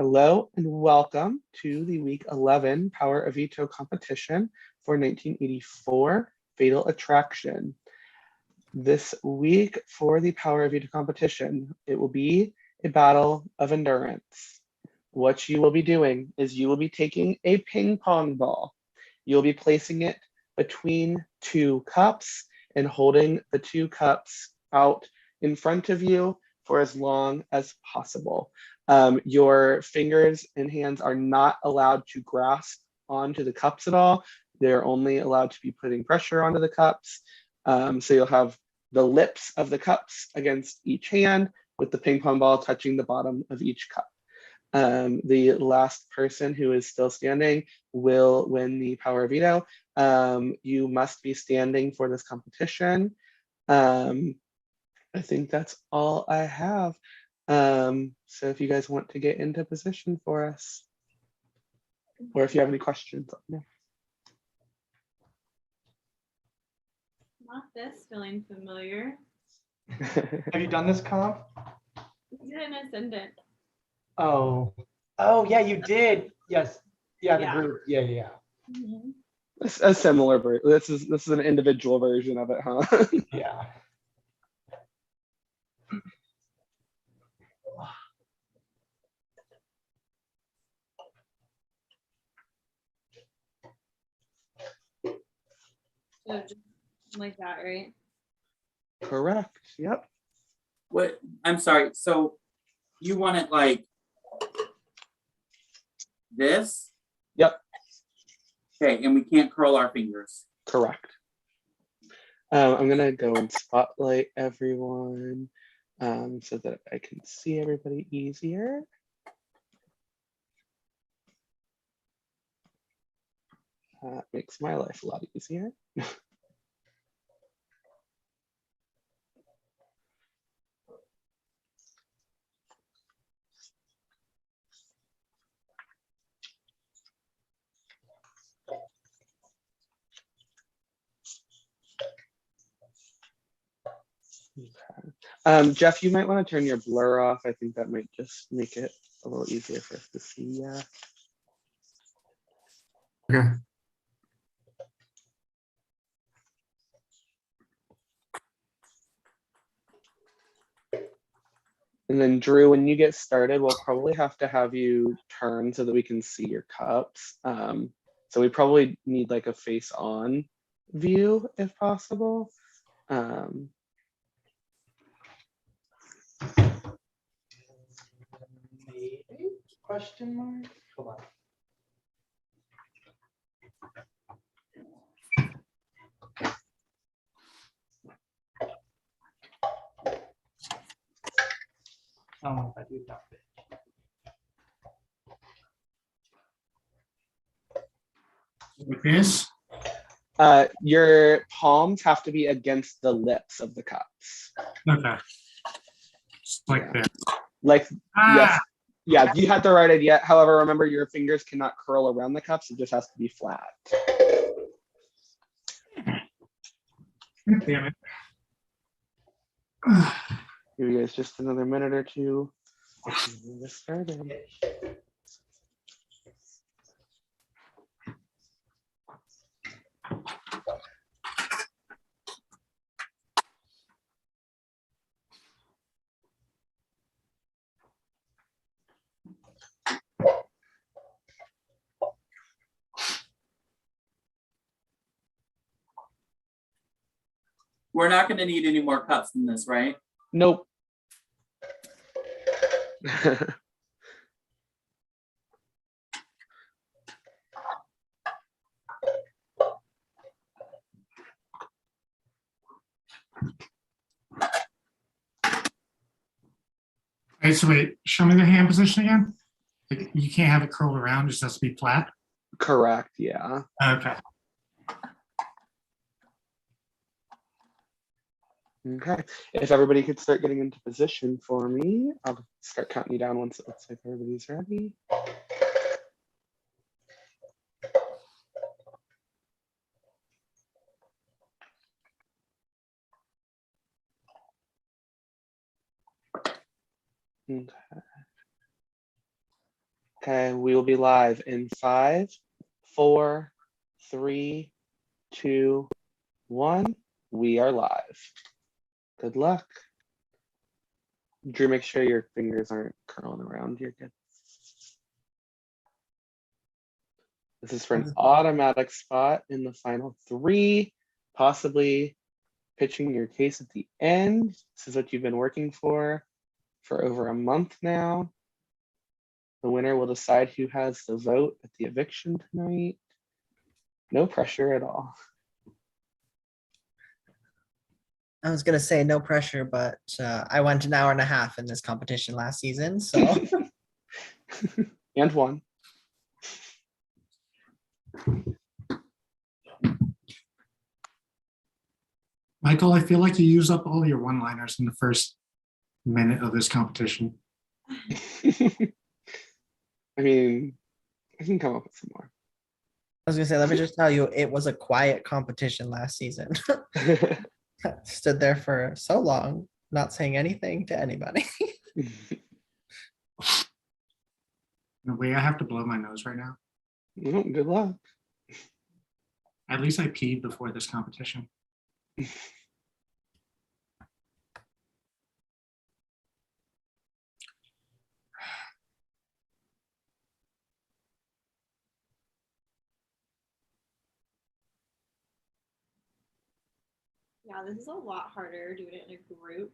Hello and welcome to the week 11 Power of Veto competition for 1984 Fatal Attraction. This week for the Power of Veto competition, it will be a battle of endurance. What you will be doing is you will be taking a ping pong ball. You'll be placing it between two cups and holding the two cups out in front of you for as long as possible. Your fingers and hands are not allowed to grasp onto the cups at all. They're only allowed to be putting pressure onto the cups. So you'll have the lips of the cups against each hand with the ping pong ball touching the bottom of each cup. The last person who is still standing will win the Power of Veto. You must be standing for this competition. I think that's all I have. So if you guys want to get into position for us, or if you have any questions, let me know. Not this feeling familiar. Have you done this comp? We did an ascendant. Oh, yeah, you did. Yes, yeah, the group. Yeah. Mm-hmm. A similar version. This is an individual version of it, huh? Yeah. So just like that, right? Correct. Yep. What? I'm sorry. So you want it like this? Yep. Okay, and we can't curl our fingers. Correct. I'm gonna go and spotlight everyone so that I can see everybody easier. Makes my life a lot easier. Okay. Jeff, you might want to turn your blur off. I think that might just make it a little easier for us to see. Yeah. Okay. And then Drew, when you get started, we'll probably have to have you turn so that we can see your cups. So we probably need like a face on view if possible. Maybe? Question mark? Hold on. I don't know if I do that bit. Like this? Your palms have to be against the lips of the cups. Okay. Just like Yeah. this. Like, Ah! yes. Yeah, you had the right idea. However, remember your fingers cannot curl around the cups. It just has to be flat. Damn it. Give you guys just another minute or two. We'll get started. We're not going to need any more cups than this, right? Nope. Okay, so wait, show me the hand position again. Like, you can't have it curled around, it just has to be flat. Correct, yeah. Okay. Okay. If everybody could start getting into position for me, I'll start counting you down once it looks like everybody's ready. Okay. Okay, we will be live in 5, 4, 3, 2, 1. We are live. Good luck. Drew, make sure your fingers aren't curling around. You're good. This is for an automatic spot in the final 3, possibly pitching your case at the end. This is what you've been working for over a month now. The winner will decide who has the vote at the eviction tonight. No pressure at all. I was gonna say no pressure, but I went an hour and a half in this competition last season, so And one. Michael, I feel like you used up all your one-liners in the first minute of this competition. I mean, I can come up with some more. I was gonna say, let me just tell you, it was a quiet competition last season. Stood there for so long, not saying anything to anybody. The way I have to blow my nose right now. Well, good luck. At least I peed before this competition. Yeah, this is a lot harder doing it in a group.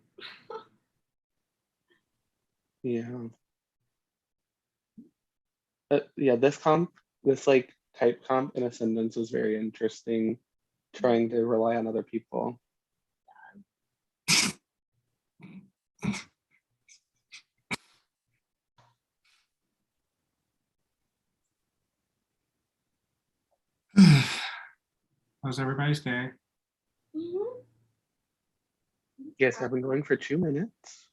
Yeah. Yeah, this like type comp in Ascendance was very interesting, trying to rely on other people. How's everybody's day? Mhm. You guys have been going for 2 minutes.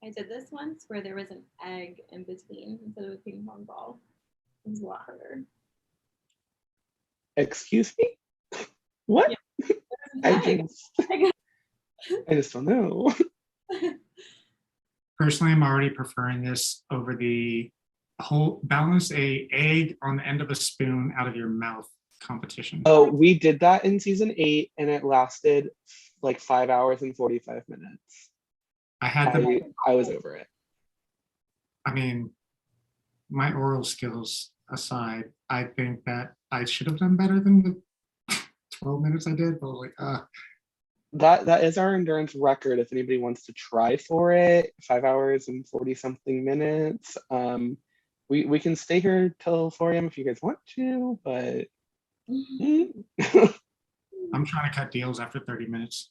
I did this once where there was an egg in between instead of a ping pong ball. It was a lot harder. Excuse me? What? Yeah. Egg. I just don't know. Personally, I'm already preferring this over the whole balance a egg on the end of a spoon out of your mouth competition. Oh, we did that in season 8 and it lasted like 5 hours and 45 minutes. I had the, I was over it. I mean, my oral skills aside, I think that I should have done better than the 12 minutes I did, but I was like, That is our endurance record if anybody wants to try for it. 5 hours and 40 something minutes. We can stay here till 4 a.m. if you guys want to, but I'm trying to cut deals after 30 minutes.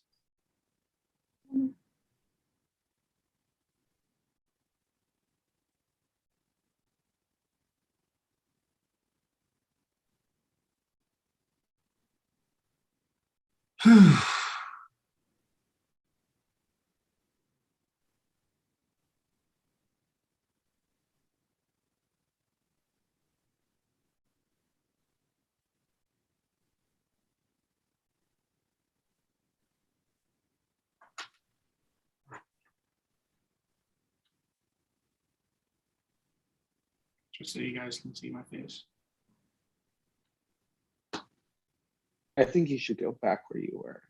Just so you guys can see my face. I think you should go back where you were.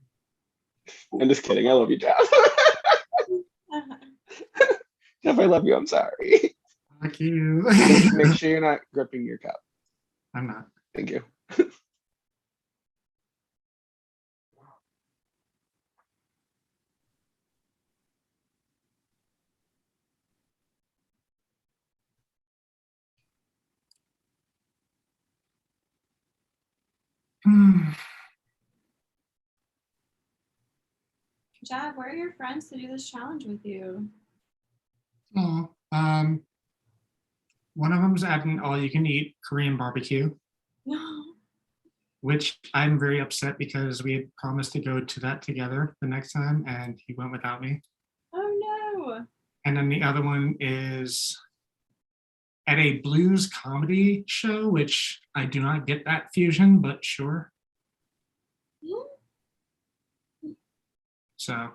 I'm just kidding. I love you, Jeff. Jeff, I love you. I'm sorry. Fuck you. Make sure you're not gripping your cup. I'm not. Thank you. Chad, where are your friends to do this challenge with you? Oh, one of them's at an all-you-can-eat Korean barbecue, No. which I'm very upset because we had promised to go to that together the next time, and he went without me. Oh no. And then the other one is at a blues comedy show, which I do not get that fusion, but sure. So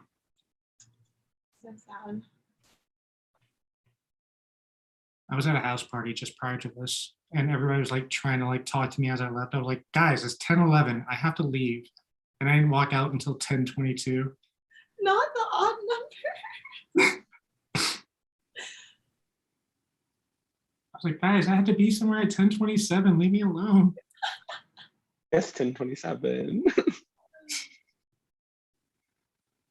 So sad. I was at a house party just prior to this, and everybody was like trying to like talk to me as I left. I was like, guys, it's 10:11. I have to leave. And I didn't walk out until 10:22. Not the odd number. I was like, guys, I had to be somewhere at 10:27. Leave me alone. It's 10:27.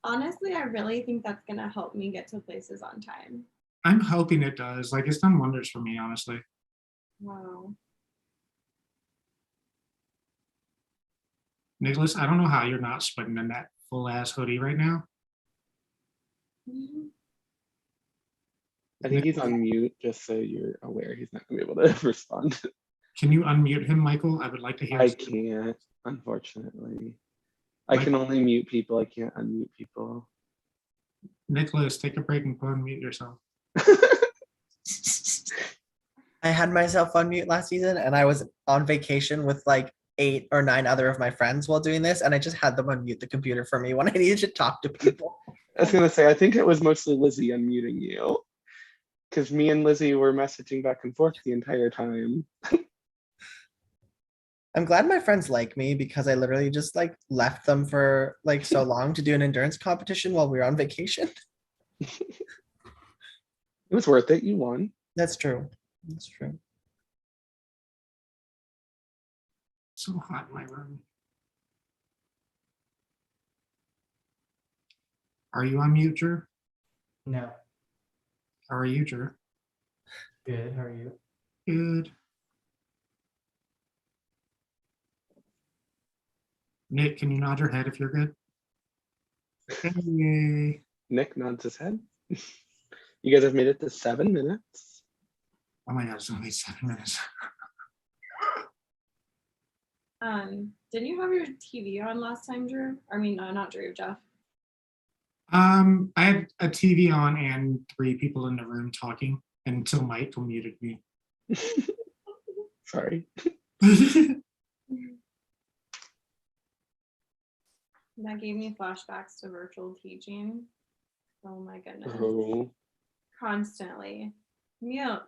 Honestly, I really think that's gonna help me get to places on time. I'm hoping it does. Like, it's done wonders for me, honestly. Wow. Nicholas, I don't know how you're not sweating in that full ass hoodie right now. I think he's on mute, just so you're aware. He's not gonna be able to respond. Can you unmute him, Michael? I would like to hear. I can't, unfortunately. I can only mute people. I can't unmute people. Nicholas, take a break and unmute yourself. I had myself on mute last season and I was on vacation with like 8 or 9 other of my friends while doing this, and I just had them unmute the computer for me when I needed to talk to people. I was gonna say, I think it was mostly Lizzie unmuting you. Because me and Lizzie were messaging back and forth the entire time. I'm glad my friends like me because I literally just like left them for like so long to do an endurance competition while we were on vacation. It was worth it. You won. That's true. That's true. So hot in my room. Are you on mute, Drew? No. How are you, Drew? Good. How are you? Good. Nick, can you nod your head if you're good? Yay. Nick nods his head. You guys have made it to 7 minutes. Oh my god, it's only 7 minutes. Didn't you have your TV on last time, Drew? I mean, not Drew, Jeff. I had a TV on and 3 people in the room talking until Michael muted me. Sorry. That gave me flashbacks to virtual teaching. Oh my goodness. Oh. Constantly. Mute.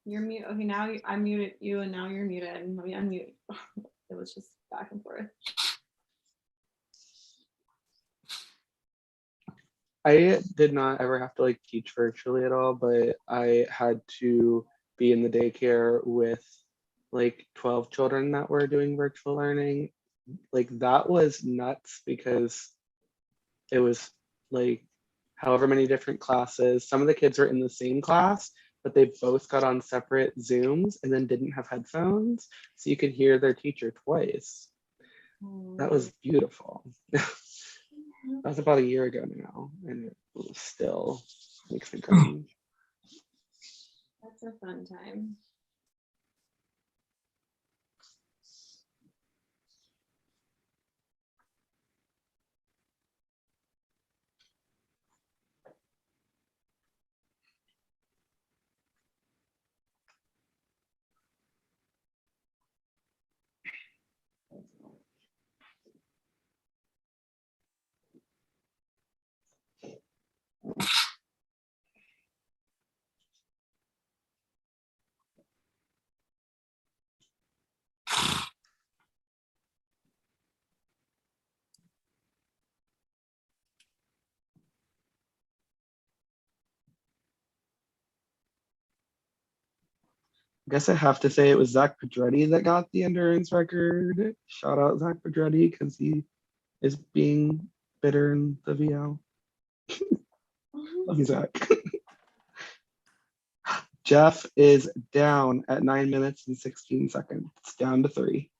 You're mute. Okay, now I muted you and now you're muted. Let me unmute. It was just back and forth. I did not ever have to like teach virtually at all, but I had to be in the daycare with like 12 children that were doing virtual learning. Like that was nuts because it was like however many different classes. Some of the kids were in the same class, but they both got on separate Zooms and then didn't have headphones, so you could hear their teacher twice. That was beautiful. That was about a year ago now, and it still makes me cringe. That's a fun time. I guess I have to say it was Zach Pedretti that got the endurance record. Shout out Zach Pedretti because he is being bitter in the VL. Love you, Zach. Jeff is down at 9 minutes and 16 seconds, down to 3.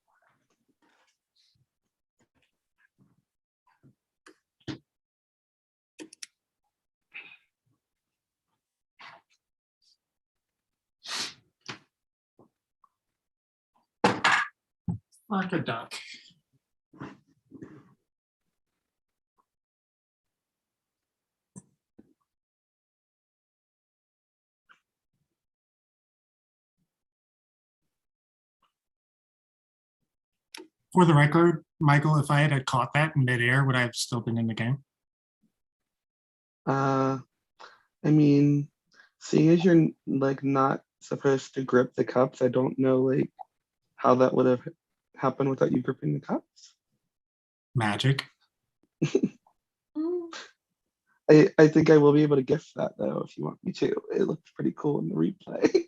Like a duck. For the record, Michael, if I had caught that in midair, would I have still been in the game? I mean, seeing as you're like not supposed to grip the cups, I don't know like how that would have happened without you gripping the cups. Magic. Mm. I think I will be able to gift that though if you want me to. It looks pretty cool in the replay.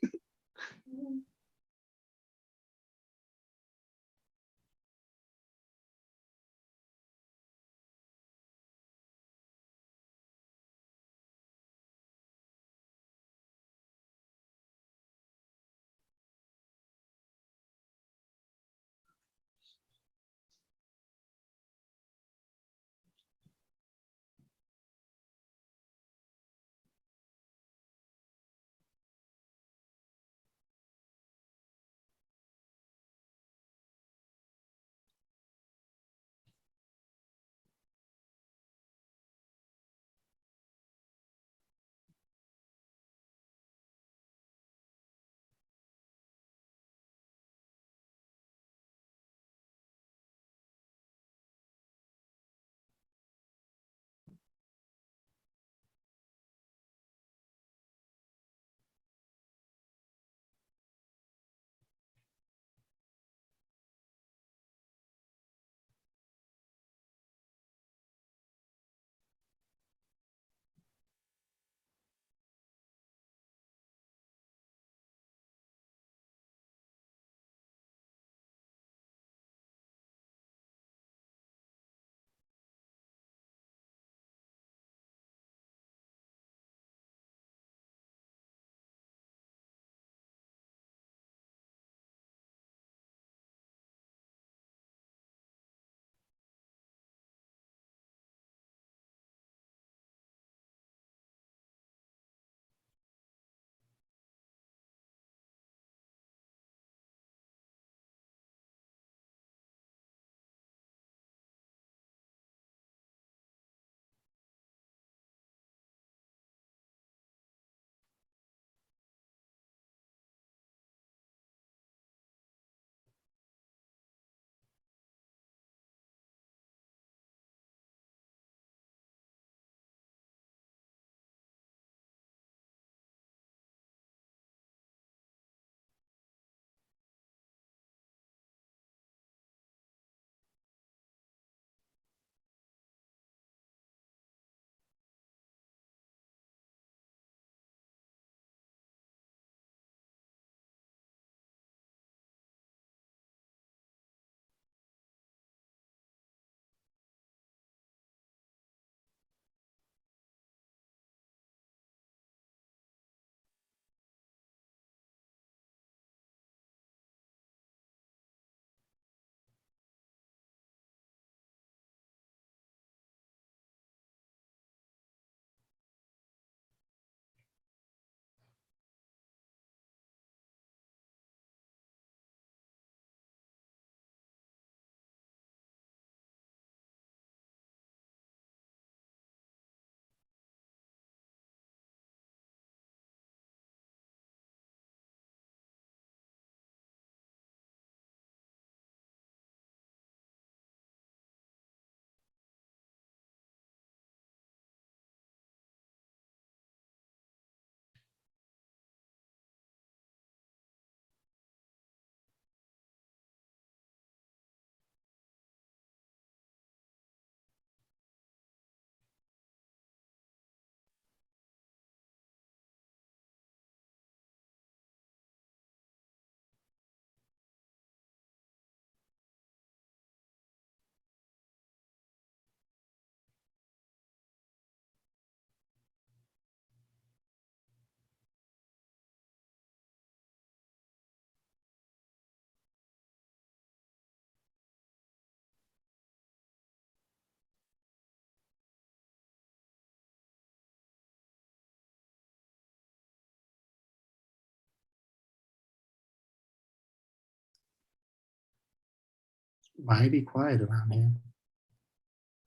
Why be quiet around here?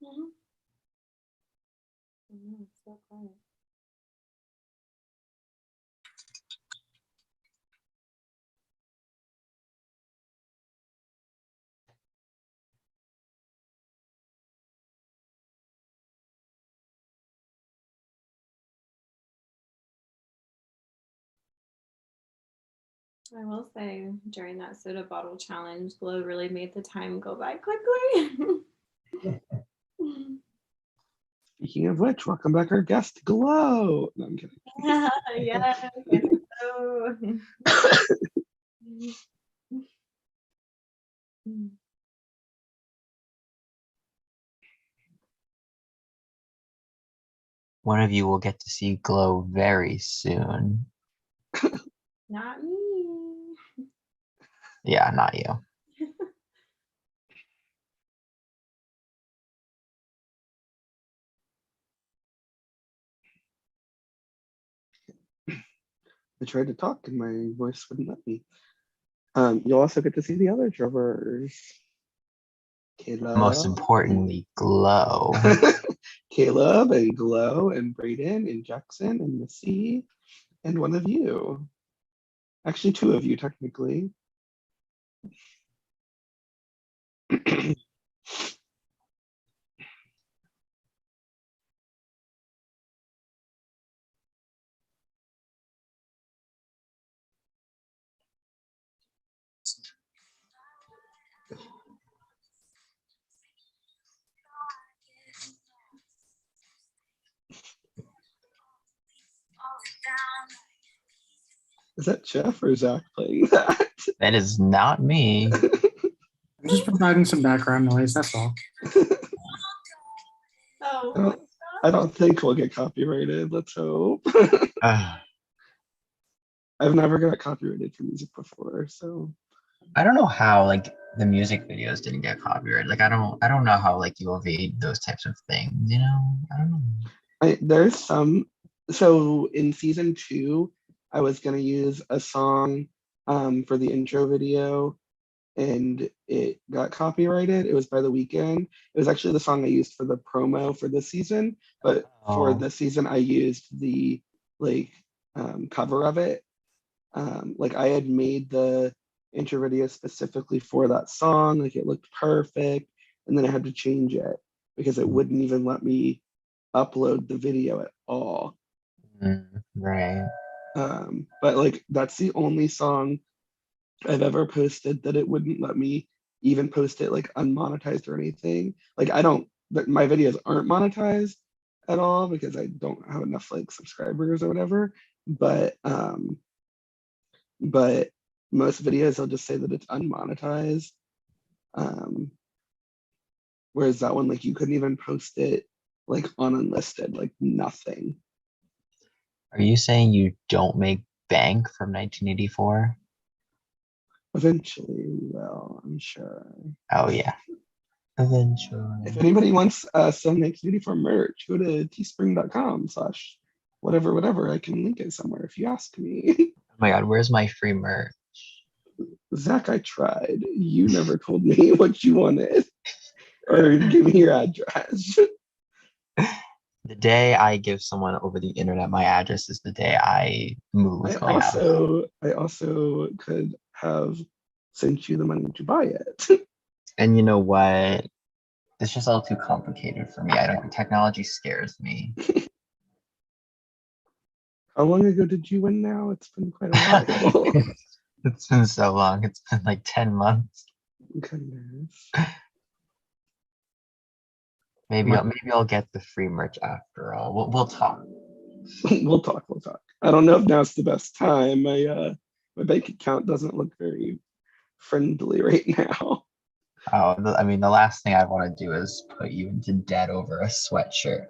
Mhm. I know, it's so quiet. I will say during that soda bottle challenge, Glow really made the time go by quickly. Speaking of which, welcome back our guest, Glow. No, I'm kidding. Yeah. Oh. One of you will get to see Glow very soon. Not me. Yeah, not you. I tried to talk and my voice wouldn't let me. You'll also get to see the other drummers. Most Caleb. importantly, Glow. Caleb and Glow and Brayden and Jackson and Missy and one of you. Actually, two of you, technically. Is that Jeff or Zach playing that? That is not me. I'm just providing some background noise. That's all. Oh, I don't think we'll get copyrighted. Let's hope. Ugh. I've never got copyrighted for music before, so I don't know how like the music videos didn't get copyrighted. Like I don't know how like you evade those types of things, you know? I don't know. there's some. So in season 2, I was gonna use a song for the intro video, and it got copyrighted. It was by The Weeknd. It was actually the song I used for the promo for this season, but for Oh. this season I used the like cover of it. Like I had made the intro video specifically for that song. Like it looked perfect, and then I had to change it because it wouldn't even let me upload the video at all. Right. But like that's the only song I've ever posted that it wouldn't let me even post it like unmonetized or anything. Like I don't, but my videos aren't monetized at all because I don't have enough like subscribers or whatever. But most videos I'll just say that it's unmonetized. Whereas that one, like you couldn't even post it like on unlisted, like nothing. Are you saying you don't make bank from 1984? Eventually we will, I'm sure. Oh yeah. Eventually. If anybody wants some 1984 merch, go to teespring.com/whatever. I can link it somewhere if you ask me. Oh my god, where's my free merch? Zach, I tried. You never told me what you wanted or give me your address. The day I give someone over the internet my address is the day I move my house. I also could have sent you the money to buy it. And you know what? It's just all too complicated for me. I don't. Technology scares me. How long ago did you win now? It's been quite a while. It's been so long. It's been like 10 months. Goodness. Maybe I'll get the free merch after all. We'll talk. We'll talk. I don't know if now's the best time. My bank account doesn't look very friendly right now. Oh, I mean, the last thing I want to do is put you into debt over a sweatshirt.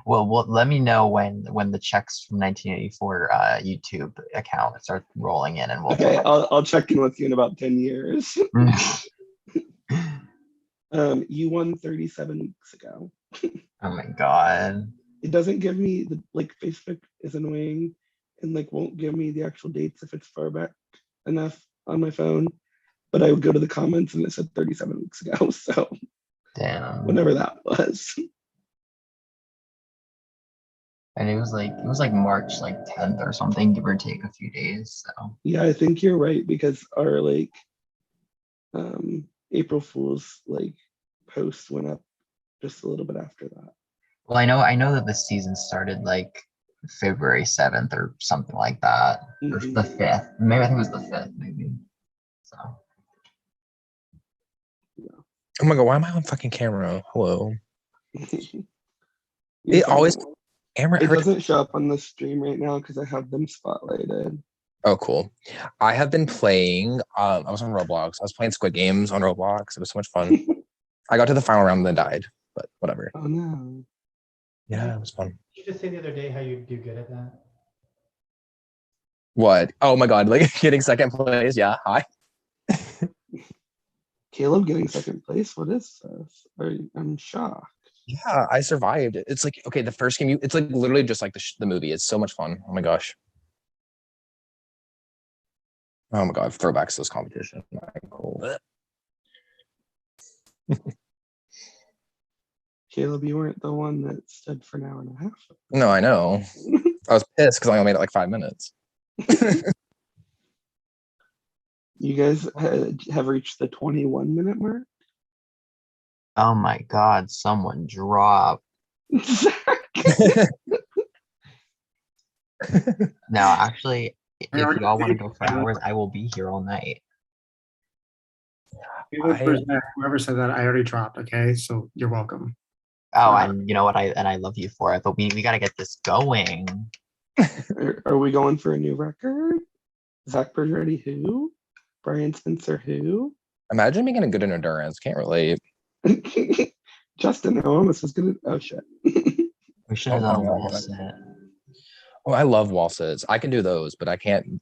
Well, let me know when the checks from 1984 YouTube account start rolling in, and we'll Okay, talk. I'll check in with you in about 10 years. You won 37 weeks ago. Oh my god. It doesn't give me the like Facebook is annoying and like won't give me the actual dates if it's far back enough on my phone. But I would go to the comments and it said 37 weeks ago. So Damn. whenever that was. And it was like March like 10th or something, give or take a few days. So Yeah, I think you're right because our like April Fool's like post went up just a little bit after that. well, I know that the season started like February 7th or something like that. Or Mhm. the 5th. Maybe I think it was the 5th, maybe. So Oh my god, why am I on fucking camera? Hello. You're It fine. always camera It every doesn't show up on the stream right now because I have them spotlighted. Oh, cool. I have been playing. I was on Roblox. I was playing Squid Games on Roblox. It was so much fun. I got to the final round and then died, but whatever. Oh no. Yeah, it was fun. You just say the other day how you do good at that. What? Oh my god, like getting second place. Yeah, hi. Caleb getting second place. What is this? I'm shocked. Yeah, I survived. It's like okay, the first game. It's like literally just like the movie. It's so much fun. Oh my gosh. Oh my god, throwbacks to this competition. Michael. Caleb, you weren't the one that stood for an hour and a half. No, I know. I was pissed because I only made it like 5 minutes. You guys have reached the 21-minute mark. oh my god, someone drop. No, actually, if already- y'all want to go for hours, I will be here all night. Whoever said that, I already dropped. Okay, so you're welcome. Oh, and you know what? I love you for it, but we gotta get this going. Are we going for a new record? Zach Bergetti who? Brian Spencer who? Imagine making a good endurance. Can't relate. Justin Holmes was gonna. Oh shit. We should have Oh, done a oh, wall oh. set. Oh, I love wall sits. I can do those, but I can't.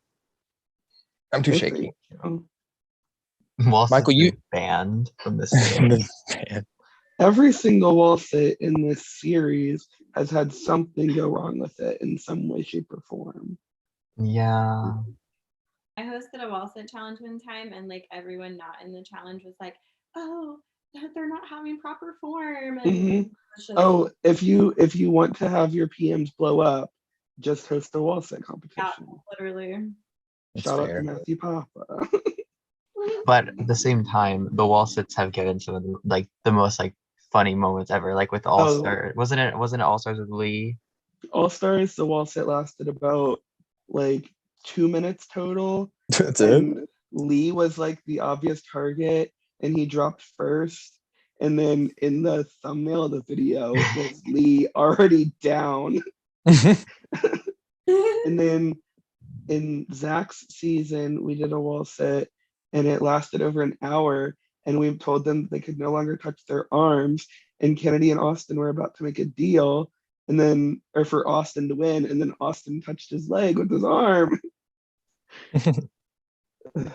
I'm too shaky. Wall Michael, sets you- are banned from this game. Every single wall sit in this series has had something go wrong with it in some way, shape, or form. Yeah. I hosted a wall sit challenge one time, and like everyone not in the challenge was like, "Oh, they're not having proper form." And Mhm. it was just- Oh, if you want to have your PMs blow up, just host a wall sit yeah, competition. literally. That's Shout out fair. to Matthew Papa. But at the same time, the wall sits have given some of the, like the most like funny moments ever. Like with All Star, wasn't it All Stars with Lee? All Stars, the wall sit lasted about like 2 minutes total. That's it. And Lee was like the obvious target, and he dropped first. And then in the thumbnail of the video was Lee already down. And then in Zach's season, we did a wall sit, and it lasted over an hour. And we told them they could no longer touch their arms. And Kennedy and Austin were about to make a deal, and then or for Austin to win, and then Austin touched his leg with his arm. What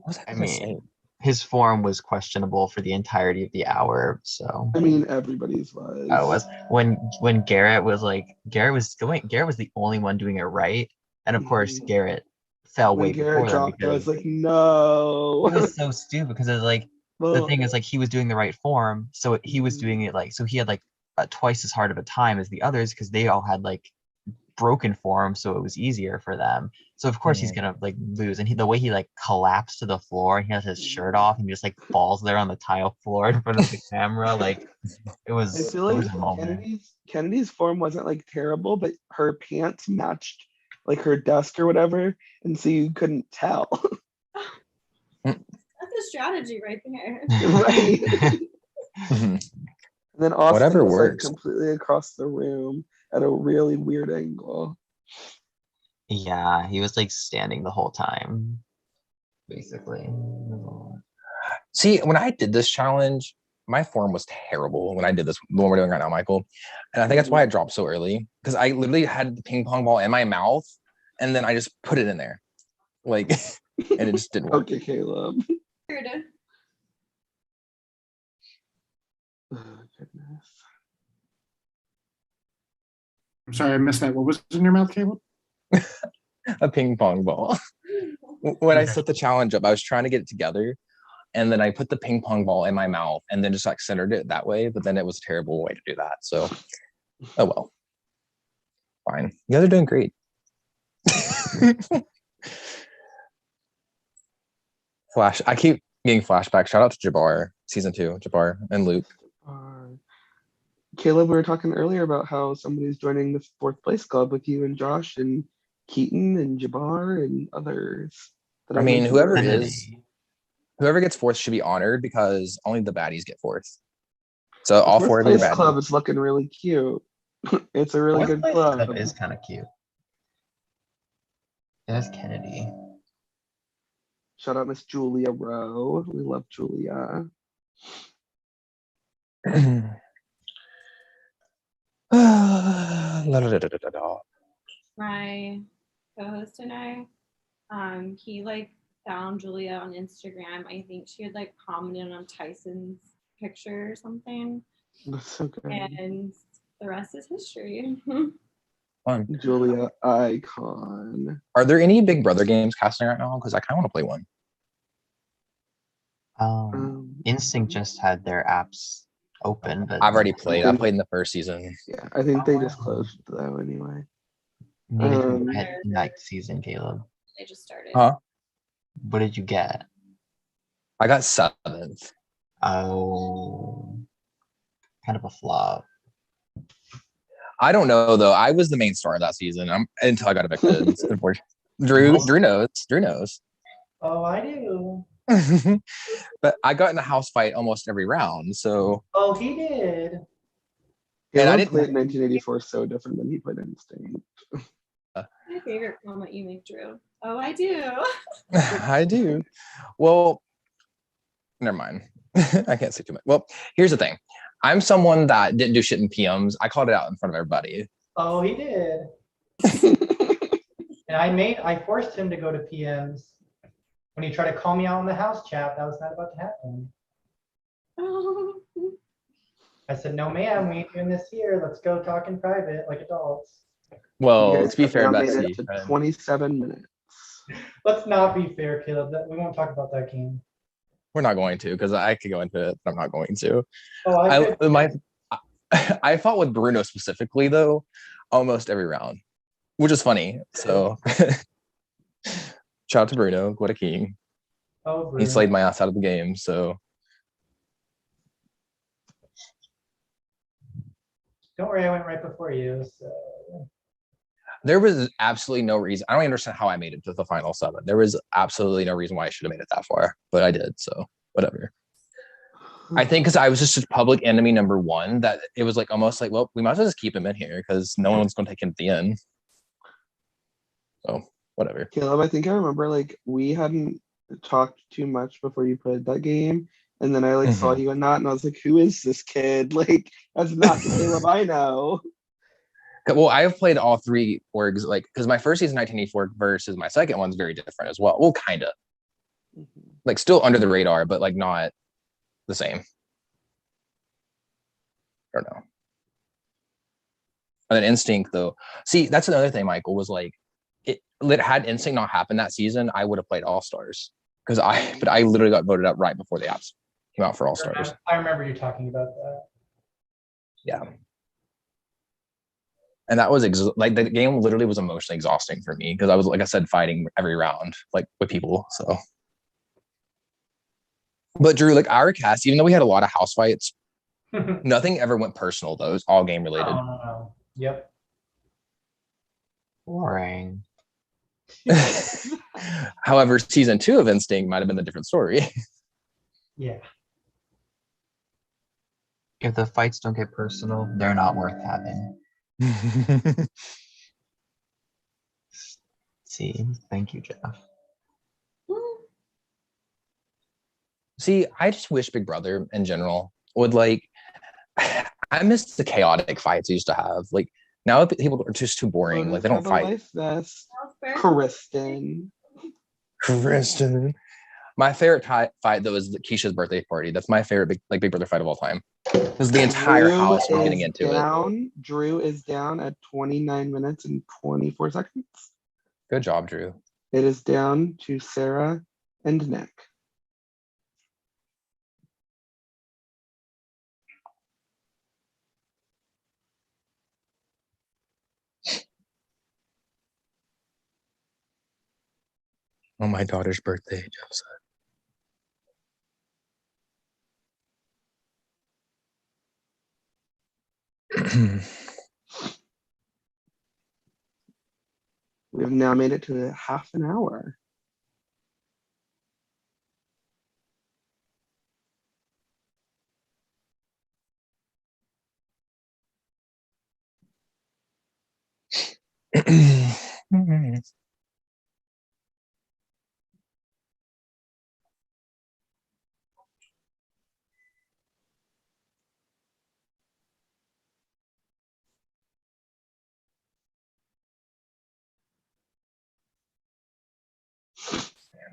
was I I gonna say? mean, his form was questionable for the entirety of the hour. So I mean, everybody's was. I was when Garrett was the only one doing it right, and of course Mhm. Garrett fell When way Garrett before them dropped, I because was like, no. it was so stupid because it's like the Well, thing is like he was doing the right form, so he was doing it like so he had like twice as hard of a time as the others because they all had like broken form, so it was easier for them. So of course he's gonna like lose, and the way he like collapsed to the floor, he has his shirt off, and he just like falls there on the tile floor in front of the camera. Like it I was, feel it like was a moment. Kennedy's form wasn't like terrible, but her pants matched like her desk or whatever, and so you couldn't tell. That's a strategy right there. Right. And then Austin Whatever was like works. completely across the room at a really weird angle. Yeah, he was like standing the whole time, basically. See, when I did this challenge, my form was terrible when I did this, the one we're doing right now, Michael. And I think that's why I dropped so early. Because I literally had the ping pong ball in my mouth and then I just put it in there. Like, and it just didn't work. Okay, Caleb. Weird. Oh, goodness. I'm sorry, I missed that. What was in your mouth, Caleb? A ping pong ball. When I set the challenge up, I was trying to get it together. And then I put the ping pong ball in my mouth and then just like centered it that way. But then it was a terrible way to do that. So, oh well. Fine. You guys are doing great. I keep getting flashbacks. Shout out to Jabbar, season 2, Jabbar and Luke. Caleb, we were talking earlier about how somebody's joining the fourth place club with you and Josh and Keaton and Jabbar and others. That I mean, mentioned whoever earlier. is, whoever gets fourth should be honored because only the baddies get fourth. So all The four fourth of you are place club baddies. is looking really cute. It's a really Fourth good place club. is kind of cute. There's Kennedy. Shout out Miss Julia Rowe. We love Julia. La, da, da, da, da, da. My co-host and I, he like found Julia on Instagram. I think she had like commented on Tyson's picture or something, That's so good. and the rest is history. Fun. Julia icon. Are there any Big Brother games casting right now? Because I kind of want to play one. Instinct just had their apps open, but I've already played. I think- played in the first season. Yeah, I think they just closed though anyway. what did you Um, get next season, Caleb? They just started. Huh? What did you get? I got 7th. Oh, kind of a flop. I don't know though. I was the main star of that season. Until I got evicted. Unfortunately. Drew knows. Drew knows. Oh, I do. But I got in a house fight almost every round. So Oh, he did. And I Caleb didn't- played 1984 so different than he played Instinct. My favorite comment you make, Drew. Oh, I do. I do. Well, never mind. I can't say too much. Well, here's the thing. I'm someone that didn't do shit in PMs. I called it out in front of everybody. Oh, he did. And I forced him to go to PMs. When he tried to call me out in the house chat, that was not about to happen. I said, no, ma'am, we ain't doing this here. Let's go talk in private like adults. Well, You guys to be have fair, now made Betsy, it to 27 minutes. Let's not be fair, Caleb. We won't talk about that game. we're not going to because I could go into it, but I'm not going to. Oh, I fought with Bruno specifically though, almost every round, which is funny. So shout out to Bruno, what a king. Oh, He slayed my ass out of the game. So don't worry, I went right before you. So there was absolutely no reason. I don't understand how I made it to the final 7. There was absolutely no reason why I should have made it that far, but I did. So whatever. I think because I was just a public enemy number 1 that it was like almost like, well, we might as well just keep him in here because no one's going to take him at the end. So whatever. Caleb, I think I remember like we hadn't talked too much before you played that game. And then I like saw you and not, and I was like, who is this kid? Like, that's not the Caleb I know. Well, I have played all 3 orgs, like, because my first season 1984 versus my second one's very different as well. Well, kind of. Like, still under the radar, but like not the same. I don't know. And then Instinct, though. See, that's another thing, Michael, was like, had Instinct not happened that season, I would have played All Stars. But I literally got voted up right before the apps came out for All Stars. I remember you talking about that. Yeah. And that was like the game literally was emotionally exhausting for me because I was, like I said, fighting every round, like with people. So, but Drew, like our cast, even though we had a lot of house fights, nothing ever went personal though. It was all game related. No. Yep. Boring. However, season 2 of Instinct might have been a different story. Yeah. If the fights don't get personal, they're not worth having. See, thank you, Jeff. See, I just wish Big Brother in general would like, I miss the chaotic fights I used to have. Like now people are just too boring. Like they don't fight. Life vest. That was fair. Kristen. Kristen. My favorite fight though is Keisha's birthday party. That's my favorite Big Brother fight of all time. Because the entire Drew house was is getting into it. down. Drew is down at 29 minutes and 24 seconds. Good job, Drew. It is down to Sarah and Nick. Oh, my daughter's birthday, Jeff said. We have now made it to half an hour.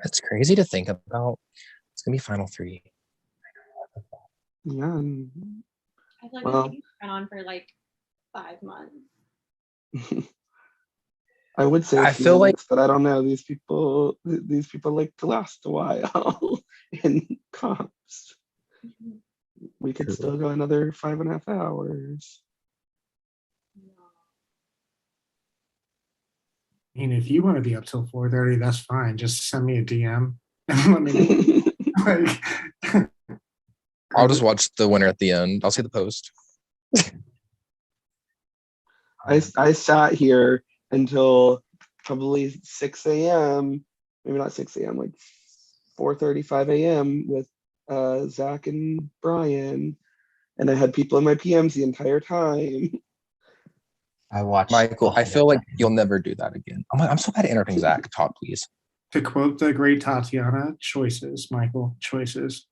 That's crazy to think about. It's gonna be final three. Yeah. And, I feel like Well- this went on for like 5 months. I would say I a few feel like- minutes, but I don't know. These people like to last a while in comps. We could True. still go another 5.5 hours. I mean, if you want to be up till 4:30, that's fine. Just send me a DM and let me know. Like, I'll just watch the winner at the end. I'll see the post. I sat here until probably 6 a.m. Maybe not 6 a.m. Like 4:35 a.m. with Zach and Brian, and I had people in my PMs the entire time. I watched. Michael, the I whole feel like thing. you'll never do that again. I'm so bad at interrupting Zach. Talk, please. to quote the great Tatiana, choices, Michael, choices.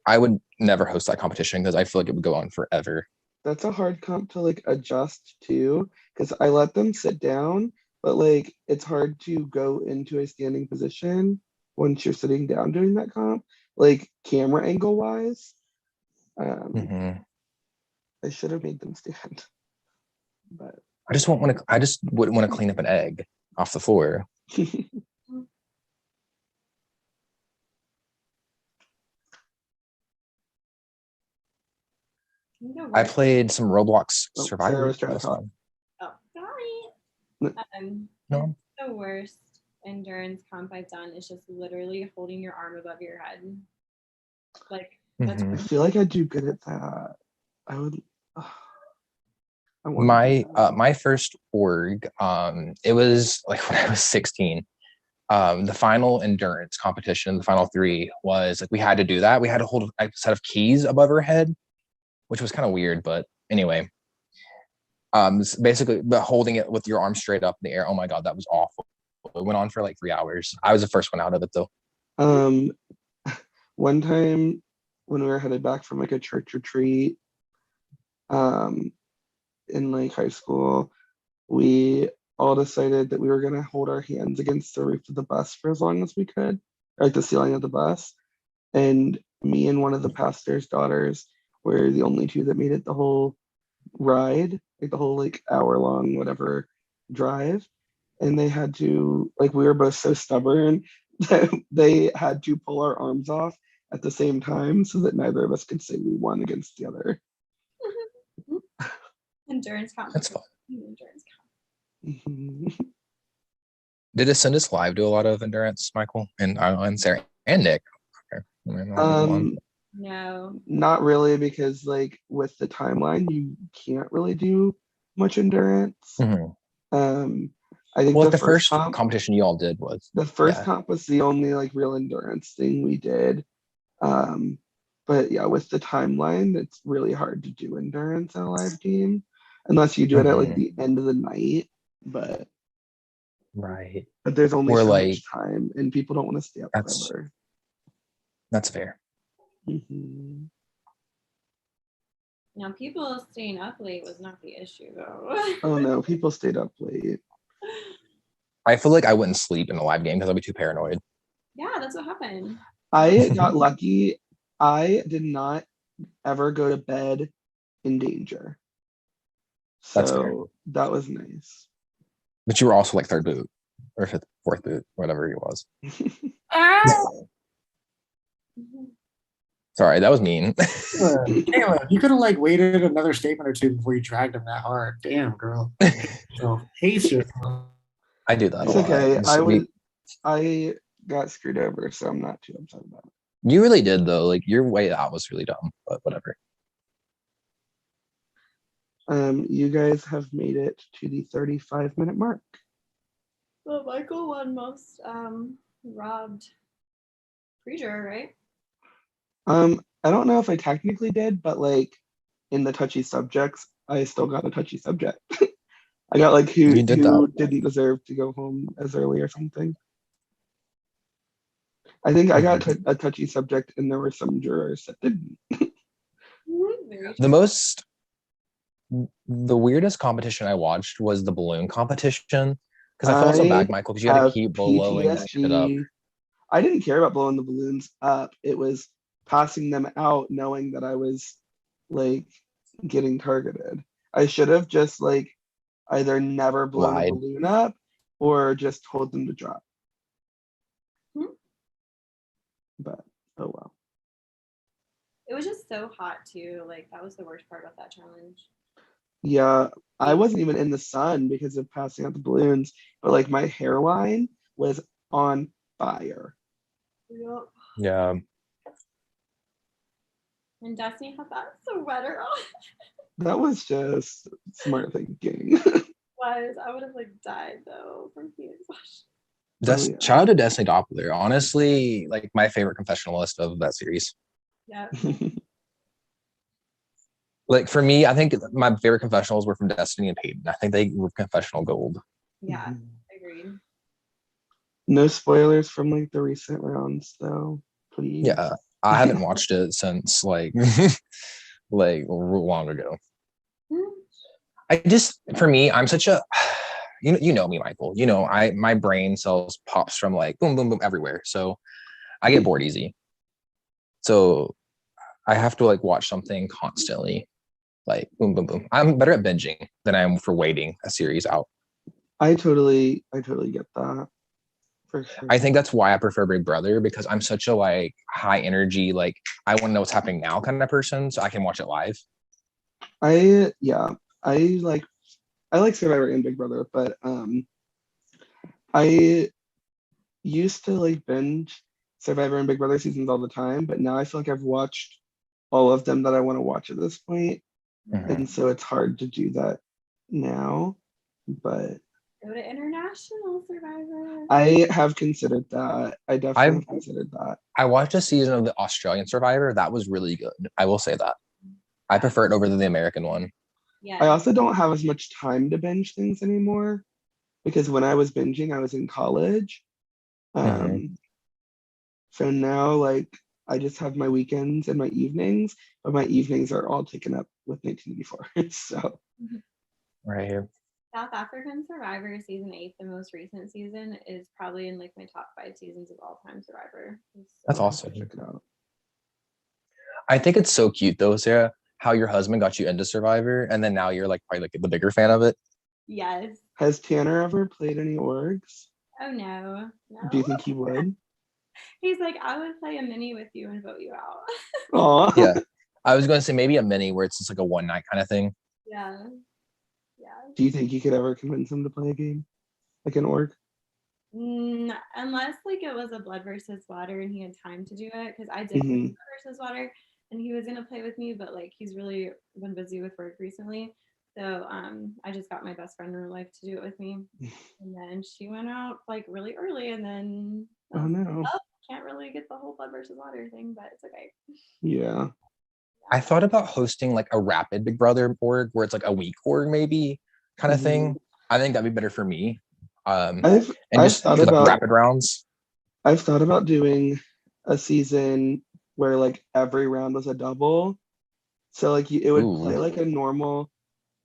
I would never host that competition because I feel like it would go on forever. That's a hard comp to like adjust to, because I let them sit down, but like it's hard to go into a standing position once you're sitting down doing that comp, like camera angle wise. Mhm. I should have made them stand, but I just wouldn't want to clean up an egg off the floor. I played some Roblox Oh, Survivor. Sarah was trying to That's talk. fun. Oh, sorry. No. The worst endurance comp I've done is just literally holding your arm above your head. Like that's Mhm. I feel like I'd do good at that. I would. I wanna do that. My first org, it was like when I was 16. The final endurance competition, the final three, was like we had to do that. We had to hold a set of keys above our head, which was kind of weird, but anyway. Basically, but holding it with your arm straight up in the air. Oh my god, that was awful. It went on for like 3 hours. I was the first one out of it though. One time when we were headed back from like a church retreat, in like high school, we all decided that we were gonna hold our hands against the roof of the bus for as long as we could, or like the ceiling of the bus. And me and one of the pastor's daughters were the only two that made it the whole ride, like the whole like hour-long whatever drive. And they had to, like, we were both so stubborn that they had to pull our arms off at the same time so that neither of us could say we won against the other. endurance comp. That's fun. Endurance Mhm. Did Ascendus Live do a lot of endurance, Michael? And Sarah and Nick. Okay. No. Not really, because like with the timeline, you can't really do much endurance. Mhm. I think Well, the the first comp, competition you all did was the first yeah. comp was the only like real endurance thing we did. But yeah, with the timeline, it's really hard to do endurance in a live game unless you do it at like the end of the night. But Right. there's only Or so like much time, and people don't want to stay up that's forever. that's fair. Mhm. Now people staying up late was not the issue though. Oh no, people stayed up late. I feel like I wouldn't sleep in a live game because I'd be too paranoid. Yeah, that's what happened. I got lucky. I did not ever go to bed in danger. That's fair. So that was nice. But you were also like third boot or fifth, fourth boot, whatever it was. Sorry, that was mean. Caleb, you could have like waited another statement or two before you dragged him that hard. Damn, girl. So hates yourself. I do that It's a lot. okay. Just I got screwed over, so I'm not too upset about it. You really did though. Like your way out was really dumb, but whatever. You guys have made it to the 35-minute mark. Well, Michael won most robbed creature, right? I don't know if I technically did, but like in the touchy subjects, I still got a touchy subject. I got like who You did that. didn't deserve to go home as early or something. I think I got a touchy subject, and there were some jurors that didn't. Very The true. weirdest competition I watched was the balloon competition because I felt so bad, Michael, because you had to have keep blowing that shit up. PTSD. I didn't care about blowing the balloons up. It was passing them out, knowing that I was like getting targeted. I should have just like either never blown a Lied. balloon up or just told them to drop. Hmm. But oh well. It was just so hot too. Like that was the worst part about that challenge. Yeah, I wasn't even in the sun because of passing out the balloons, but like my hairline was on fire. Yep. Yeah. And Destiny had that sweater on. That was just smart thinking. I would have like died though from heat exhaustion. Des- yeah. Shout out to Destiny Doppler. Honestly, like my favorite confessionalist of that series. Yeah. Like for me, I think my favorite confessionals were from Destiny and Peyton. I think they were confessional gold. Yeah. Agreed. No spoilers from like the recent rounds though, please. Yeah, I haven't watched it since like like long ago. I just for me, I'm such a you know me, Michael. You know, my brain cells pops from like boom, boom, boom everywhere. So I get bored easy. So I have to like watch something constantly, like boom, boom, boom. I'm better at binging than I am for waiting a series out. I totally get that. For sure. I think that's why I prefer Big Brother because I'm such a like high energy, like I want to know what's happening now kind of person, so I can watch it live. I like Survivor and Big Brother, but I used to like binge Survivor and Big Brother seasons all the time, but now I feel like I've watched all of them that I want to watch at this point, and so it's hard to do that now. But Go to International Survivor. I have considered that. I definitely have considered that. I watched a season of the Australian Survivor. That was really good. I will say that. I prefer it over the American one. Yeah. I also don't have as much time to binge things anymore because when I was binging, I was in college. So now, like, I just have my weekends and my evenings, but my evenings are all taken up with 1984. So, Right here. South African Survivor season 8, the most recent season, is probably in like my top 5 seasons of all time Survivor. That's awesome. check it out. I think it's so cute though, Sarah, how your husband got you into Survivor, and then now you're like probably like the bigger fan of it. Yes. Has Tanner ever played any orgs? Oh no. Do you think he would? He's like, I would play a mini with you and vote you out. Aw. Yeah. I was going to say maybe a mini where it's just like a one night kind of thing. Yeah. Do you think you could ever convince him to play a game? Like an org? Unless like it was a blood versus water and he had time to do it, because I did play blood versus water and he was gonna play with me, but like he's really been busy with work recently. So I just got my best friend in real life to do it with me. And then she went out like really early and then Oh no. can't really get the whole blood versus water thing, but it's okay. Yeah. I thought about hosting like a rapid Big Brother org where it's like a week org maybe kind of thing. I think that'd be better for me. I've just thought do, like, about rapid rounds. I've thought about doing a season where like every round was a double. So like it would play like a normal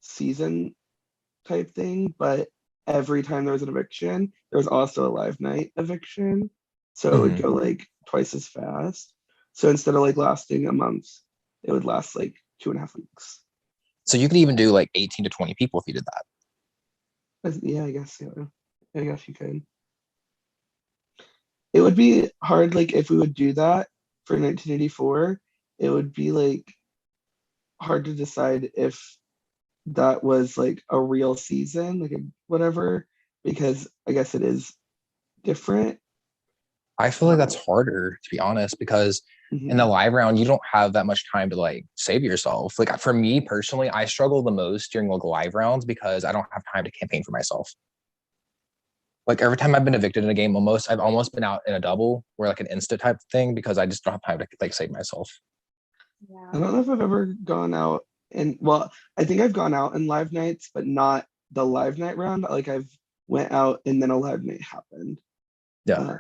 season type thing, but every time there was an eviction, there was also a live night eviction. So it would go like twice as fast. So instead of like lasting a month, it would last like 2.5 weeks. So you could even do like 18 to 20 people if you did that. Yeah, I guess. Yeah, I guess you could. It would be hard, like if we would do that for 1984, it would be like hard to decide if that was like a real season, like a whatever, because I guess it is different. I feel like that's harder, to be honest, because in the live round, you don't have that much time to like save yourself. Like for me personally, I struggle the most during like live rounds because I don't have time to campaign for myself. Like every time I've been evicted in a game, I've almost been out in a double or like an insta type thing because I just don't have time to like save myself. I Yeah. don't know if I've ever gone out and well, I think I've gone out in live nights, but not the live night round. Like I've went out and then a live night happened. Yeah.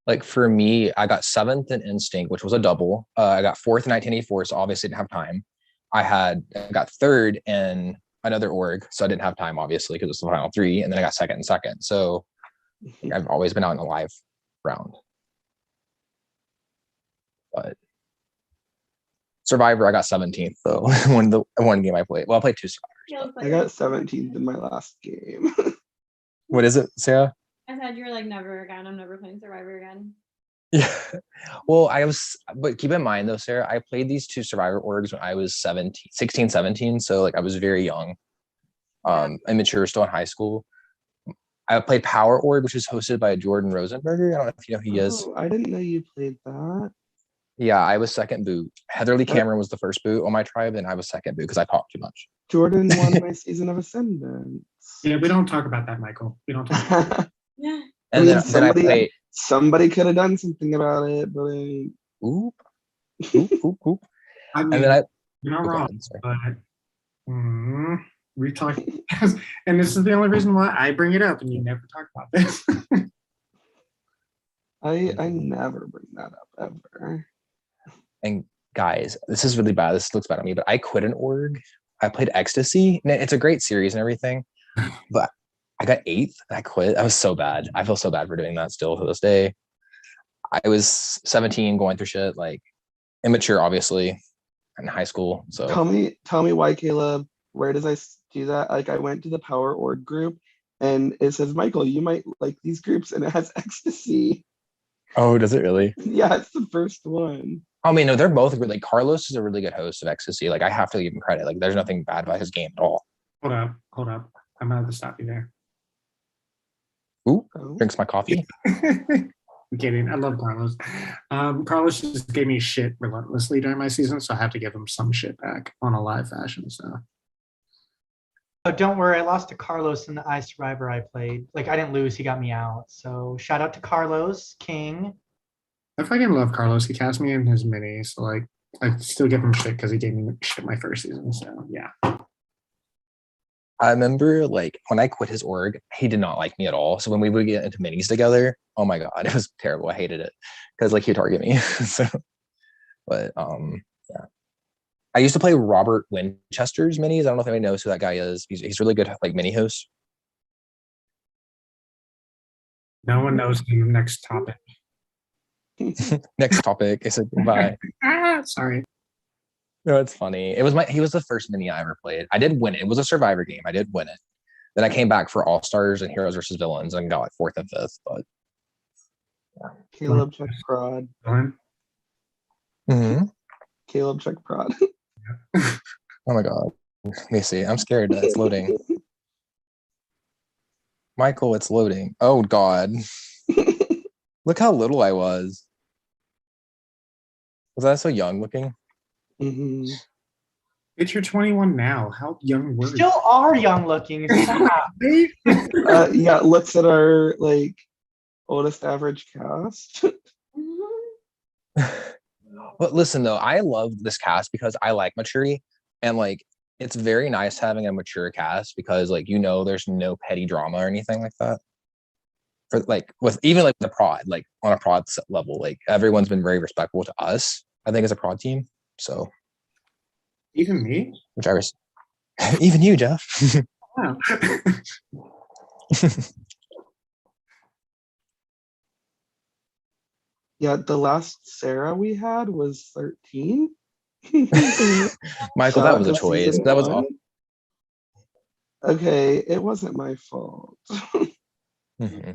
Like for me, I got 7th in Instinct, which was a double. I got 4th in 1984, so obviously didn't have time. I got 3rd in another org, so I didn't have time, obviously, because it's the final 3, and then I got 2nd and 2nd. So I've always been out in a live round. But Survivor, I got 17th though. one game I played. Well, I played 2 Survivors. I got 17th in my last game. What is it, Sarah? I said you're like never again. I'm never playing Survivor again. Yeah. Well, but keep in mind though, Sarah, I played these 2 Survivor orgs when I was 16, 17. So like I was very young, immature, still in high school. I played Power Org, which is hosted by Jordan Rosenberger. I don't know if you know who he is. I didn't know you played that. Yeah, I was second boot. Heatherly Cameron was the first boot on my tribe, and I was second boot because I talked too much. Jordan won my season of Ascendance. Yeah, we don't talk about that, Michael. We don't talk. Yeah. And then I played. Somebody could have done something about it, but Oop. I mean, And then you're not go wrong, ahead, sorry. but we talk, and this is the only reason why I bring it up, and you never talk about this. I never bring that up ever. And guys, this is really bad. This looks bad on me, but I quit an org. I played Ecstasy. And it's a great series and everything, but I got 8th and I quit. I was so bad. I feel so bad for doing that still to this day. I was 17 going through shit, like immature, obviously, in high school. So Tell me why, Caleb. Where does I do that? Like I went to the Power Org group and it says, Michael, you might like these groups, and it has Ecstasy. Oh, does it really? Yeah, it's the first one. I mean, no, they're both really. Like, Carlos is a really good host of Ecstasy. Like, I have to give him credit. Like, there's nothing bad about his game at all. Hold up. I'm gonna have to stop you there. Ooh, Oh. drinks my coffee. I'm kidding. I love Carlos. Carlos just gave me shit relentlessly during my season, so I have to give him some shit back on a live fashion. So. Oh, don't worry, I lost to Carlos in the iSurvivor I played. Like I didn't lose, he got me out. So shout out to Carlos King. I fucking love Carlos. He cast me in his mini, so like I still give him shit because he gave me shit my first season. So yeah. I remember like when I quit his org, he did not like me at all. So when we would get into minis together, oh my god, it was terrible. I hated it because like he'd target me. So, but yeah. I used to play Robert Winchester's minis. I don't know if anybody knows who that guy is. He's really good like mini host. No one knows the next topic. Next topic. I said goodbye. Sorry. No, it's funny. He was the first mini I ever played. I did win it. It was a Survivor game. I did win it. Then I came back for All Stars and Heroes versus Villains and got like 4th and 5th. But yeah. Caleb check prod. Mm-hmm. Caleb check prod. Oh my god. Let me see. I'm scared. It's loading. Michael, it's loading. Oh god. Look how little I was. Was I so young looking? Mm-hmm. It's your 21 now. How young were you? Still are young looking. Stop. Yeah, looks at our like oldest average cast. But listen though, I love this cast because I like maturity, and like it's very nice having a mature cast because like there's no petty drama or anything like that. For like with even like the prod, like on a prod level, like everyone's been very respectful to us, I think, as a prod team. So Even me? which I was even you, Jeff. Wow. Yeah, the last Sarah we had was 13. Michael, Shout that out was a to choice. season That was one. Okay, it wasn't my fault. Mm-hmm.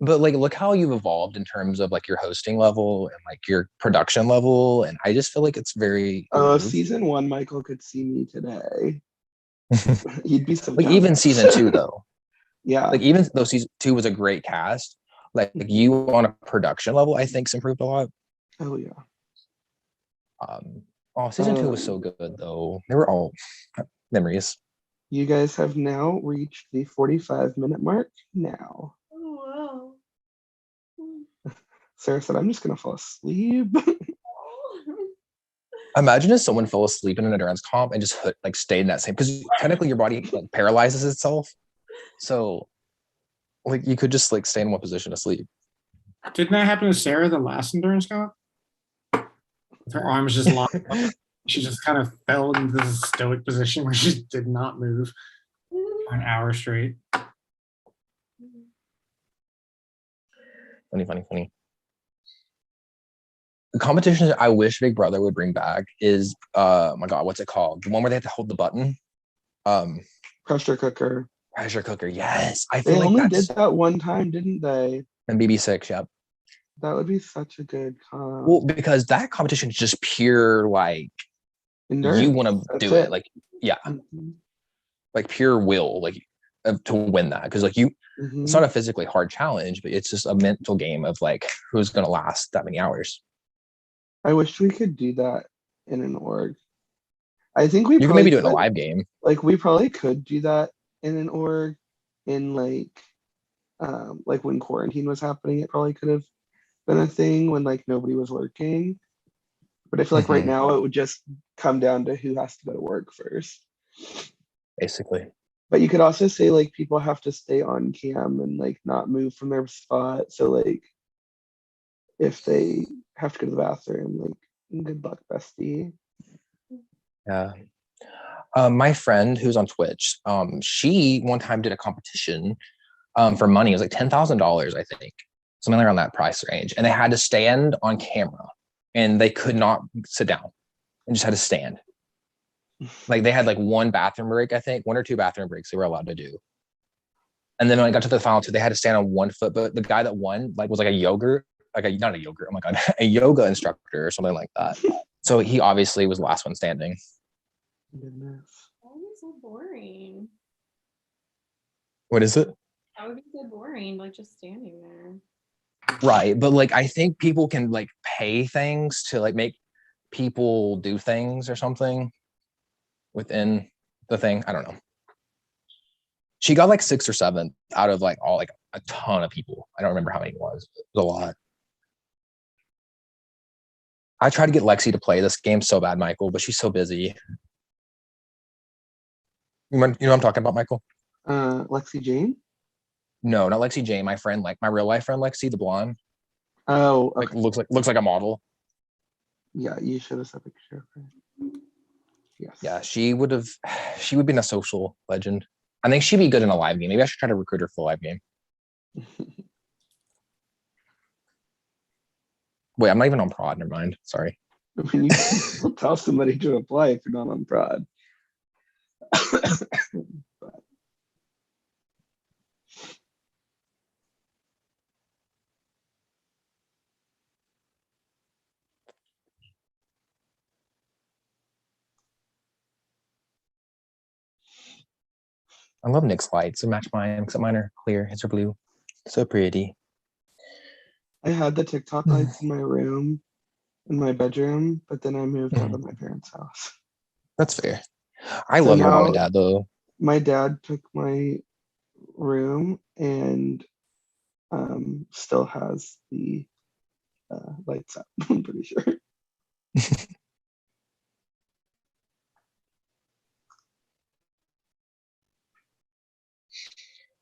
But like, look how you've evolved in terms of like your hosting level and like your production level, and I just feel like it's very. Oh, if season 1 Michael could see me today, he'd be so like even jealous. season 2 though. Yeah. Like even though season 2 was a great cast, Like you on a production level, I think's improved a lot. Oh yeah. Season 2 was so good though. They were all memories. You guys have now reached the 45-minute mark now. Oh wow. Sarah said, I'm just gonna fall asleep. Imagine if someone fell asleep in an endurance comp and just like stayed in that same, because technically your body like paralyzes itself. So like you could just like stay in one position asleep. Didn't that happen to Sarah the last endurance comp? Her arms just locked up. She just kind of fell into this stoic position where she did not move for an hour straight. Funny. The competition I wish Big Brother would bring back is my god, what's it called? The one where they have to hold the button. Pressure cooker. Pressure cooker. Yes, I They feel like only that's did that one time, didn't they? and BB6. Yep. That would be such a good comp. Well, because that competition is just pure like Endurance, you want to that's do it. Like yeah, Mhm. like pure will, like to win that, because like you, Mhm. it's not a physically hard challenge, but it's just a mental game of like who's gonna last that many hours. I wish we could do that in an org. I think we You can probably maybe do it in a could. live game. Like we probably could do that in an org in like when quarantine was happening, it probably could have been a thing when like nobody was working. But I feel like right Mhm. now it would just come down to who has to go to work first. Basically. But you could also say like people have to stay on cam and like not move from their spot. So like if they have to go to the bathroom, like good luck, bestie. Yeah. My friend who's on Twitch, she one time did a competition for money. It was like $10,000, I think, something around that price range. And they had to stand on camera and they could not sit down and just had to stand. Like they had like one bathroom break, I think, 1 or 2 bathroom breaks they were allowed to do. And then when I got to the final 2, they had to stand on 1 foot. But the guy that won like was like a yogurt, not a yogurt, oh my God, a yoga instructor or something like that. So he obviously was the last one standing. Goodness. That would be so boring. What is it? That would be so boring, like just standing there. Right. But like I think people can like pay things to like make people do things or something within the thing. I don't know. She got like 6th or 7th out of like all like a ton of people. I don't remember how many it was. It was a lot. I tried to get Lexi to play this game so bad, Michael, but she's so busy. You know what I'm talking about, Michael? Lexi Jane? No, not Lexi Jane. My friend, like my real life friend, Lexi, the blonde. Oh, Like okay. looks like a model. Yeah, you should have sent a picture of her. Yes. Yeah, she would be a social legend. I think she'd be good in a live game. Maybe I should try to recruit her for a live game. Wait, I'm not even on prod. Never mind. Sorry. I mean, will tell somebody to apply if you're not on prod. I love Nick's lights. They match mine, except mine are clear. His are blue. So pretty. I had the TikTok lights in my room, in my bedroom, but then I moved out of my parents' house. That's fair. I So love your mom and now dad though. My dad took my room and still has the lights up, I'm pretty sure.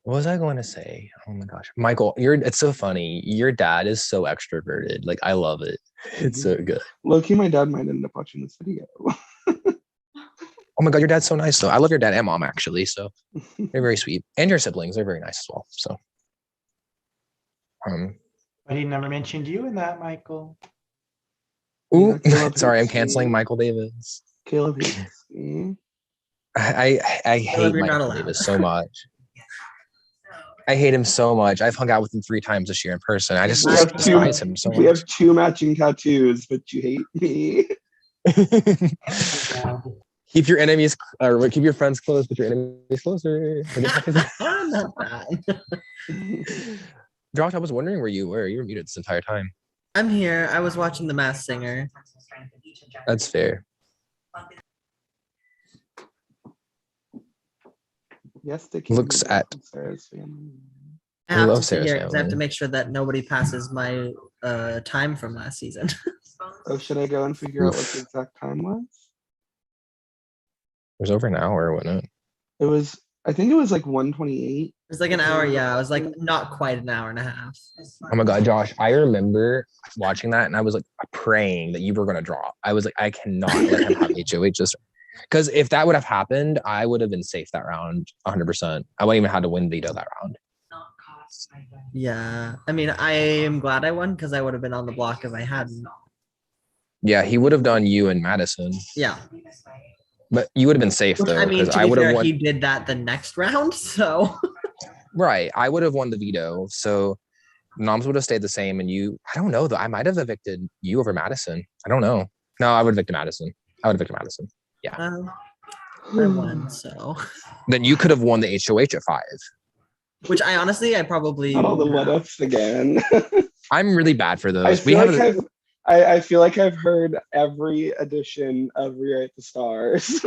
What was I going to say? Oh my gosh. Michael, it's so funny. Your dad is so extroverted. Like I love it. It's so good. Low-key, my dad might end up watching this video. Oh my God, your dad's so nice though. I love your dad and mom actually. So they're very sweet. And your siblings, they're very nice as well. So But he never mentioned you in that, Michael. ooh, Caleb sorry, I'm hates canceling me. Michael Davis. Caleb hates me. I hate you're not Michael allowed. Davis so much. I hate him so much. I've hung out with him 3 times this year in person. I just We have despise him so we much. have 2 matching tattoos, but you hate me. Keep your enemies or keep your friends close, but your enemies closer. Not that. Josh, I was wondering where you were. You were muted this entire time. I'm here. I was watching The Masked Singer. That's fair. Yes, they Looks at- Sarah's family. I I have love to sit Sarah's here because I have to family. make sure that nobody passes my time from last season. Oh, should I go and figure out what the Oof. exact time was? It was over an hour, wasn't it? It was, I think it was like 1:28. It was like an hour, yeah. It was like not quite an hour and a half. Oh my god, Josh, I remember watching that and I was like praying that you were gonna draw. I was like, I cannot let him have HOH just because if that would have happened, I would have been safe that round 100%. I wouldn't even had to win veto that round. Yeah. I mean, I am glad I won because I would have been on the block if I hadn't. Yeah, he would have done you and Madison, Yeah. but you would have been safe Which though I mean, because to I be would have fair, won. he did that the next round. So Right, I would have won the veto, so noms would have stayed the same, and you. I don't know though. I might have evicted you over Madison. I don't know. No, I would have evicted Madison. I would have evicted Madison. I won. So Then you could have won the HOH at 5. which I probably All the would what have. ifs again. I'm really bad for I those. We feel have. like I feel like I've heard every edition of Rewrite the Stars.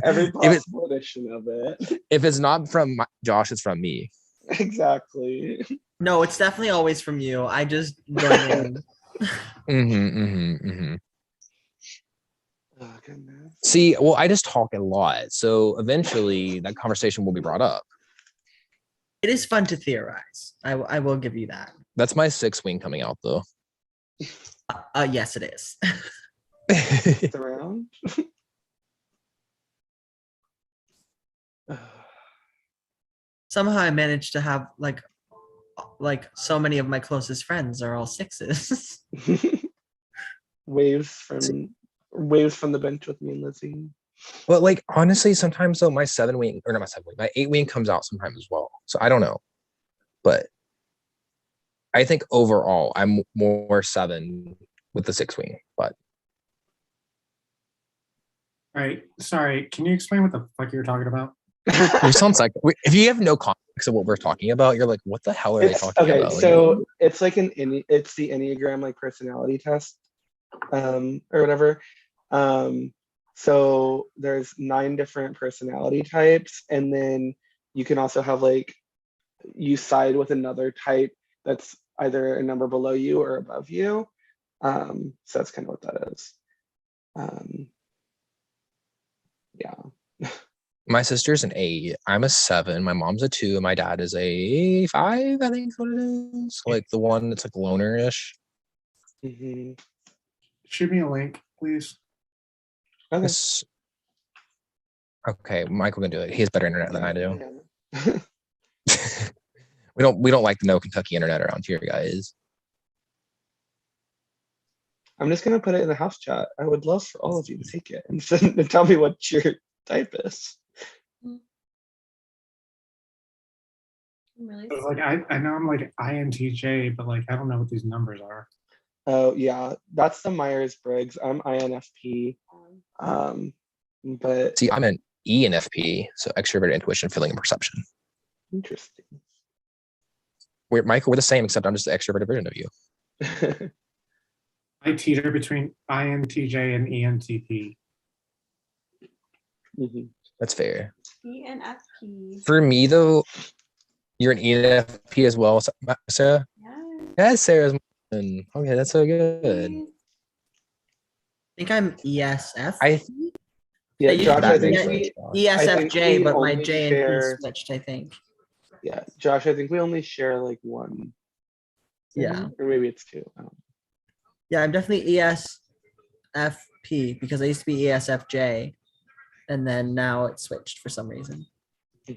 Every If, possible edition of it. if it's not from Josh, it's from me. Exactly. No, it's definitely always from you. I just join in. Oh, goodness. See, well, I just talk a lot, so eventually that conversation will be brought up. It is fun to theorize. I will give you that. That's my 6th wing coming out though. Yes, it is. It's around. Somehow I managed to have like so many of my closest friends are all 6s. waves from the bench with me and Lizzie. But like honestly, sometimes though, my 7 wing or not my 7 wing, my 8 wing comes out sometimes as well. So I don't know, but I think overall I'm more 7 with the 6 wing. But All right, sorry. Can you explain what the fuck you were talking about? you sound like if you have no context of what we're talking about, you're like, what the hell are they talking okay, about? so it's like it's the Enneagram like personality test, or whatever. So there's 9 different personality types, and then you can also have like you side with another type that's either a number below you or above you. So that's kind of what that is. Yeah. My sister's an 8. I'm a 7. My mom's a 2, and my dad is a 5. I think is what it is. Like the one that's like loner-ish. Mhm. Shoot me a link, please. Okay. Yes. Okay, Michael can do it. He has better internet than I do. Yeah. We don't like the no Kentucky internet around here, guys. I'm just gonna put it in the house chat. I would love for all of you to take it and and tell me what your type is. I'm really But, like I know I'm like INTJ, but like I don't know what these numbers are. Oh yeah, that's the Myers-Briggs. I'm INFP. But See, I'm an ENFP, so extroverted intuition, feeling, and perception. interesting. Michael, we're the same, except I'm just the extroverted version of you. I teeter between INTJ and ENTP. Mhm. That's fair. ENFP. For me, though, you're an ENFP as well, Sarah. Yeah. Yes, Sarah's. Okay, that's so good. I think I'm ESF. Yeah, They Josh, I used to think be we, ESFJ, we but my only J and P share- switched, I think. yeah, Josh, I think we only share like one. Yeah. Or maybe it's 2. I don't Yeah, I'm definitely ESFP because I used to be ESFJ, and then now it switched for some reason. know.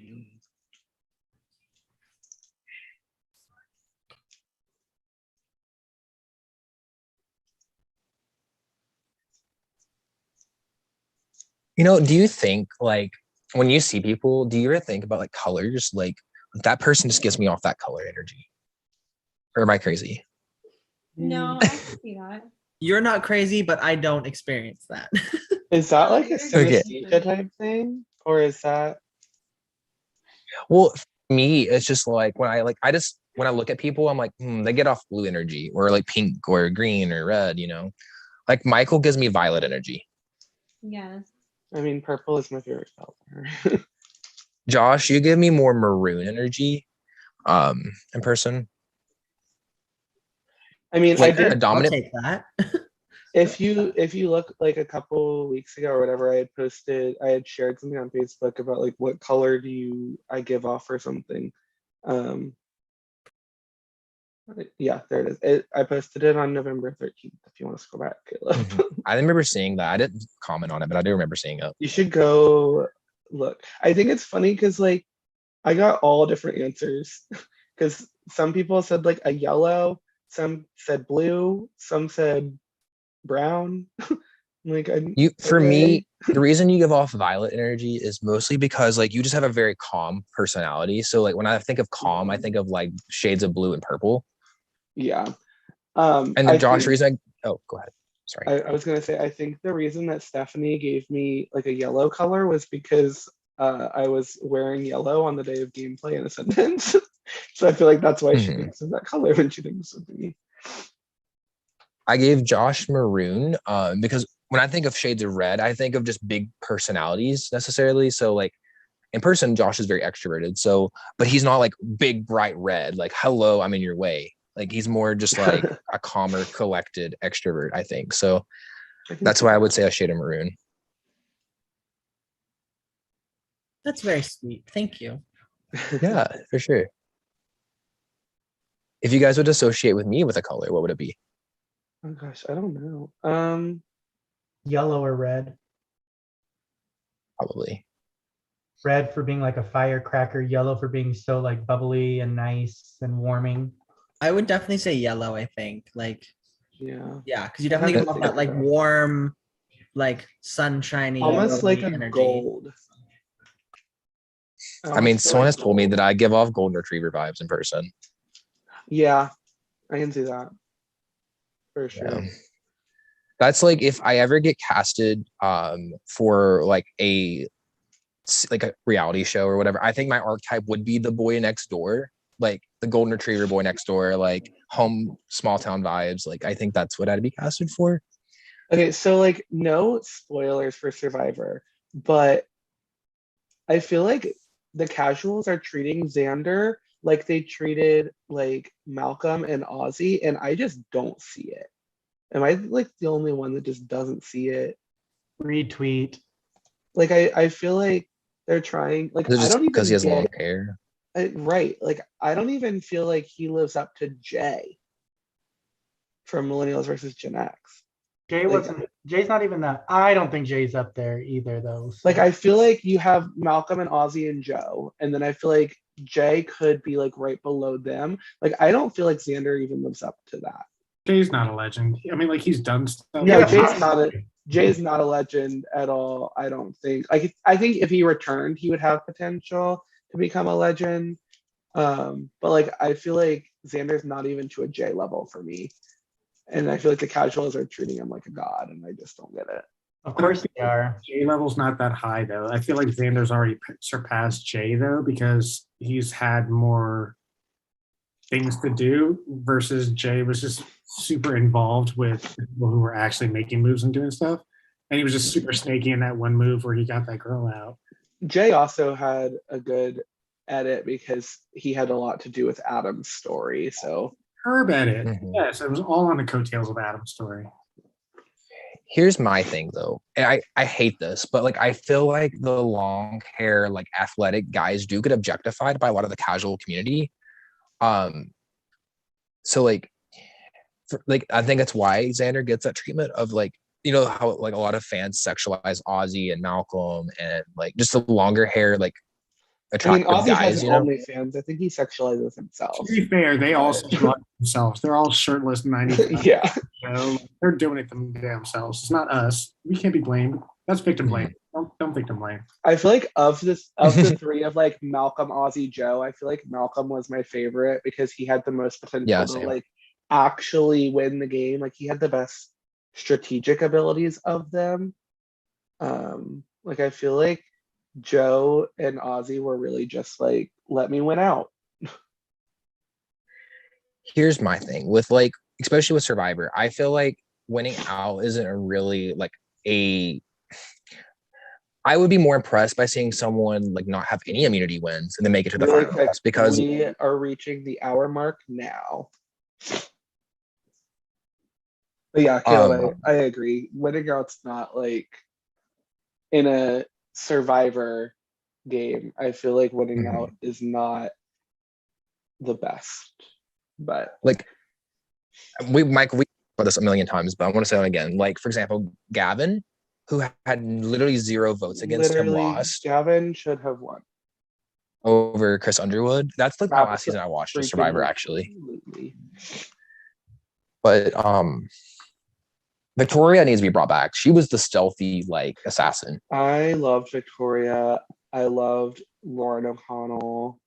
You know, do you think like when you see people, do you ever think about like colors? Like that person just gives me off that color energy. Or am I crazy? No, I can see that. You're not crazy, but I don't experience that. Is that like a Okay. synesthesia type thing? Or is that Well, for me, it's just like when I when I look at people, I'm like, they get off blue energy or like pink or green or red, you know? Like Michael gives me violet energy. Yes. I mean, purple is my favorite color. Josh, you give me more maroon energy in person. I mean, Like I did. a I'll dominant. take that. If you look like a couple weeks ago or whatever, I had shared something on Facebook about like what color I give off or something. Yeah, there it is. I posted it on November 13th. If you want to scroll back, Caleb. I remember seeing that. I didn't comment on it, but I do remember seeing it. You should go look. I think it's funny because like I got all different answers because some people said like a yellow, some said blue, some said brown. Like For okay. me, the reason you give off violet energy is mostly because like you just have a very calm personality. So like when I think of calm, I think of like shades of blue and purple. Yeah. And then Josh, reason oh, go ahead. Sorry. I was gonna say I think the reason that Stephanie gave me like a yellow color was because I was wearing yellow on the day of gameplay in a sentence. So I feel like that's why she thinks of that color when she thinks of me. I gave Josh maroon because when I think of shades of red, I think of just big personalities necessarily. So like in person, Josh is very extroverted. So, but he's not like big, bright red, like, hello, I'm in your way. Like he's more just like a calmer, collected extrovert, I think. So that's why I would say a shade of maroon. That's very sweet. Thank you. Yeah, for sure. If you guys would associate with me with a color, what would it be? Oh gosh, I don't know. Yellow or red? Probably. Red for being like a firecracker, yellow for being so like bubbly and nice and warming. I would definitely say yellow, I think. Like, Yeah. yeah, because you definitely Kinda give off that like think warm, like sunshiny, almost like bubbly a energy. gold. I mean, someone has told me that I give off golden retriever vibes in person. Yeah, I can see that. For sure. Yeah. That's like if I ever get casted for like a reality show or whatever, I think my archetype would be the boy next door, like the golden retriever boy next door, like home small town vibes. Like I think that's what I'd be casted for. Okay, so like no spoilers for Survivor, but I feel like the casuals are treating Xander like they treated like Malcolm and Ozzy, and I just don't see it. Am I like the only one that just doesn't see it? Retweet. Like I feel like they're trying. Like I don't even because he has get long hair. right. Like I don't even feel like he lives up to Jay from Millennials versus Gen X. Jay wasn't. Jay's not even that. I don't think Jay's up there either, though. So. Like I feel like you have Malcolm and Ozzy and Joe, and then I feel like Jay could be like right below them. Like I don't feel like Xander even lives up to that. Jay's not a legend. I mean, like he's done stuff. No, Yeah, Jay's not a legend at all. I don't think. Like I think if he returned, he would have potential to become a legend. But like I feel like Xander's not even to a Jay level for me. And I feel like the casuals are treating him like a god, and I just don't get it. Of course they are. Jay level's not that high though. I feel like Xander's already surpassed Jay though because he's had more things to do versus Jay was just super involved with people who were actually making moves and doing stuff. And he was just super snaky in that one move where he got that girl out. Jay also had a good edit because he had a lot to do with Adam's story. So Herb edit. Yes, it was all on the coattails of Adam's story. Here's my thing though. And I hate this, but like I feel like the long hair, like athletic guys do get objectified by a lot of the casual community. So like I think that's why Xander gets that treatment of like, you know, how like a lot of fans sexualize Ozzy and Malcolm and like just the longer hair, like attractive Ozzy guys, has you know? OnlyFans. I think he sexualizes himself. To be fair, they all sexualize themselves. They're all shirtless 90s. Yeah. So they're doing it themselves. It's not us. We can't be blamed. That's victim blame. Don't victim blame. I feel like of the three of like Malcolm, Ozzy, Joe, I feel like Malcolm was my favorite because he had the most potential to like actually win the game. Like he had the best strategic abilities of them. Like I feel like Joe and Ozzy were really just like, let me win out. here's my thing with like, especially with Survivor, I feel like winning out isn't a really like a. I would be more impressed by seeing someone like not have any immunity wins and then make it to the Really quick, finals because we are reaching the hour mark now. But yeah, Caleb, I agree. Winning out's not like in a Survivor game. I feel like winning Mhm. out is not the best. But like Mike, we about this a million times, but I want to say it again. Like, for example, Gavin, who had literally 0 votes against him, literally, lost Gavin should have won. over Chris Underwood. That's like my last season I watched of Survivor, actually. Absolutely. But Victoria needs to be brought back. She was the stealthy like assassin. I loved Victoria. I loved Lauren O'Connell.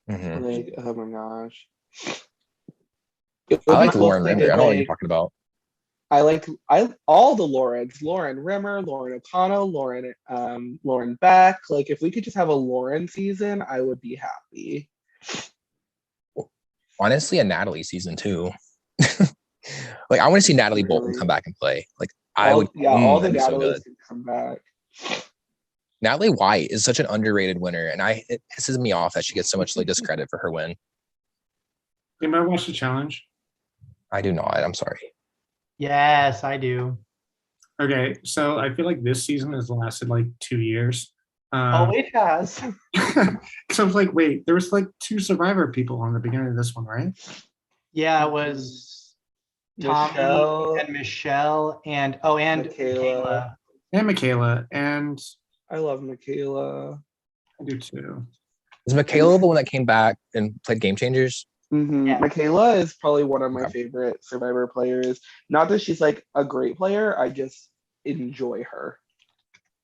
Mhm. Like, oh my gosh. I like Lauren Rimmer. I don't know what you're talking about. I all the Laurens, Lauren Rimmer, Lauren O'Connell, Lauren Beck. Like if we could just have a Lauren season, I would be happy. Honestly, a Natalie season too. Like I want to see Natalie Bolton Really? come back and play. Like All the that'd be so Natalies good. can come back. Natalie White is such an underrated winner, and it pisses me off that she gets so much like discredit for her win. Anybody watch the challenge? I do not. I'm sorry. Yes, I do. Okay, so I feel like this season has lasted like 2 years. Oh, it has. So I was like, wait, there was like 2 Survivor people on the beginning of this one, right? Yeah, it was Tommy Michelle, and Michelle and Michaela. And Michaela, and I love Michaela. I do too. Is Michaela the one that came back and played Game Changers? Yeah. Michaela is probably one of my Okay. favorite Survivor players. Not that she's like a great player, I just enjoy her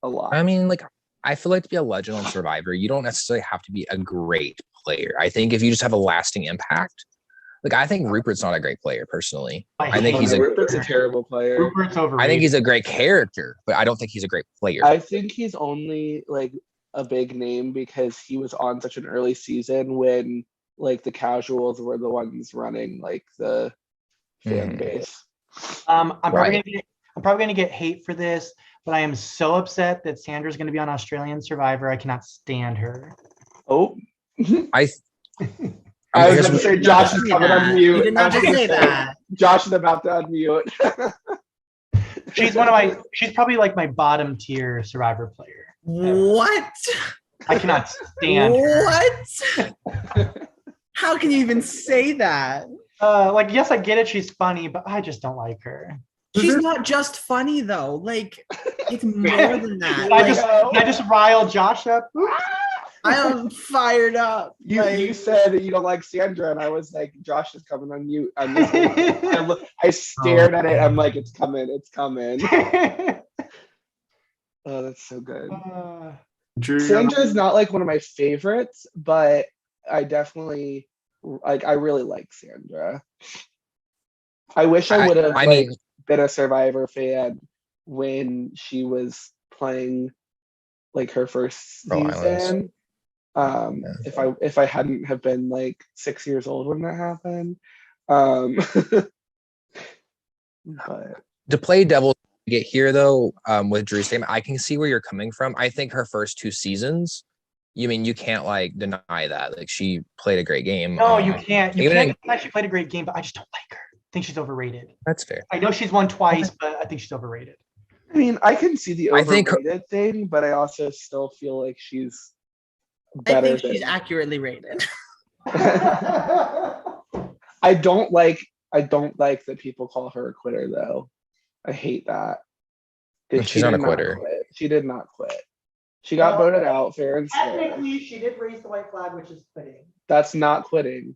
a lot. I mean, like, I feel like to be a legend on Survivor, you don't necessarily have to be a great player. I think if you just have a lasting impact, like I think Rupert's not a great player personally. I think he's Rupert's a terrible player. Rupert's overrated. I think he's a great character, but I don't think he's a great player. I think he's only like a big name because he was on such an early season when like the casuals were the ones running like the fan base. I'm Right. probably gonna get hate for this, but I am so upset that Sandra's gonna be on Australian Survivor. I cannot stand her. Oh, I I was guess gonna we- say Josh is coming on mute. You did not I was just gonna say that. Josh is about to unmute. She's probably like my bottom tier Survivor player. What? I cannot stand her. What? How can you even say that? Like, yes, I get it. She's funny, but I just don't like her. She's not just funny though. Like it's more than that. I Like, just riled Josh up. I am fired up. You Like, said that you don't like Sandra, and I was like, Josh is coming on mute. I stared at it. I'm like, it's coming. It's coming. Oh, that's so good. Drew, Sandra's not like one of my favorites, but I definitely like. I really like Sandra. I wish I would have I like mean, been a Survivor fan when she was playing like her first Pearl season. If I hadn't have been like 6 years old when that happened. But to play devil get here though, with Drew's statement, I can see where you're coming from. I think her first 2 seasons, you can't like deny that. Like she played a great game. No, you can't. You even can't in- deny she played a great game, but I just don't like her. I think she's overrated. That's fair. I know she's won twice, but I think she's overrated. I mean, I can see the I think- overrated thing, but I also still feel like she's I better think she's than. accurately rated. I don't like that people call her a quitter though. I hate that. 'Cause She's not a did quitter. quit. She did not quit. She got voted out fair and square. Technically, she did raise the white flag, which is quitting. That's not quitting.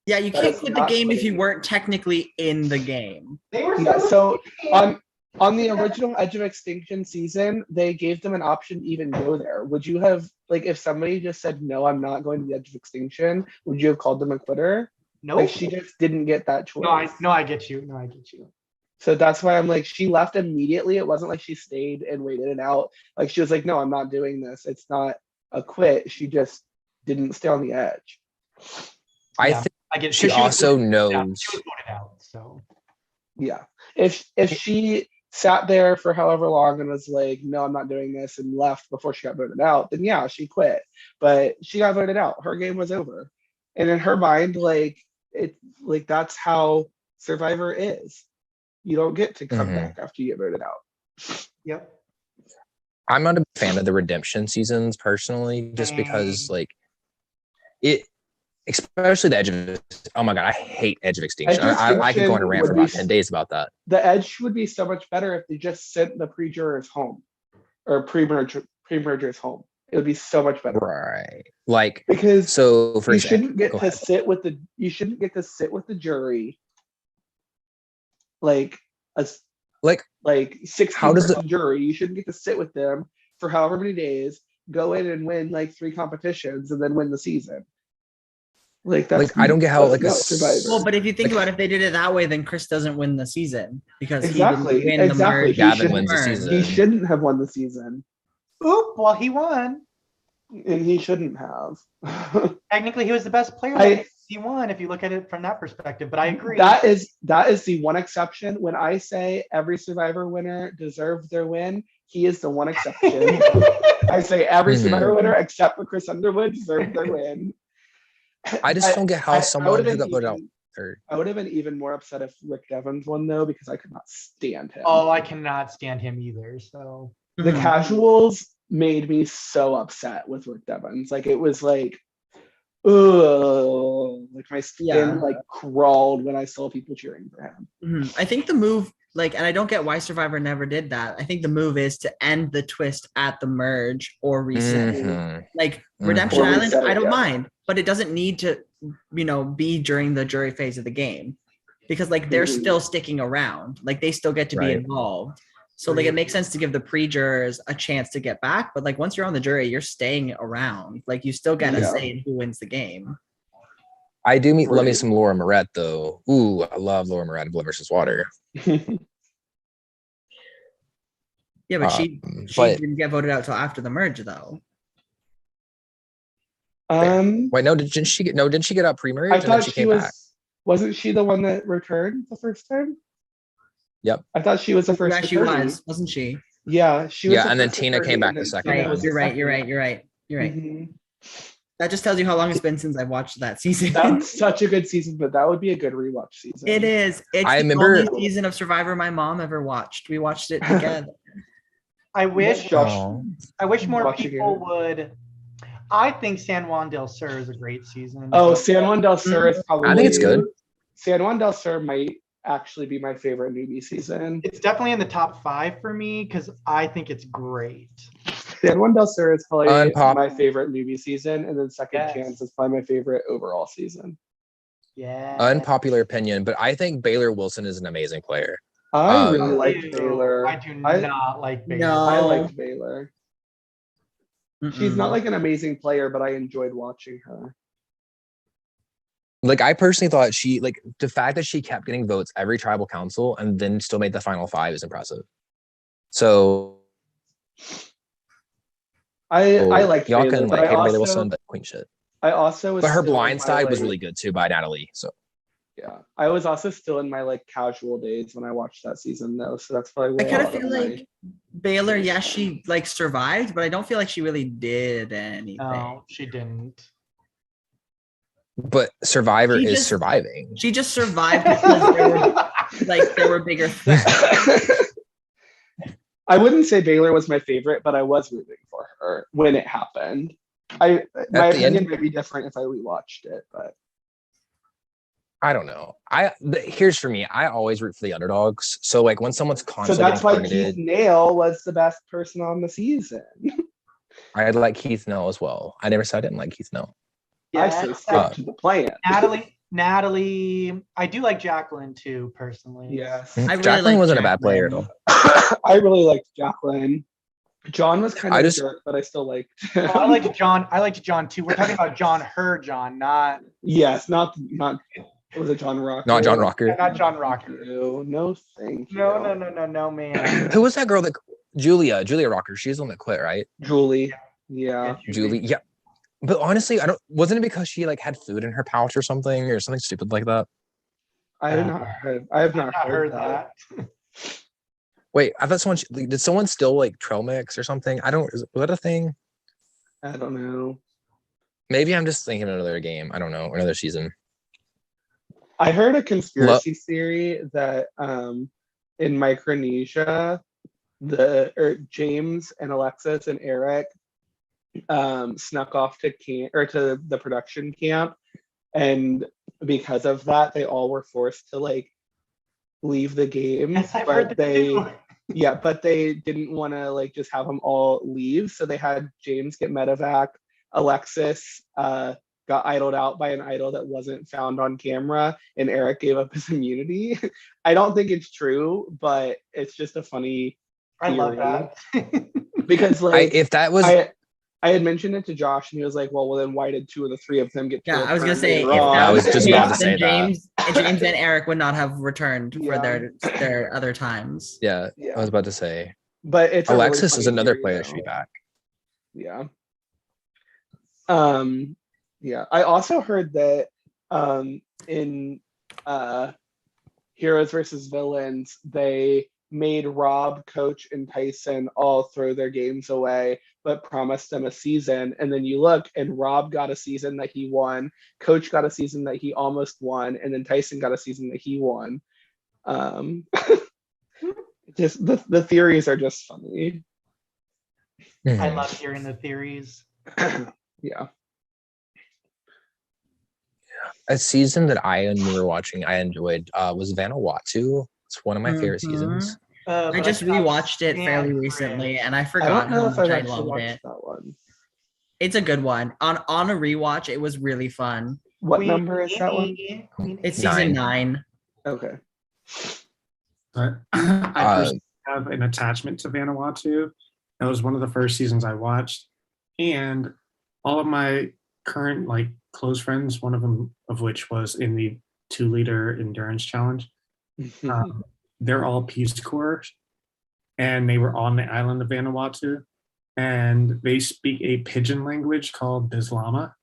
Yeah, you That can't is quit the not game if quitting. you weren't technically in the game. They were Yeah, so on. on the original Edge of Extinction season, they gave them an option to even go there. Would you have like if somebody just said no, I'm not going to the Edge of Extinction, would you have called them a quitter? No, Like she just didn't get that choice. no, I get you. No, I get you. So that's why I'm like, she left immediately. It wasn't like she stayed and waited it out. Like she was like, no, I'm not doing this. It's not a quit. She just didn't stay on the edge. I Yeah. think I get. She 'cause was also voted out. knows. She was voted out. So Yeah. If she sat there for however long and was like, no, I'm not doing this, and left before she got voted out, then yeah, she quit. But she got voted out. Her game was over. And in her mind, that's how Survivor is. You don't get to come Mhm. back after you get voted out. yep. I'm not a fan of the redemption seasons personally, just because like it, especially the Edge of. Oh my god, I hate Edge of Extinction. Edge of I could go on a Extinction rant for would about be- 10 days about that. The edge would be so much better if they just sent the pre-jurors home or pre-mergers home. It would be so much better. Right. Like Because so for you example, shouldn't get go to ahead. sit with the jury like Like 16 how does it- person jury. You shouldn't get to sit with them for however many days, go in and win like 3 competitions and then win the season. Like that's I don't get how like a not Survivor. Well, but if you think Like- about it, if they did it that way, then Chris doesn't win the season because Exactly, he didn't win exactly. the merge. He Gavin shouldn't- wins the merge. season. He shouldn't have won the season, Oop! Well, he won. and he shouldn't have. Technically, he was the best player. I- He won if you look at it from that perspective. But I agree. That is the one exception. When I say every Survivor winner deserved their win, he is the one exception. I say every Mhm. Survivor winner except for Chris Underwood deserved their win. I just don't get how someone who got voted out even, third. I would have been even more upset if Rick Devens won though, because I could not stand him. Oh, I cannot stand him either. So The Mhm. casuals made me so upset with Rick Devens. Like it was like, ugh, like my skin Yeah. like crawled when I saw people cheering for him. Mhm. I think the move, and I don't get why Survivor never did that. I think the move is to end the twist at the merge or reset. Mhm. Like Mhm. Redemption Or Island, reset it, I don't yeah. mind, but it doesn't need to, be during the jury phase of the game because like they're Mhm. still sticking around. Like they still get to be Right. involved. So like it makes sense to give the pre-jurors a chance to get back, but like once you're on the jury, you're staying around. Like you still get a Yeah. say in who wins the game. I do love me Right. some Laura Moret though. Ooh, I love Laura Moret of Blood versus Water. Yeah, but she but didn't get voted out till after the merge though. wait, no, didn't she get out pre-merge I and then thought she she came was. back? Wasn't she the one that returned the first time? Yep. I thought she was the first. Yeah, she attorney. was, wasn't she? Yeah, she was. Yeah, the and then first Tina attorney, came back and the then second Tina Right, was the you're right, second. you're right. Mhm. That just tells you how long it's been since I've watched that season. That's such a good season, but that would be a good rewatch season. It is. It's I the remember- only season of Survivor my mom ever watched. We watched it together. I wish Josh, Oh. I wish more watching people it. would. I think San Juan del Sur is a great season. Oh, San Juan del Sur is probably. I think it's good. San Juan del Sur might actually be my favorite newbie season. It's definitely in the top 5 for me because I think it's great. San Juan del Sur is probably Unpop- my favorite newbie season, and then Second Yes. Chance is probably my favorite overall season. Yeah. Unpopular opinion, but I think Baylor Wilson is an amazing player. I really Ew. liked Baylor. I do I- not like Baylor. No. I liked Baylor. She's not Mm-mm. like an amazing player, but I enjoyed watching her. Like I personally thought the fact that she kept getting votes every tribal council and then still made the final 5 is impressive. So I liked y'all Baylor, can but like I hate Baylor also, Wilson, but queen shit. I also was But her still in blind my, side was like- really good too by Natalie. So Yeah, I was also still in my like casual days when I watched that season though, so that's probably I where kind a of lot feel my- like Baylor, yes, she like survived, but I don't feel like she really did anything. No, she didn't. but Survivor She is just- surviving. She just survived because there were bigger threats. I wouldn't say Baylor was my favorite, but I was rooting for her when it happened. My the opinion end- might be different if I rewatched it, but I don't know. Here's for me. I always root for the underdogs. So like when someone's so constantly that's why getting targeted, Keith Nail was the best person on the season. I like Keith Nell as well. I never said I didn't like Keith Nell. I say stick to the plan. Natalie, I do like Jacqueline too, personally. Yes, I really Jacqueline like wasn't a bad player. Jacqueline. I really liked Jacqueline. John was kind of I a just- jerk, but I still liked. Oh, I liked John. I liked John too. We're talking about John, not Yes, not. Was it John Rocker? Not John Rocker. not John Rocker. No, thank you. No, man. Who was that girl that Julia Rocker? She's the one that quit, right? Julie. Yeah. Julie. Yeah. But honestly, I don't. Wasn't it because she like had food in her pouch or something stupid like that? I have not heard. I have not heard that. Wait, I thought did someone steal like trail mix or something? Was that a thing? I don't know. Maybe I'm just thinking of another game. I don't know, another season. I heard a conspiracy theory that in Micronesia, James and Alexis and Eric snuck off to the production camp, and because of that, they all were forced to like leave the game. Yes, I've heard that too. Yeah, but they didn't want to like just have them all leave, so they had James get medevac. Alexis got idled out by an idol that wasn't found on camera, and Eric gave up his immunity. I don't think it's true, but it's just a funny theory. I love that. Because like if that was I had mentioned it to Josh, and he was like, "Well, then why did 2 of the 3 of them get?" Yeah, I was gonna returned say if later on?" that I was was just the about case, to say then James and Eric would not have returned for Yeah. their other times. Yeah, Yeah. I was about to say. But it's a really Alexis is funny another theory, player that though. should be back. Yeah. Yeah. I also heard that in Heroes versus Villains, they made Rob, Coach, and Tyson all throw their games away, but promised them a season. And then you look, and Rob got a season that he won, Coach got a season that he almost won, and then Tyson got a season that he won. Just the theories are just funny. I love hearing the theories. Yeah. A season that I remember watching, I enjoyed was Vanuatu. It's one of my favorite seasons. I just rewatched it fairly recently, and I I forgot don't know how if much I've I actually loved watched it. that one. It's a good one. On a rewatch, it was really fun. What number is that one? It's season 9. 9. Okay. But I personally have an attachment to Vanuatu. That was one of the first seasons I watched, and all of my current like close friends, one of them of which was in the 2-liter endurance challenge. They're all Peace Corps, and they were on the island of Vanuatu, and they speak a pidgin language called Bislama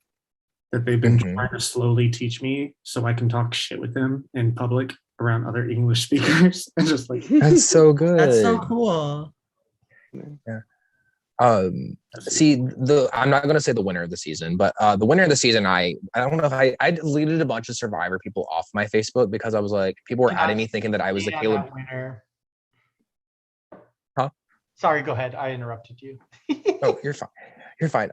that they've been trying to slowly teach me so I can talk shit with them in public around other English speakers. And just like That's so good. That's so cool. Yeah. See, I'm not gonna say the winner of the season, but the winner of the season, I don't know if I deleted a bunch of Survivor people off my Facebook because I was like, people were adding me thinking that I was the Caleb winner. Huh? Sorry, go ahead. I interrupted you. Oh, you're fine. You're fine.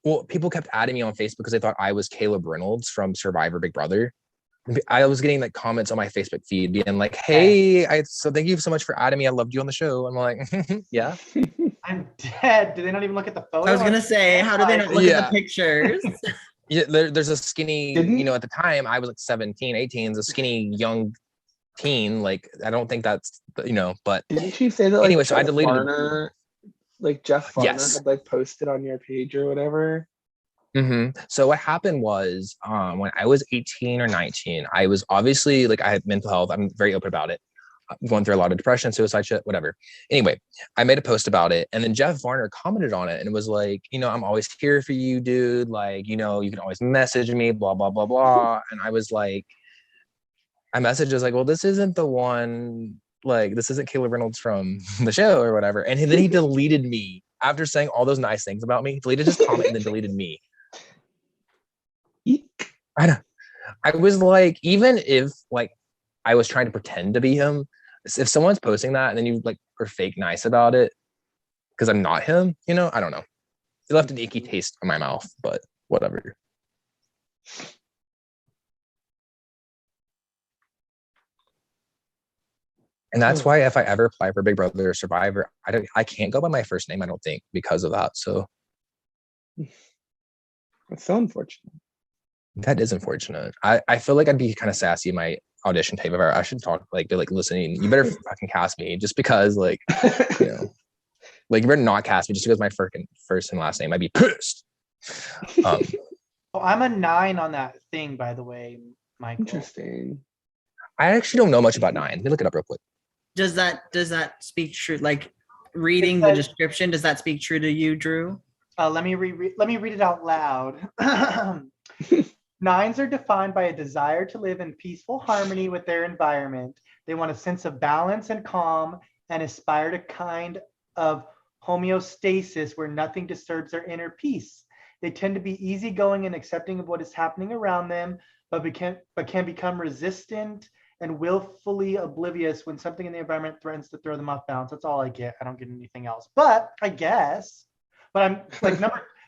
Well, people kept adding me on Facebook because they thought I was Caleb Reynolds from Survivor Big Brother. I was getting like comments on my Facebook feed being like, "Hey, so thank you so much for adding me. I loved you on the show." I'm like, "Yeah." I'm dead. Do they not even look at the photo? I was gonna say, how do they not look at the pictures? Yeah, there's a skinny, at the time I was like 17, 18, a skinny young teen. Like, I don't think that's, but didn't she say that like anyway, so I deleted Jeff Farner Yes. had like posted on your page or whatever? So what happened was when I was 18 or 19, I was obviously like, I had mental health. I'm very open about it. I'm going through a lot of depression, suicide shit, whatever. Anyway, I made a post about it, and then Jeff Varner commented on it and it was like, I'm always here for you, dude. Like, you can always message me, blah, blah, blah, blah. And I was like, I messaged was like, well, this isn't the one, like, this isn't Caleb Reynolds from the show or whatever. And then he deleted me after saying all those nice things about me. He deleted his comment and then deleted me. I know. I was like, even if like I was trying to pretend to be him, if someone's posting that and then you like are fake nice about it because I'm not him, I don't know. It left an icky taste in my mouth, but whatever. And that's why if I ever apply for Big Brother or Survivor, I can't go by my first name, I don't think, because of that. So It's so unfortunate. that is unfortunate. I feel like I'd be kind of sassy in my audition tape. I should talk be like, listening, you better fucking cast me just because like, like you better not cast me just because my first and last name. I'd be pissed. I'm a 9 on that thing, by the way, Michael. Interesting. I actually don't know much about 9. Let me look it up real quick. Does that speak true? Like reading the description, does that speak true to you, Drew? Let me read it out loud. Nines are defined by a desire to live in peaceful harmony with their environment. They want a sense of balance and calm and aspire to kind of homeostasis where nothing disturbs their inner peace. They tend to be easygoing and accepting of what is happening around them, but can become resistant and willfully oblivious when something in the environment threatens to throw them off balance. That's all I get. I don't get anything else. But I guess, but I'm like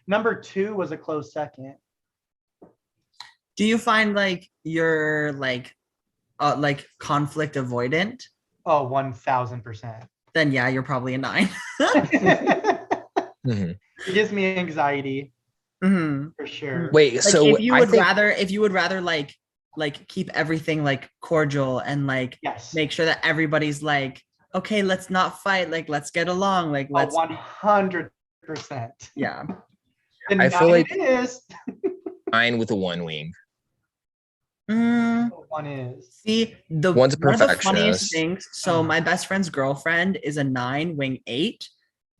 number 2 was a close second. Do you find like you're like conflict avoidant? Oh, 1000%. Then yeah, you're probably a 9. Mhm. It gives me anxiety Mhm. for sure. Wait, Like so if you I would think rather like keep everything like cordial and like Yes. make sure that everybody's like, okay, let's not fight, like let's get along, like Oh, let's 100%. yeah. And I feel like- it is. 9 with a 1 wing. Mm, One is. see, One's a one of the perfectionist. funniest things. So Uh-huh. my best friend's girlfriend is a 9 wing 8,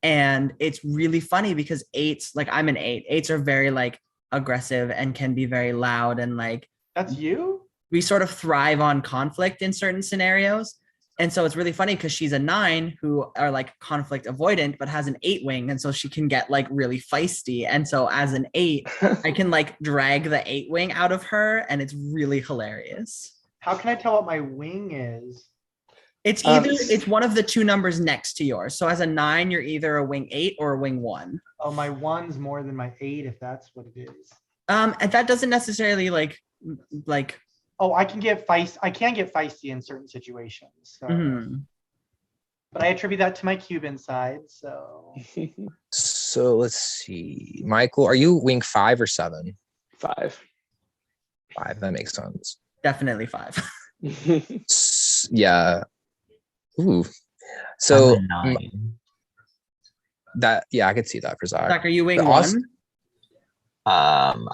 and it's really funny because 8s, like I'm an 8. 8s are very like aggressive and can be very loud, and like That's you? we sort of thrive on conflict in certain scenarios. And so it's really funny because she's a 9 who are like conflict avoidant, but has an 8 wing. And so she can get like really feisty. And so as an 8, I can like drag the 8 wing out of her, and it's really hilarious. How can I tell what my wing is? It's either it's one of the 2 numbers next to yours. So as a 9, you're either a wing 8 or a wing 1. Oh, my 1's more than my 8, if that's what it is. And that doesn't necessarily like Oh, I can get feisty in certain situations. So. mhm. But I attribute that to my Cuban side. So So let's see. Michael, are you wing 5 or 7? 5. 5, that makes sense. Definitely 5. Yeah. Ooh. I'm So a 9. that, yeah, I could see that for Zach. Zach, are you wing The Aus- 1?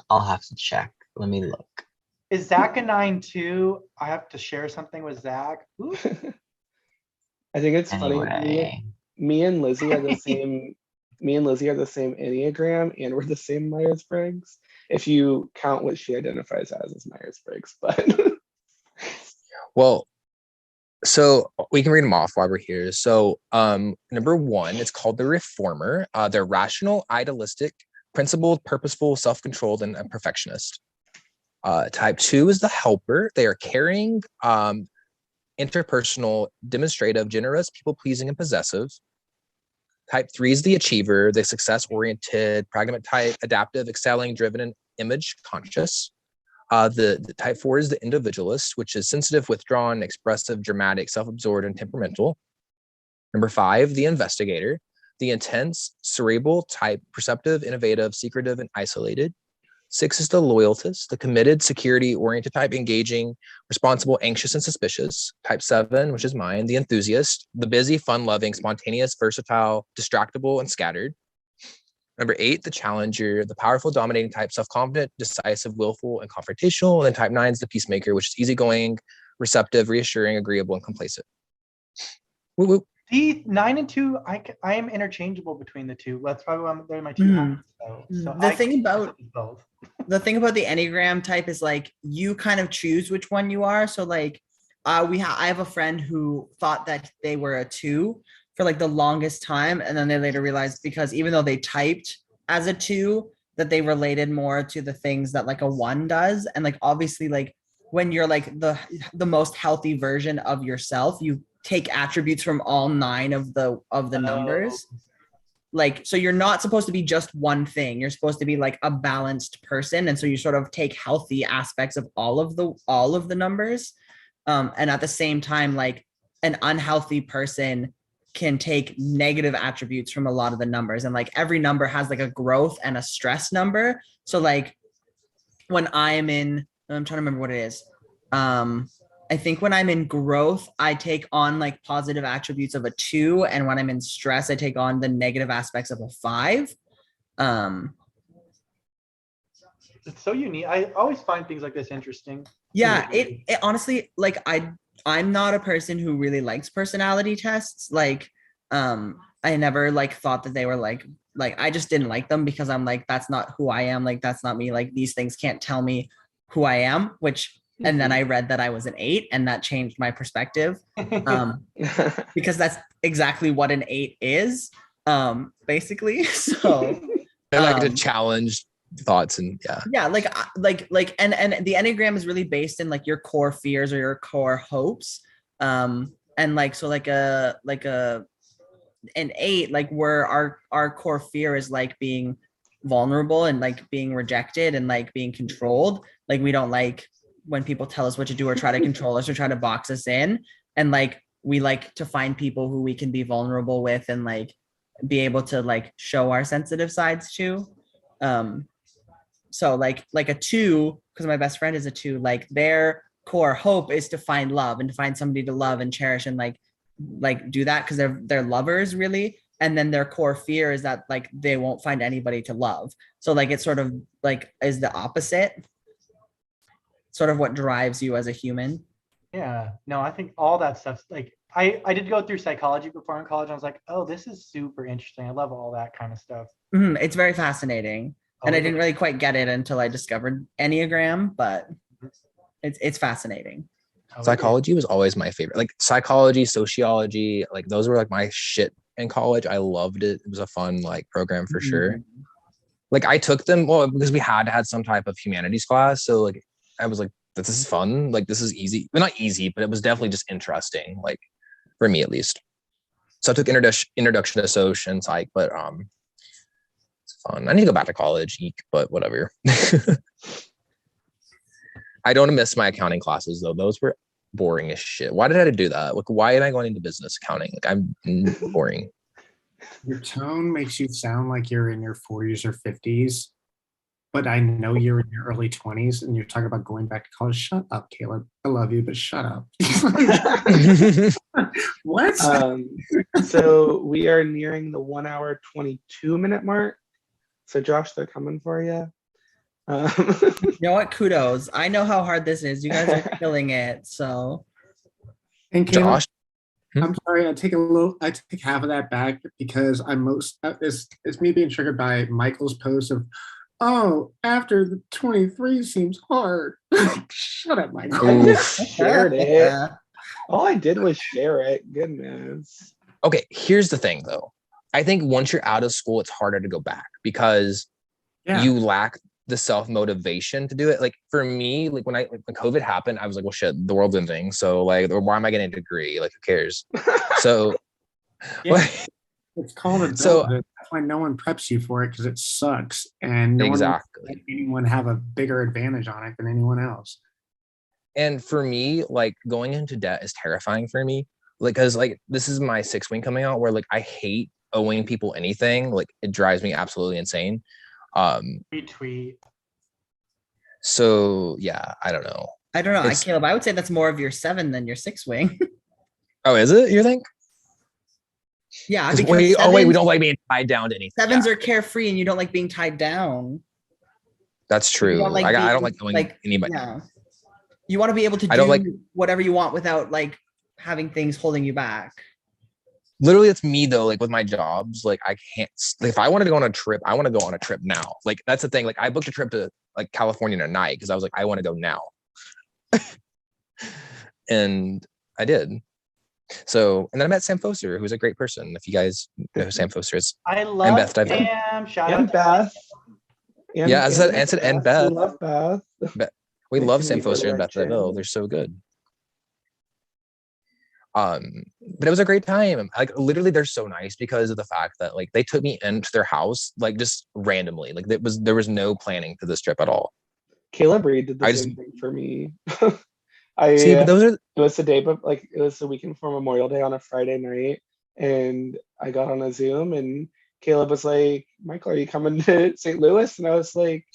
I'll have to check. Let me look. is Zach a 9 too? I have to share something with Zach. Ooh. I think it's funny. Anyway, Me and Lizzie are the same. Me and Lizzie are the same Enneagram, and we're the same Myers-Briggs. If you count what she identifies as Myers-Briggs, but Well, so we can read them off while we're here. So number 1, it's called the reformer. They're rational, idealistic, principled, purposeful, self-controlled, and a perfectionist. Type 2 is the helper. They are caring, interpersonal, demonstrative, generous, people-pleasing, and possessive. Type 3 is the achiever. They success-oriented, pragmatic type, adaptive, excelling, driven, and image conscious. The type 4 is the individualist, which is sensitive, withdrawn, expressive, dramatic, self-absorbed, and temperamental. Number 5, the investigator. The intense, cerebral type, perceptive, innovative, secretive, and isolated. 6 is the loyalist, the committed, security-oriented type, engaging, responsible, anxious, and suspicious. Type 7, which is mine, the enthusiast, the busy, fun-loving, spontaneous, versatile, distractible, and scattered. Number 8, the challenger, the powerful, dominating type, self-confident, decisive, willful, and confrontational. And then type 9 is the peacemaker, which is easygoing, receptive, reassuring, agreeable, and complacent. Woo woo. The 9 and 2, I am interchangeable between the two. That's probably they're my 2 Mhm. habits. So The I thing can about- use both. The thing about the Enneagram type is like you kind of choose which one you are. So like I have a friend who thought that they were a 2 for like the longest time, and then they later realized because even though they typed as a 2, that they related more to the things that like a 1 does. And like obviously like when you're like the most healthy version of yourself, you take attributes from all 9 of the numbers. Like, so you're not supposed to be just one thing. You're supposed to be like a balanced person. And so you sort of take healthy aspects of all of the numbers. And at the same time, like an unhealthy person can take negative attributes from a lot of the numbers. And like every number has like a growth and a stress number. So like when I'm trying to remember what it is. I think when I'm in growth, I take on like positive attributes of a 2. And when I'm in stress, I take on the negative aspects of a 5. It's so unique. I always find things like this interesting. Yeah, it honestly, like I'm not a person who really likes personality tests. Like, I never like thought that they were like like I just didn't like them because I'm like, that's not who I am. Like that's not me. Like these things can't tell me who I am, which and then I read that I was an 8 and that changed my perspective. Because that's exactly what an 8 is, basically. So I like to challenge thoughts and like and the Enneagram is really based in like your core fears or your core hopes. And like so like an 8, like where our core fear is like being vulnerable and like being rejected and like being controlled. Like we don't like when people tell us what to do or try to control us or try to box us in. And like we like to find people who we can be vulnerable with and like be able to like show our sensitive sides to. So like a 2, because my best friend is a 2, like their core hope is to find love and to find somebody to love and cherish and like do that because they're lovers really. And then their core fear is that like they won't find anybody to love. So like it's sort of like is the opposite, sort of what drives you as a human. Yeah, no, I think all that stuff's like I did go through psychology before in college. And I was like, oh, this is super interesting. I love all that kind of stuff. It's very fascinating. And I didn't really quite get it until I discovered Enneagram, but it's fascinating. Psychology was always my favorite. Like psychology, sociology, like those were like my shit in college. I loved it. It was a fun like program for sure. Like I took them because we had some type of humanities class. So like I was like, this is fun. Like this is easy. Well, not easy, but it was definitely just interesting. Like for me at least. So I took introduction to Soc and Psych, but it's fun. I need to go back to college, but whatever. I don't miss my accounting classes though. Those were boring as shit. Why did I do that? Like, why am I going into business accounting? Like, I'm boring. Your tone makes you sound like you're in your 40s or 50s, but I know you're in your early 20s and you're talking about going back to college. Shut up, Caleb. I love you, but shut up. What? So we are nearing the 1 hour, 22-minute mark. So Josh, they're coming for you. You know what? Kudos. I know how hard this is. You guys are killing it. So, and Caleb, Josh, I'm sorry. I take half of that back because it's me being triggered by Michael's post of, oh, after the 23 seems hard. Shut up, Michael. I just shared it. All I did was share it. Goodness. Okay, here's the thing though. I think once you're out of school, it's harder to go back because you lack the self-motivation to do it. Like for me, like when COVID happened, I was like, well shit, the world's ending. So like, why am I getting a degree? Like who cares? So it's called a so that's why no one preps you for it because it sucks. And no exactly one anyone have a bigger advantage on it than anyone else. And for me, like going into debt is terrifying for me. Like, cause like this is my 6th wing coming out where like I hate owing people anything. Like it drives me absolutely insane. Retweet. So yeah, I don't know. Caleb, I would say that's more of your 7 than your 6 wing. Oh, is it? You think? Yeah. We don't like being tied down to anything. 7s are carefree and you don't like being tied down. That's true. I don't like owing anybody. Yeah. You want to be able to do whatever you want without like having things holding you back. Literally, it's me though. Like with my jobs, like I can't. If I wanted to go on a trip, I want to go on a trip now. Like that's the thing. Like I booked a trip to like California tonight because I was like, I want to go now, and I did. So, and then I met Sam Foster, who's a great person. If you guys know who Sam Foster is, I love Beth. Sam. Shout and out Beth. Yeah, I said and Beth. We love Beth. We love Sam Foster and Beth Deville. They're so good. But it was a great time. Like literally they're so nice because of the fact that like they took me into their house like just randomly. Like there was no planning for this trip at all. Caleb Reed did the same thing for me. But it was the day, but like it was the weekend before Memorial Day on a Friday night, and I got on a Zoom and Caleb was like, Michael, are you coming to St. Louis? And I was like,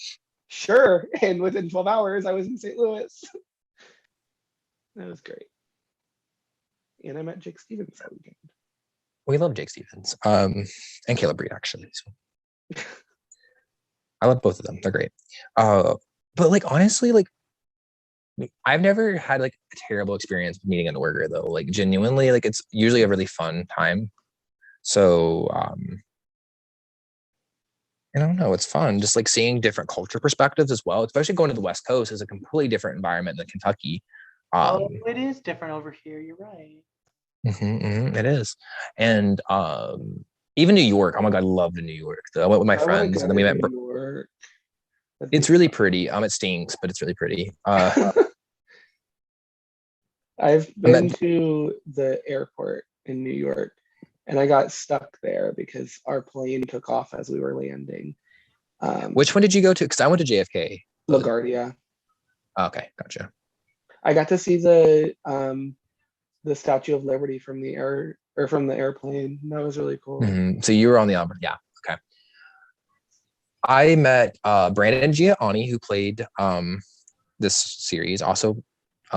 sure. And within 12 hours I was in St. Louis. That was great. And I met Jake Stevens that weekend. We love Jake Stevens. And Caleb Reed, actually. So. I love both of them. They're great. But like honestly, like I've never had like a terrible experience meeting a worker though. Like genuinely, like it's usually a really fun time. So I don't know. It's fun, just like seeing different culture perspectives as well. Especially going to the West Coast is a completely different environment than Kentucky. Oh, it is different over here. You're right. It is, and even New York. Oh my God, I loved New York. I went with my I wanna friends, go and then we to met. New York. That'd be It's really fun. pretty. It stinks, but it's really pretty. I've I met. been to the airport in New York and I got stuck there because our plane took off as we were landing. Which one did you go to? Because I went to JFK. LaGuardia. Okay, gotcha. I got to see the Statue of Liberty from the airplane. That was really cool. So you were on the opposite. Yeah. Okay. I met Brandon Gianni, who played this series, also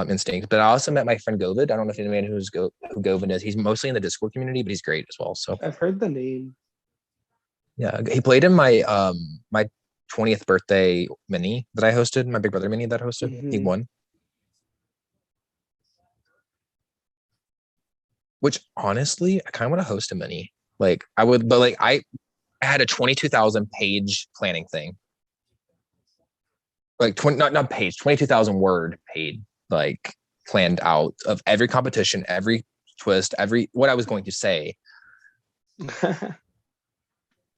Instinct. But I also met my friend Govid. I don't know if anyone knows who Govid is. He's mostly in the Discord community, but he's great as well. So I've heard the name. yeah, he played in my my 20th birthday mini that I hosted, my Big Brother mini that I hosted. He Mhm. won. Which honestly, I kind of want to host a mini. Like I would, but like I had a 22,000 page planning thing. Like 20, not page, 22,000 word paid, like planned out of every competition, every twist, every what I was going to say.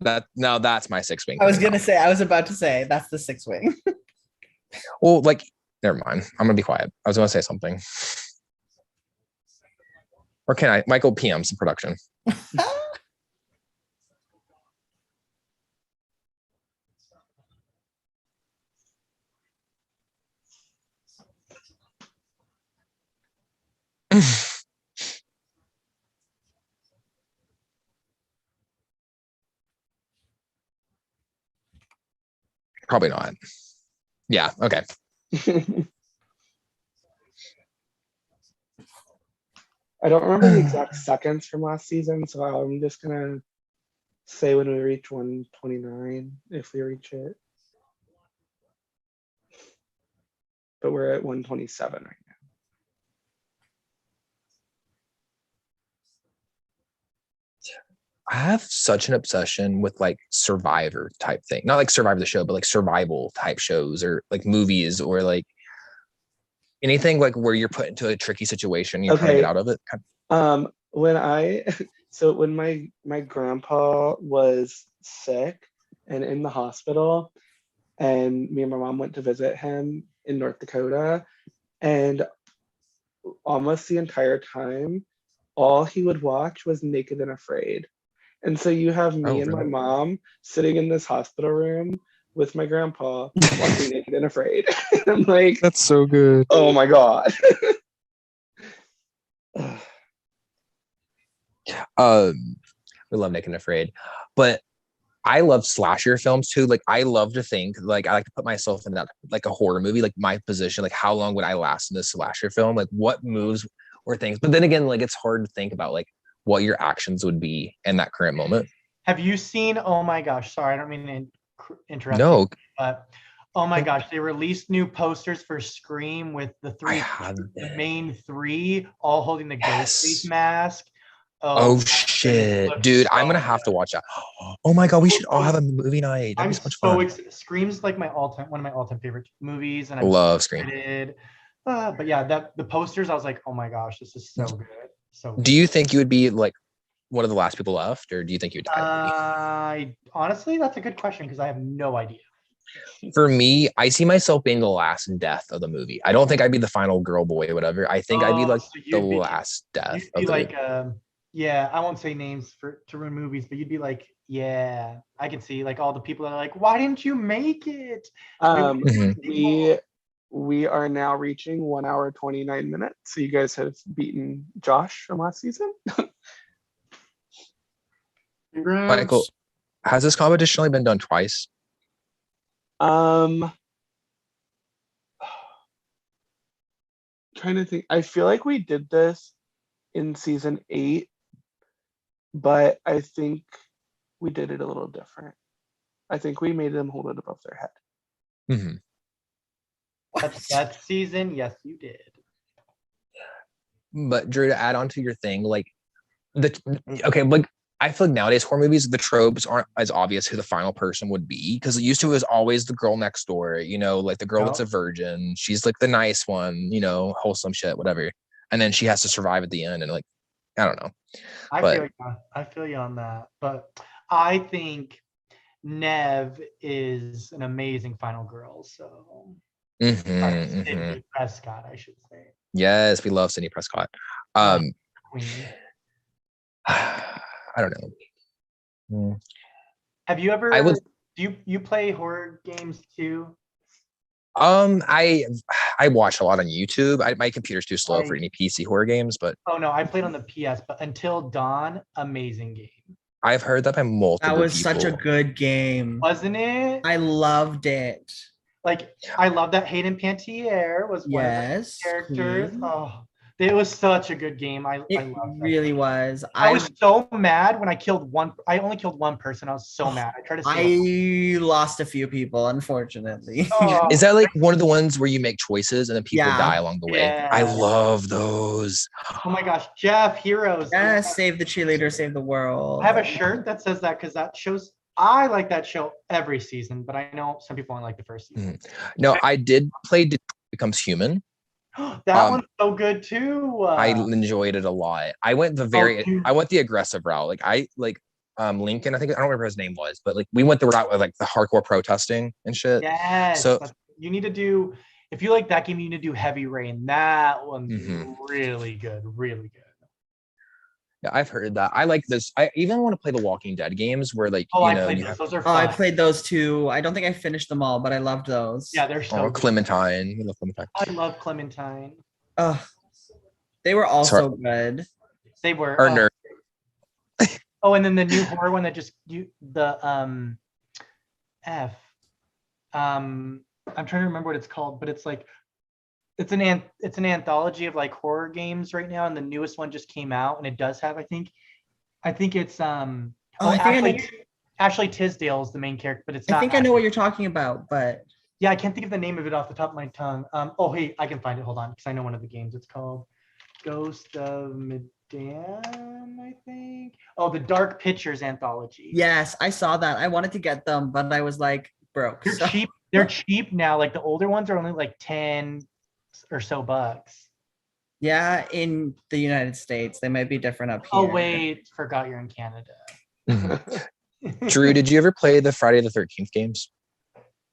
That's my six wing. I was about to say that's the six wing. Well, like, never mind. I'm gonna be quiet. I was gonna say something. Or can I? Michael PM some production. Probably not. Yeah. Okay. I don't remember the exact seconds from last season, so I'm just gonna say when we reach 129, if we reach it. But we're at 127 right now. I have such an obsession with like Survivor type thing. Not like Survivor the show, but like survival type shows or like movies or like anything like where you're put into a tricky situation, you're trying to get out of it. When my grandpa was sick and in the hospital, and me and my mom went to visit him in North Dakota, and almost the entire time, all he would watch was Naked and Afraid. And so you have me and my mom sitting in this hospital room with my grandpa watching Naked and Afraid. And I'm like, That's so good. Oh my God. We love Naked and Afraid, but I love slasher films too. Like I love to think, like I like to put myself in that, like a horror movie, like my position, like how long would I last in this slasher film? Like what moves or things. But then again, like it's hard to think about like what your actions would be in that current moment. Have you seen, oh my gosh, sorry, I don't mean to interrupt No. you, but oh my gosh, they released new posters for Scream with the main three all holding the ghost face mask. Oh shit, dude, I'm gonna have to watch that. Oh my God, we should all have a movie night. That'd I'm be so much so fun. excited. Scream's like one of my all-time favorite movies, and I love Scream. But yeah, the posters, I was like, oh my gosh, this is so good. So do you think you would be like one of the last people left, or do you think you would die? Honestly, that's a good question because I have no idea. For me, I see myself being the last death of the movie. I don't think I'd be the final girl, boy, or whatever. I think I'd be like the last death. You'd be like, yeah, I won't say names to ruin movies, but you'd be like, yeah, I can see like all the people that are like, why didn't you make it? We are now reaching 1 hour 29 minutes. So you guys have beaten Josh from last season. Congrats. Michael, has this competition only been done twice? Trying to think. I feel like we did this in season 8, but I think we did it a little different. I think we made them hold it above their head. Mm-hmm. That season, yes, you did. But Drew, to add on to your thing, like I feel like nowadays horror movies, the tropes aren't as obvious who the final person would be, because it used to was always the girl next door, like the girl that's a virgin. She's like the nice one, wholesome shit, whatever. And then she has to survive at the end, and like, I don't know. I feel you on that. But I think Nev is an amazing final girl. So Sydney Prescott, I should say. Yes, we love Sydney Prescott. Queen. I don't know. Have you ever? I would. Do you play horror games too? I watch a lot on YouTube. My computer's too slow for any PC horror games, but Oh no, I played on the PS. But Until Dawn, amazing game. I've heard that by multiple. That was people. such a good game. Wasn't it? I loved it. Like I love that Hayden Panettiere was one of the characters. Queen. Oh, it was such a good game. I loved it. Really was. I was so mad when I killed one. I only killed one person. I was so mad. I tried to. I lost a few people, unfortunately. Oh. Is that like one of the ones where you make choices and then people die along the way? Yeah. I love those. Oh my gosh, Jeff, heroes. Yes, save the cheerleader, save the world. I have a shirt that says that because that shows. I like that show every season, but I know some people only like the first season. No, I did play Detroit Becomes Human. That one's so good too. I enjoyed it a lot. I went the aggressive route. Like Lincoln, I don't remember his name was, but like we went the route with like the hardcore protesting and shit. Yes. So you need to do, if you like that game, you need to do Heavy Rain. That one's really good, really good. Yeah, I've heard that. I like this. I even want to play the Walking Dead games where like I played those. Those are fun. I played those too. I don't think I finished them all, but I loved those. Yeah, they're so good. Clementine. We love Clementine. I love Clementine. They were all so good. They were. Nerd. And then the new horror one that I'm trying to remember what it's called, but it's like it's an anthology of like horror games right now, and the newest one just came out, and it does have I think it's Ashley Tisdale is the main character, but it's not. I think I know what you're talking about, but yeah, I can't think of the name of it off the top of my tongue. Hey, I can find it. Hold on, because I know one of the games. It's called Ghost of Medan, I think. The Dark Pictures anthology. Yes, I saw that. I wanted to get them, but I was like broke. They're cheap. They're cheap now. Like the older ones are only like 10 or so bucks. Yeah, in the United States, they might be different up here. Oh wait, forgot you're in Canada. Drew, did you ever play the Friday the 13th games?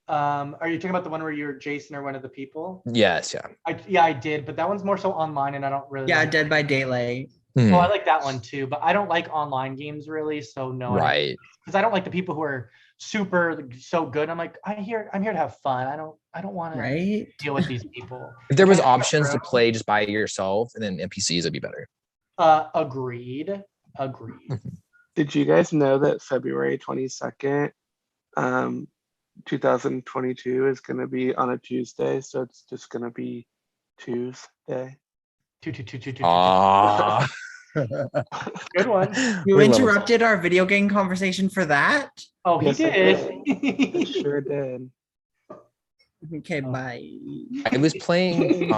Are you talking about the one where you're Jason or one of the people? Yes, yeah. I did, but that one's more so online, and I don't really. Yeah, Dead by Daylight. I like that one too, but I don't like online games really. So no. Right. Because I don't like the people who are so good. I'm like, I'm here to have fun. I don't want to deal with these people. If there was options to play just by yourself and then NPCs, it'd be better. Agreed. Did you guys know that February 22nd, 2022 is going to be on a Tuesday? So it's just going to be Tuesday. Ah. Good one. You interrupted our video game conversation for that? Oh, he did. I sure did. Okay, bye. I was playing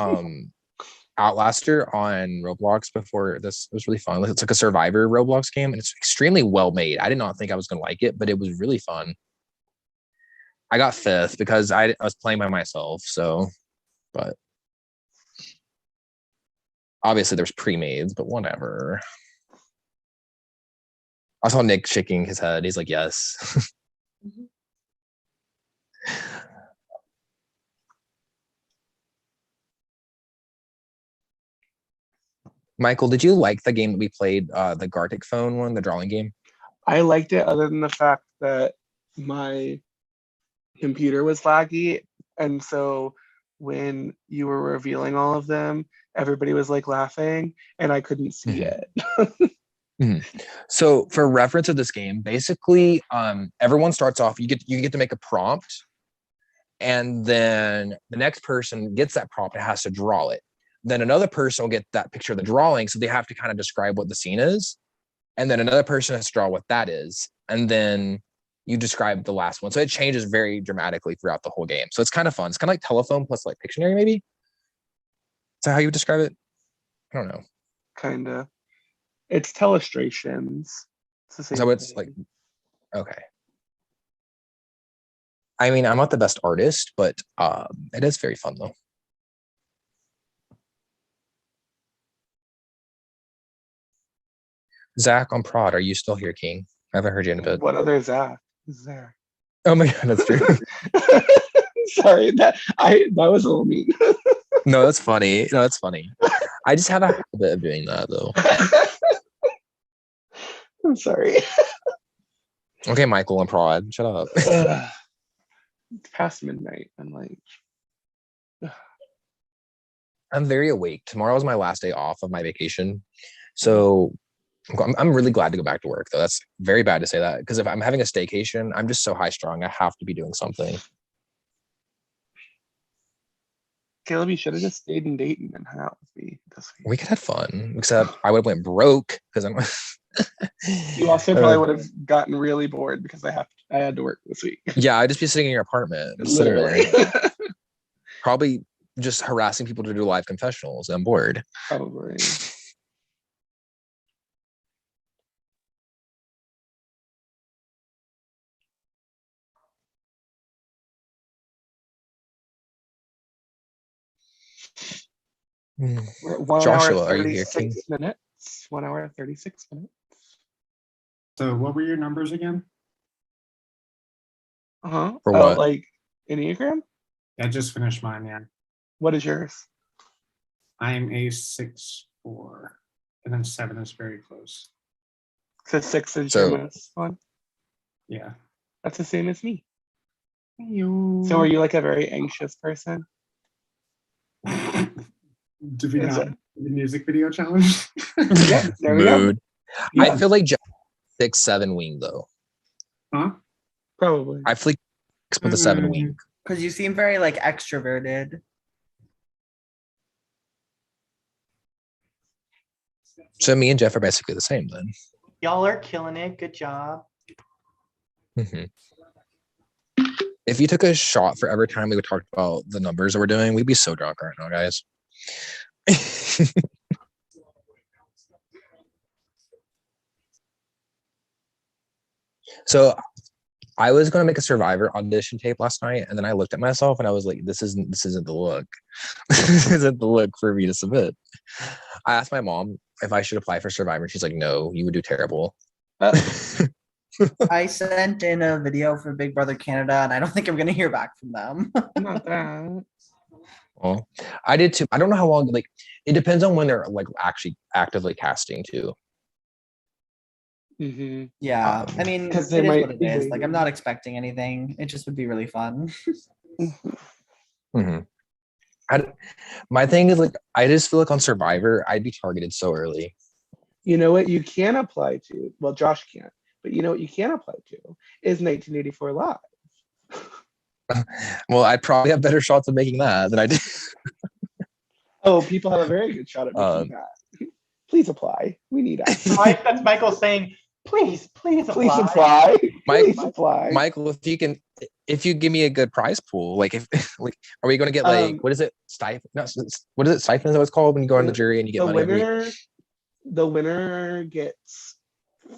Outlaster on Roblox before this. It was really fun. It's like a survivor Roblox game, and it's extremely well made. I did not think I was going to like it, but it was really fun. I got 5th because I was playing by myself. But obviously there's pre-mades, but whatever. I saw Nick shaking his head. He's like, yes. Michael, did you like the game that we played, the Gartic phone one, the drawing game? I liked it other than the fact that my computer was laggy. And so when you were revealing all of them, everybody was like laughing and I couldn't see it. So for reference of this game, basically everyone starts off, you get to make a prompt, and then the next person gets that prompt and has to draw it. Then another person will get that picture of the drawing, so they have to kind of describe what the scene is, and then another person has to draw what that is, and then you describe the last one. So it changes very dramatically throughout the whole game. So it's kind of fun. It's kind of like Telephone plus like Pictionary, maybe. Is that how you would describe it? I don't know. Kind of. It's telestrations. It's the same So it's like, thing. okay. I mean, I'm not the best artist, but it is very fun though. Zach on Prod, are you still here, King? I haven't heard you in a bit. What other Zach is there? Oh my god, that's true. Sorry, that was a little mean. No, that's funny. No, that's funny. I just have a habit of doing that though. I'm sorry. Okay, Michael and Prod, shut up. It's past midnight. I'm like, I'm very awake. Tomorrow is my last day off of my vacation. So I'm really glad to go back to work though. That's very bad to say that because if I'm having a staycation, I'm just so high strung. I have to be doing something. Caleb, you should have just stayed in Dayton and hung out with me this week. We could have fun, except I would have went broke because I'm. You also probably would have gotten really bored because I had to work this week. Yeah, I'd just be sitting in your apartment, sitting Literally. there, probably just harassing people to do live confessionals. I'm bored. Probably. We're at 1 Joshua, hour are you here, 36 King? minutes. 1 hour 36 minutes. So what were your numbers again? Uh-huh. For Oh, what? like Enneagram? I just finished mine, yeah. What is yours? I am a 6-4, and then 7 is very close. So 6 is So- your most one. Yeah. That's the same as me. So are you like a very anxious person? Did we Is not it- the music video challenge? Yeah, there we go. Mood. Yeah, I feel like 6-7 wing though. Huh? probably. I feel like 6 with a 7 wing. Because you seem very like extroverted. So me and Jeff are basically the same then. Y'all are killing it. Good job. Mhm. If you took a shot for every time we would talk about the numbers that we're doing, we'd be so drunk right now, guys. So I was gonna make a Survivor audition tape last night, and then I looked at myself and I was like, "This isn't the look. This isn't the look for me to submit." I asked my mom if I should apply for Survivor, and she's like, "No, you would do terrible." I sent in a video for Big Brother Canada, and I don't think I'm gonna hear back from them. Not that. Well, I did too. I don't know how long. Like, it depends on when they're like actually actively casting too. Mm-hmm. Yeah, I mean, 'Cause it they is might what it be is. Like, I'm waiting. not expecting anything. It just would be really fun. Mhm. My thing is like, I just feel like on Survivor, I'd be targeted so early. You know what you can apply to? Well, Josh can't, but you know what you can apply to is 1984 Live. Well, I'd probably have better shots of making that than I did. Oh, people have a very good shot at making that. Please apply. We need actors. That's Michael saying, please apply. Please apply. Mike- Please apply. Michael, if you give me a good prize pool, like if like, are we going to get like what is it? Stipend? No, what is it? Stipend is what it's called when you go on the jury and you get the money. the winner gets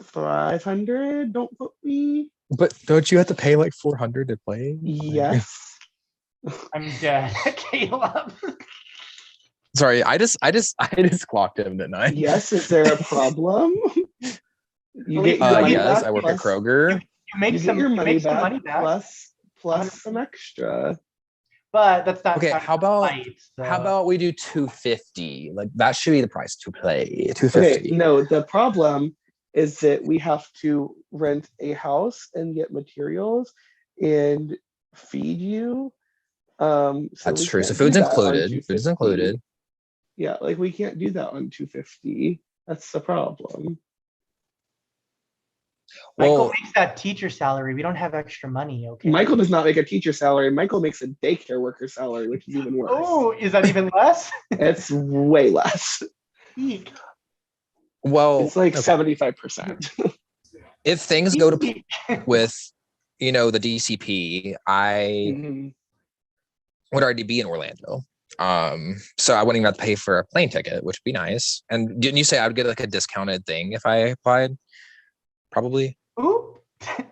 500. Don't quote me. But don't you have to pay like 400 to play? Yes. I'm dead. Caleb. Sorry, I just clocked him, didn't I? Yes. Is there a problem? You get your money yes, back I work at plus- Kroger. You make You some, get your you money make some back, money back, plus some extra. but that's not Okay, how about so. how about we do 250? Like that should be the price to play. Okay, 250. no, the problem is that we have to rent a house and get materials and feed you. So That's we true. So can't food's do that on included. Food is 250. included. Yeah, like we can't do that on 250. That's the problem. Michael Well, makes that teacher salary. We don't have extra money, okay? Michael does not make a teacher salary. Michael makes a daycare worker salary, which is even worse. Oh, is that even less? It's way less. Eek. well, It's like okay. 75%. If things go to Eek. with, the DCP, I Mhm. would already be in Orlando. So I wouldn't even have to pay for a plane ticket, which would be nice. And didn't you say I would get like a discounted thing if I applied? probably. Oop,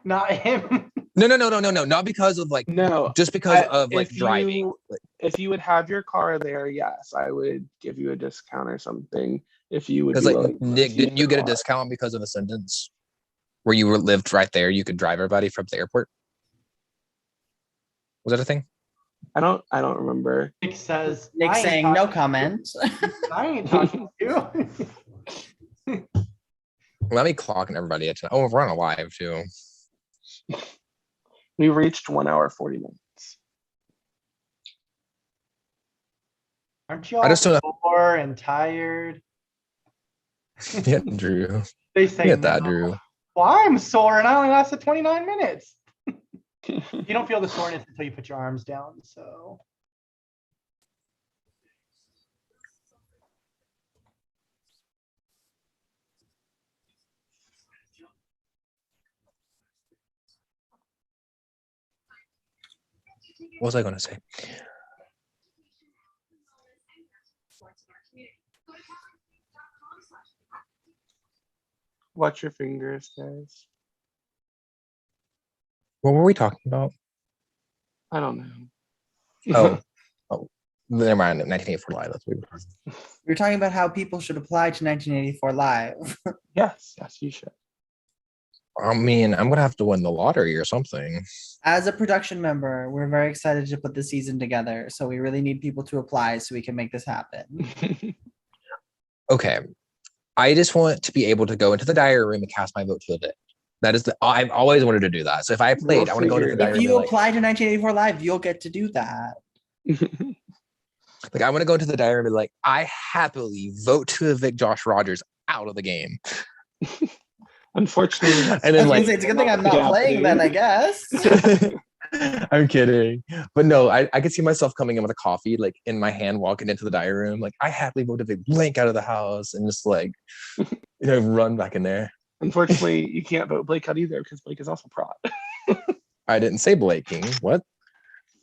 not him. No, not because of like, No, just because of like if driving. you if you would have your car there, yes, I would give you a discount or something if you would Because be like willing to Nick, use didn't the you get a car. discount because of a sentence where you lived right there? You could drive everybody from the airport. Was that a thing? I don't remember. Nick says, Nick I ain't saying no talking- comment. I ain't talking to you. Let me clock everybody. Oh, we're on a live too. We reached 1 hour 40 minutes. Aren't you I all just don't sore and tired? Yeah, Drew. They say, Get that, no. Drew. Well, I'm sore and I only lasted 29 minutes. You don't feel the soreness until you put your arms down, so. What was I going to say? Watch your fingers, guys. What were we talking about? I don't know. Oh, never mind. 1984 Live. That's what we were talking about. We're talking about how people should apply to 1984 Live. Yes, you should. I mean, I'm gonna have to win the lottery or something. As a production member, we're very excited to put the season together. So we really need people to apply so we can make this happen. Okay, I just want to be able to go into the diary room and cast my vote to evict. That is I've always wanted to do that. So if I played, I want to go into the diary If room. you And, apply to 1984 Live, you'll get to do that. like I want to go into the diary room and be like, I happily vote to evict Josh Rogers out of the game. Unfortunately, And I then was gonna like say, it's a good thing I'm not playing then, I guess. I'm kidding. But no, I could see myself coming in with a coffee, like in my hand, walking into the diary room, like I happily vote to evict Blake out of the house and just like, run back in there. Unfortunately, you can't vote Blake out either because Blake is also prod. I didn't say Blaking. What?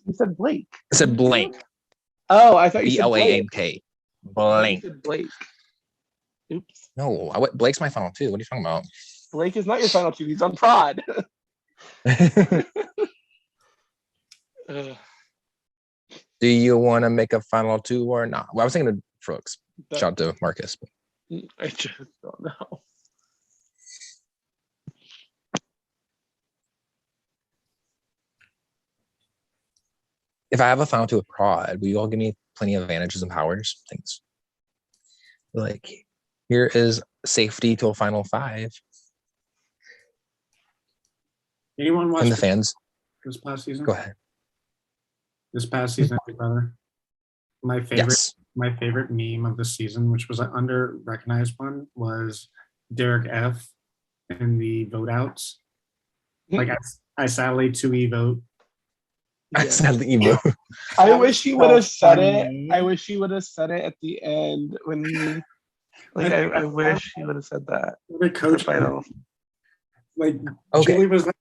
You said Blake. I said blank. Oh, I thought you said Blake. BLANK. I thought you Blank. said Blake. Oops. No, Blake's my final two. What are you talking about? Blake is not your final two. He's on prod. Ugh, Do you want to make a final two or not? Well, I was thinking of Brooks. that- Shout out to Marcus. I just don't know. If I have a final two with prod, will you all give me plenty of advantages and powers? Thanks. Like, here is safety to a final five. Anyone watch And the fans, this past season? go ahead. This past season, Big Brother. My favorite, Yes. my favorite meme of the season, which was an under recognized one, was Derek F. in the vote outs. Like I sadly 2E vote. I Yeah. said the emo. I That wish was he so would have said funny. it. I wish he would have said it at the end when he. Like I wish he would have said that. The coach, Final. like Okay. Julie was like,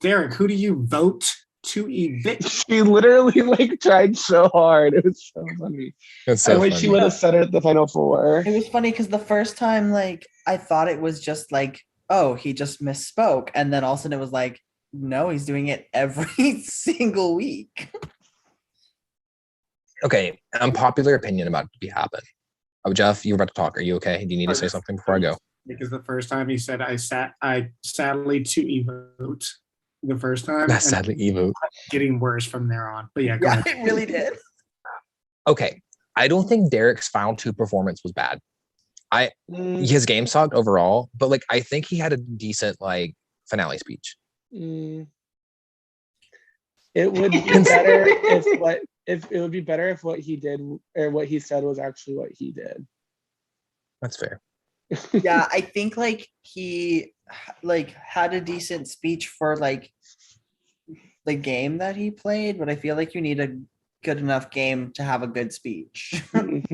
Derek, who do you vote to evict? She literally like tried so hard. It was so funny. That's so I wish he funny. would have said it at the final four. It was funny because the first time, like, I thought it was just like, oh, he just misspoke. And then all of a sudden it was like, no, he's doing it every single week. Okay, unpopular opinion about to be happen. Oh, Jeff, you were about to talk. Are you okay? Do you need to say something before I go? Because the first time he said I sadly 2E vote the first time. That's and sadly Evo. getting worse from there on. But yeah, go Yeah, ahead. it really did. Okay, I don't think Derek's final two performance was bad. Mm, His game sucked overall, but like I think he had a decent like finale speech. mm. It would be better if it would be better if what he did or what he said was actually what he did. That's fair. Yeah, I think like he like had a decent speech for like the game that he played, but I feel like you need a good enough game to have a good speech.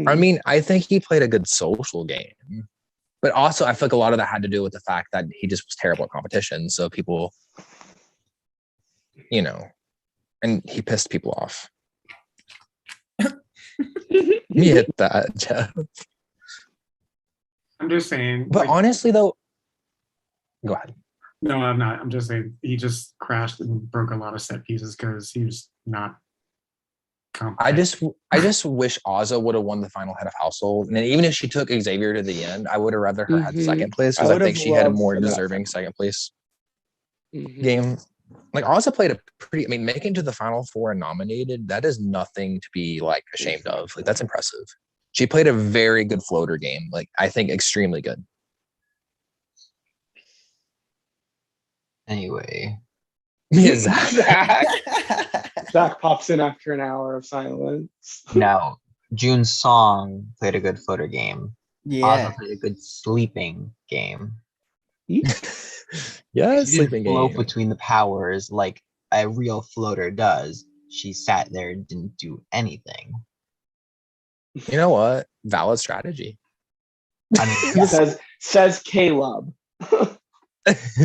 I mean, I think he played a good social game, but also I feel like a lot of that had to do with the fact that he just was terrible at competition. So people, and he pissed people off. You hit that, Jeff. I'm just saying. But like, honestly, though, go ahead. No, I'm not. I'm just saying he just crashed and broke a lot of set pieces because he was not I competent. just wish Ozza would have won the final head of household. And then even if she took Xavier to the end, I would have rather her had Mhm. second place I because I would think have she had a loved more for that deserving final. second place Mhm. game. Like Ozza played a pretty, I mean, making to the final four and nominated, that is nothing to be like ashamed of. Like that's impressive. She played a very good floater game. Like I think extremely good. Anyway, Yeah, Zach. Zach pops in after an hour of silence. now June's song played a good floater game. Yeah. Ozma played a good sleeping game. Yeah, She sleeping didn't float game. between the powers like a real floater does. She sat there and didn't do anything. You know what? Valid strategy. I mean, yeah. says Caleb.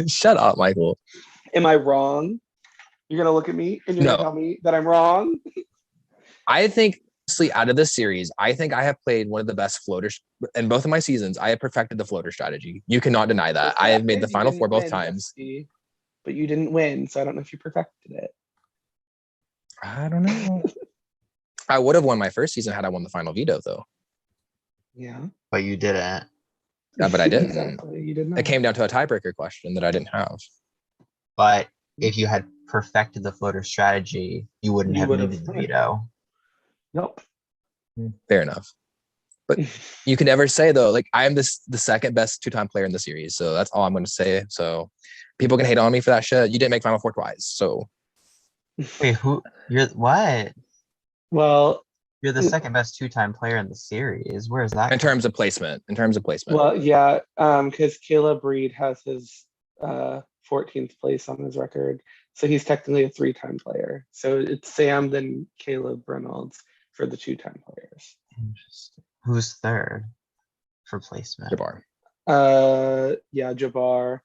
Shut up, Michael. Am I wrong? You're gonna look at me and you're No. gonna tell me that I'm wrong? I think, honestly, out of this series, I think I have played one of the best floaters in both of my seasons. I have perfected the floater strategy. You cannot deny that. I have made the You final didn't four both win, times. Bestie, but you didn't win, so I don't know if you perfected it. I don't know. I would have won my first season had I won the final veto, though. Yeah. But you didn't. Yeah, but I didn't. Exactly. You did not. It came down to a tiebreaker question that I didn't have. But if you had perfected the floater strategy, you wouldn't You have would've- needed the veto. Nope. Fair enough. But you can never say though, like I'm the second best two-time player in the series. So that's all I'm going to say. So people can hate on me for that shit. You didn't make Final Four twice. So Wait, who? You're what? Well, You're the second best two-time player in the series. Where is that? in terms of placement, well, yeah, because Caleb Reed has his 14th place on his record. So he's technically a 3-time player. So it's Sam, then Caleb Reynolds for the 2-time players. Interesting. Who's third for placement? Jabbar. Yeah, Jabbar.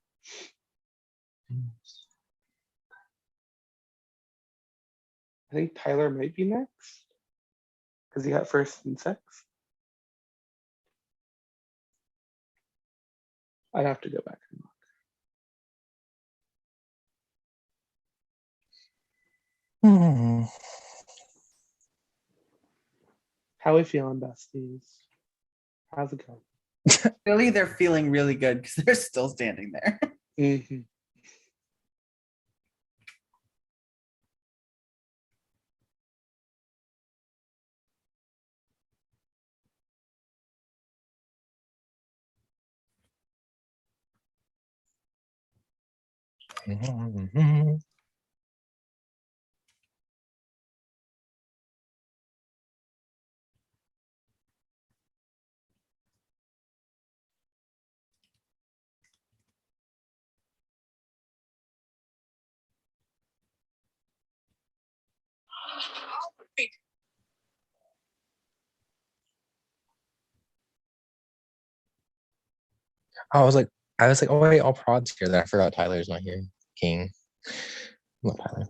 I think Tyler might be next because he got first and sixth. I'd have to go back and look. Hmm. How we feeling, besties? How's it going? Really, they're feeling really good because they're still standing there. Mm-hmm. I was like, oh wait, all prods here. That I forgot Tyler's not here. King. Not Tyler.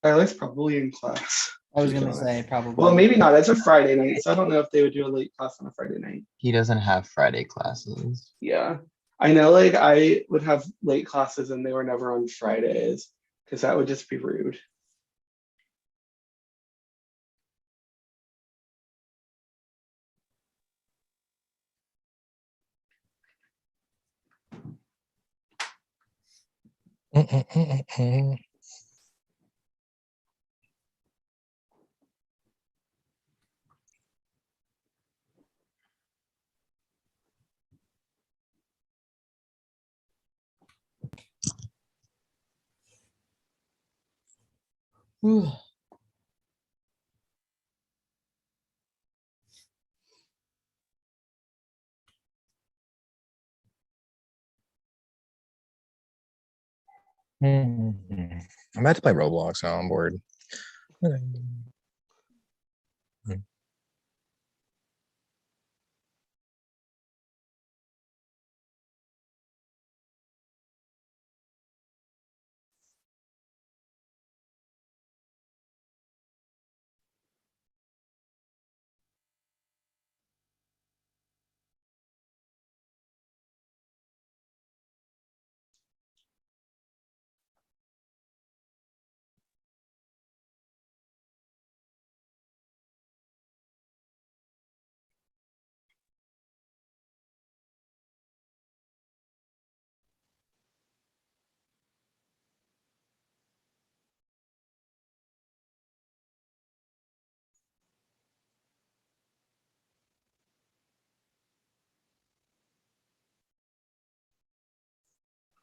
Tyler's probably in class. I was to be gonna honest. say probably. Well, maybe not. It's a Friday night, so I don't know if they would do a late class on a Friday night. He doesn't have Friday classes. Yeah. I know, like, I would have late classes and they were never on Fridays because that would just be rude. I'm about to play Roblox now. I'm bored.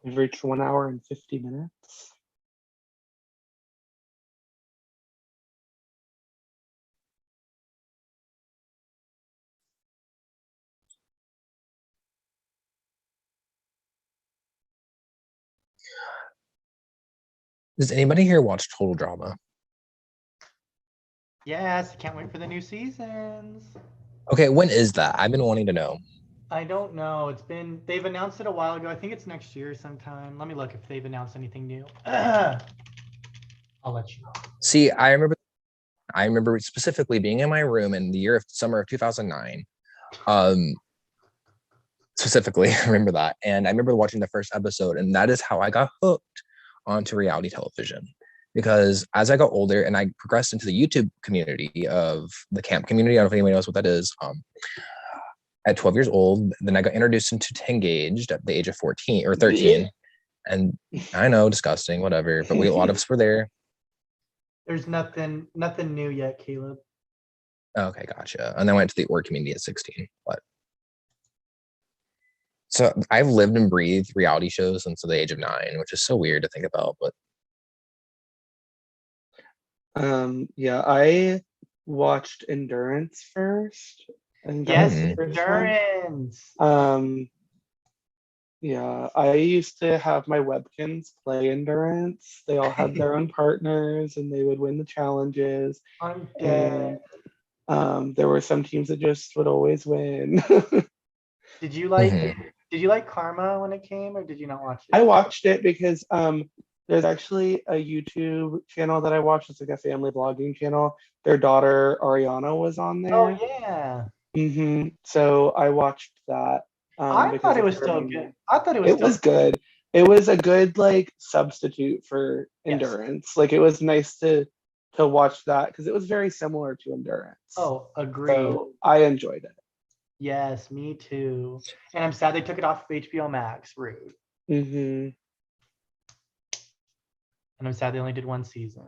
We've reached 1 hour and 50 minutes. Does anybody here watch Total Drama? Yes, I can't wait for the new seasons. Okay, when is that? I've been wanting to know. I don't know. They've announced it a while ago. I think it's next year sometime. Let me look if they've announced anything new. I'll let you know. See, I remember specifically being in my room in the summer of 2009. Specifically, I remember that. And I remember watching the first episode, and that is how I got hooked onto reality television. Because as I got older and I progressed into the YouTube community of the camp community, I don't know if anybody knows what that is. At 12 years old, then I got introduced into Tengaged at the age of 14 or 13. And I know, disgusting, whatever, but a lot of us were there. There's nothing new yet, Caleb. Okay, gotcha. And then I went to the org community at 16. But so I've lived and breathed reality shows since the age of 9, which is so weird to think about. But Yeah, I watched Endurance first. I think that was Yes, the first one. Endurance. Yeah, I used to have my webkins play Endurance. They all had their own partners and they would win the challenges. I'm dead. And there were some teams that just would always win. Did you like Karma when it came, or did you not watch it? I watched it because there's actually a YouTube channel that I watched. It's like a family vlogging channel. Their daughter Ariana was on there. Oh yeah. So I watched that. I thought it was still good. I thought It was good. It was a good like substitute for Endurance. Yes. Like it was nice to watch that because it was very similar to Endurance. Oh, agreed. So I enjoyed it. Yes, me too. And I'm sad they took it off of HBO Max. Rude. And I'm sad they only did 1 season.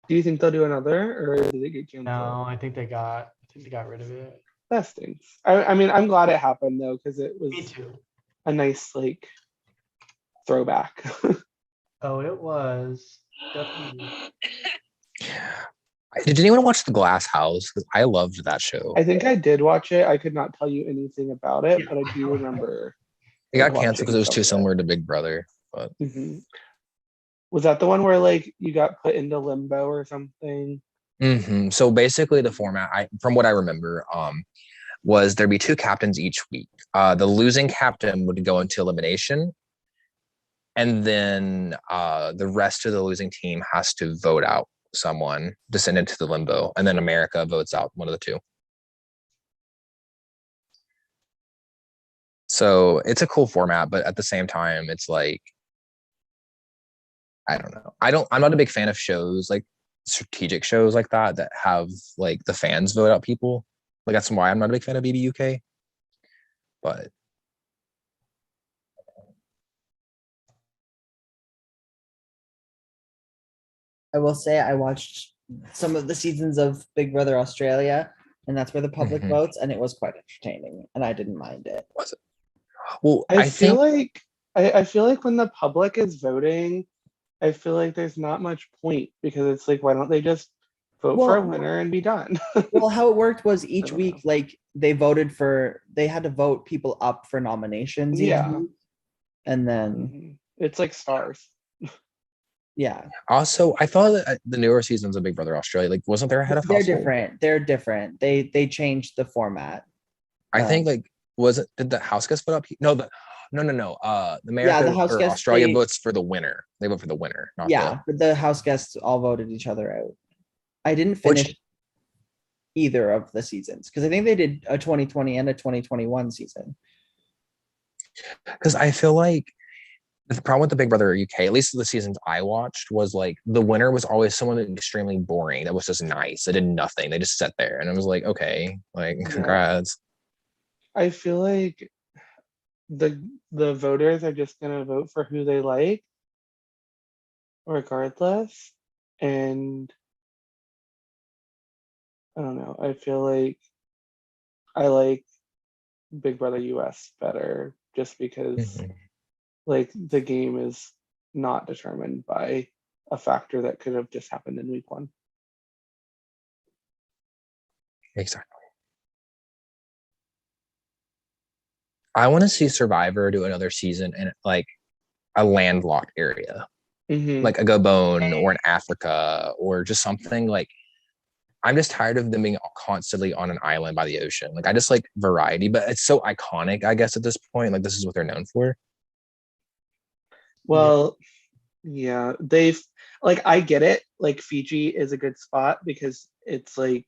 do you think they'll do another, or did it get canceled? No, I think they got rid of it. That stinks. I mean, I'm glad it happened though, because it was Me too. a nice like throwback. Oh, it was definitely. did anyone watch The Glass House? Because I loved that show. I think I did watch it. I could not tell you anything about it, but I do remember. It got canceled because it was too similar to Big Brother. But was that the one where like you got put into limbo or something? So basically, the format, from what I remember, was there'd be 2 captains each week. The losing captain would go into elimination, and then the rest of the losing team has to vote out someone to send into the limbo, and then America votes out one of the 2. So it's a cool format, but at the same time, it's like, I don't know. I'm not a big fan of shows like strategic shows like that have like the fans vote out people. Like that's why I'm not a big fan of BBUK. But I will say I watched some of the seasons of Big Brother Australia, and that's where the public votes, and it was quite entertaining, and I didn't mind it. Was it? Well, I feel like when the public is voting, I feel like there's not much point because it's like, why don't they just vote for a winner and be done? Well, how it worked was each week, like they had to vote people up for nominations. And then it's like stars. Yeah. Also, I thought that the newer seasons of Big Brother Australia, like, wasn't there a head of household? They're different. They changed the format. I think like did the house guest vote up? No. The America the house or guests, Australia votes for the winner. They vote for the winner. But the house guests all voted each other out. I didn't finish either of the seasons because I think they did a 2020 and a 2021 season. Because I feel like the problem with the Big Brother UK, at least the seasons I watched, was like the winner was always someone extremely boring that was just nice. They did nothing. They just sat there, and it was like, okay, like congrats. I feel like the voters are just gonna vote for who they like, regardless. And I don't know. I feel like I like Big Brother US better just because like the game is not determined by a factor that could have just happened in week 1. Exactly. I want to see Survivor do another season in like a landlocked area, like a Gabon or an Africa or just something like. I'm just tired of them being constantly on an island by the ocean. Like I just like variety, but it's so iconic, I guess, at this point. Like this is what they're known for. Well, yeah, I get it. Like Fiji is a good spot because it's like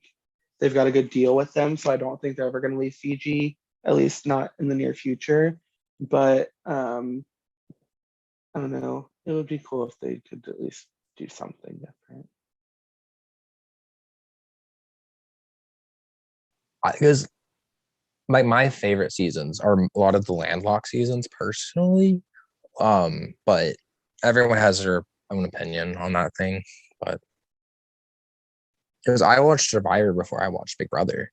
they've got a good deal with them. So I don't think they're ever going to leave Fiji, at least not in the near future. But I don't know. It would be cool if they could at least do something different. Because my favorite seasons are a lot of the landlocked seasons personally. But everyone has their own opinion on that thing. But because I watched Survivor before I watched Big Brother.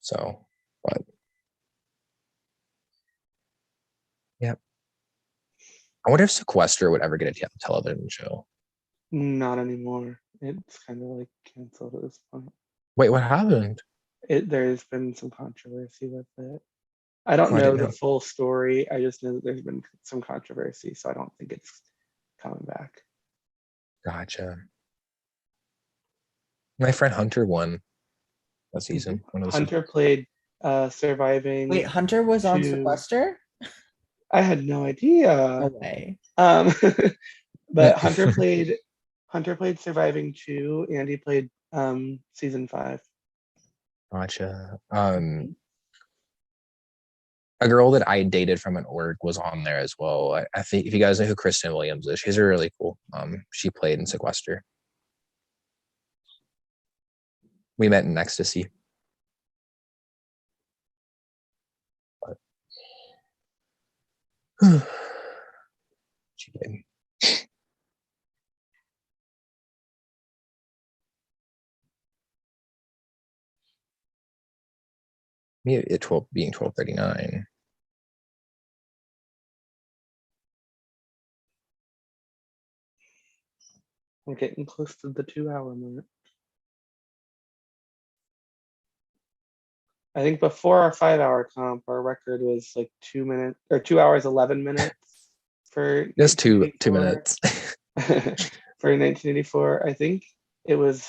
So but yeah. I wonder if Sequester would ever get a television show. Not anymore. It's kind of like canceled at this point. Wait, what happened? There's been some controversy with it. I don't Oh, I know didn't the know. full story. I just know that there's been some controversy, so I don't think it's coming back. Gotcha. My friend Hunter won that season. One of the Hunter played Surviving. Wait, Hunter was on to- Sequester? I had no idea. No way. But Hunter played Surviving 2, and he played season 5. Gotcha. A girl that I dated from an org was on there as well. I think if you guys know who Kristen Williams is, she's really cool. She played in Sequester. We met in Ecstasy. But she did. Me at 12:39. We're getting close to the 2-hour mark. I think before our 5-hour comp, our record was like 2 minutes or 2 hours 11 minutes for Just two 1984. minutes. For 1984. I think it was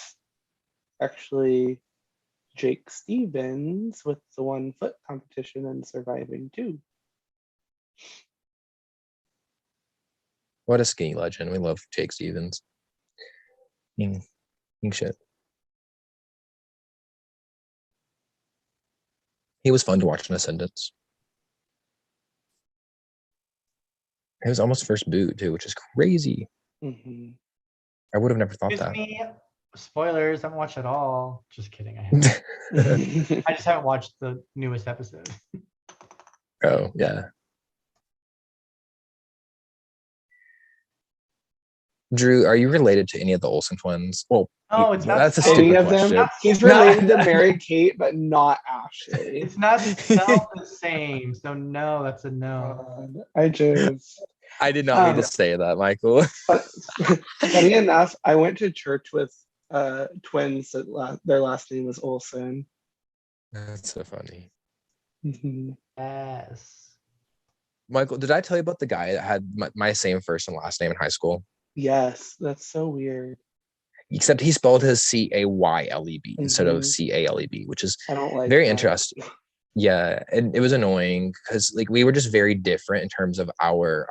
actually Jake Stevens with the 1 foot competition and Surviving 2. What a skiing legend. We love Jake Stevens. King shit. He was fun to watch in Ascendance. It was almost first boot too, which is crazy. Mm-hmm. I would have never thought Excuse that. me. Spoilers. I haven't watched it all. Just kidding. I haven't. I just haven't watched the newest episode. Oh yeah. Drew, are you related to any of the Olsen twins? Well, No, it's not. that's a spelled- Any stupid of them? question. He's related to Mary Kate, but not Ashley. It's not spelled the same. So no, that's a no. I just I did not mean to say that, Michael. funny enough, I went to church with twins that their last name was Olsen. That's so funny. Mhm. Yes. Michael, did I tell you about the guy that had my same first and last name in high school? Yes, that's so weird. Except he spelled his Cayleb instead of Mhm. Caleb, which is I don't like very that. interesting. Yeah, and it was annoying because like we were just very different in terms of our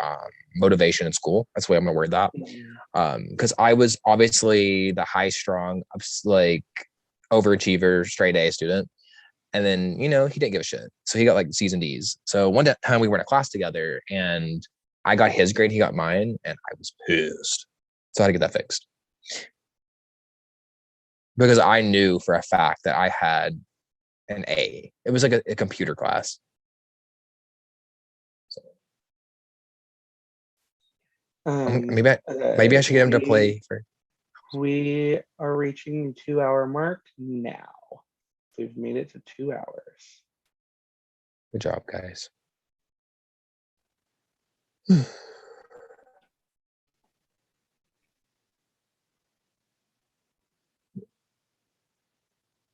motivation in school. That's the way I'm gonna word that. Mhm. Because I was obviously the high strung, like overachiever, straight A student, and then he didn't give a shit, so he got like C's and D's. So one time we were in a class together, and I got his grade, he got mine, and I was pissed. So I had to get that fixed because I knew for a fact that I had an A. It was like a computer class. So, maybe I should get him to play for. We are reaching the 2-hour mark now. We've made it to 2 hours. Good job, guys.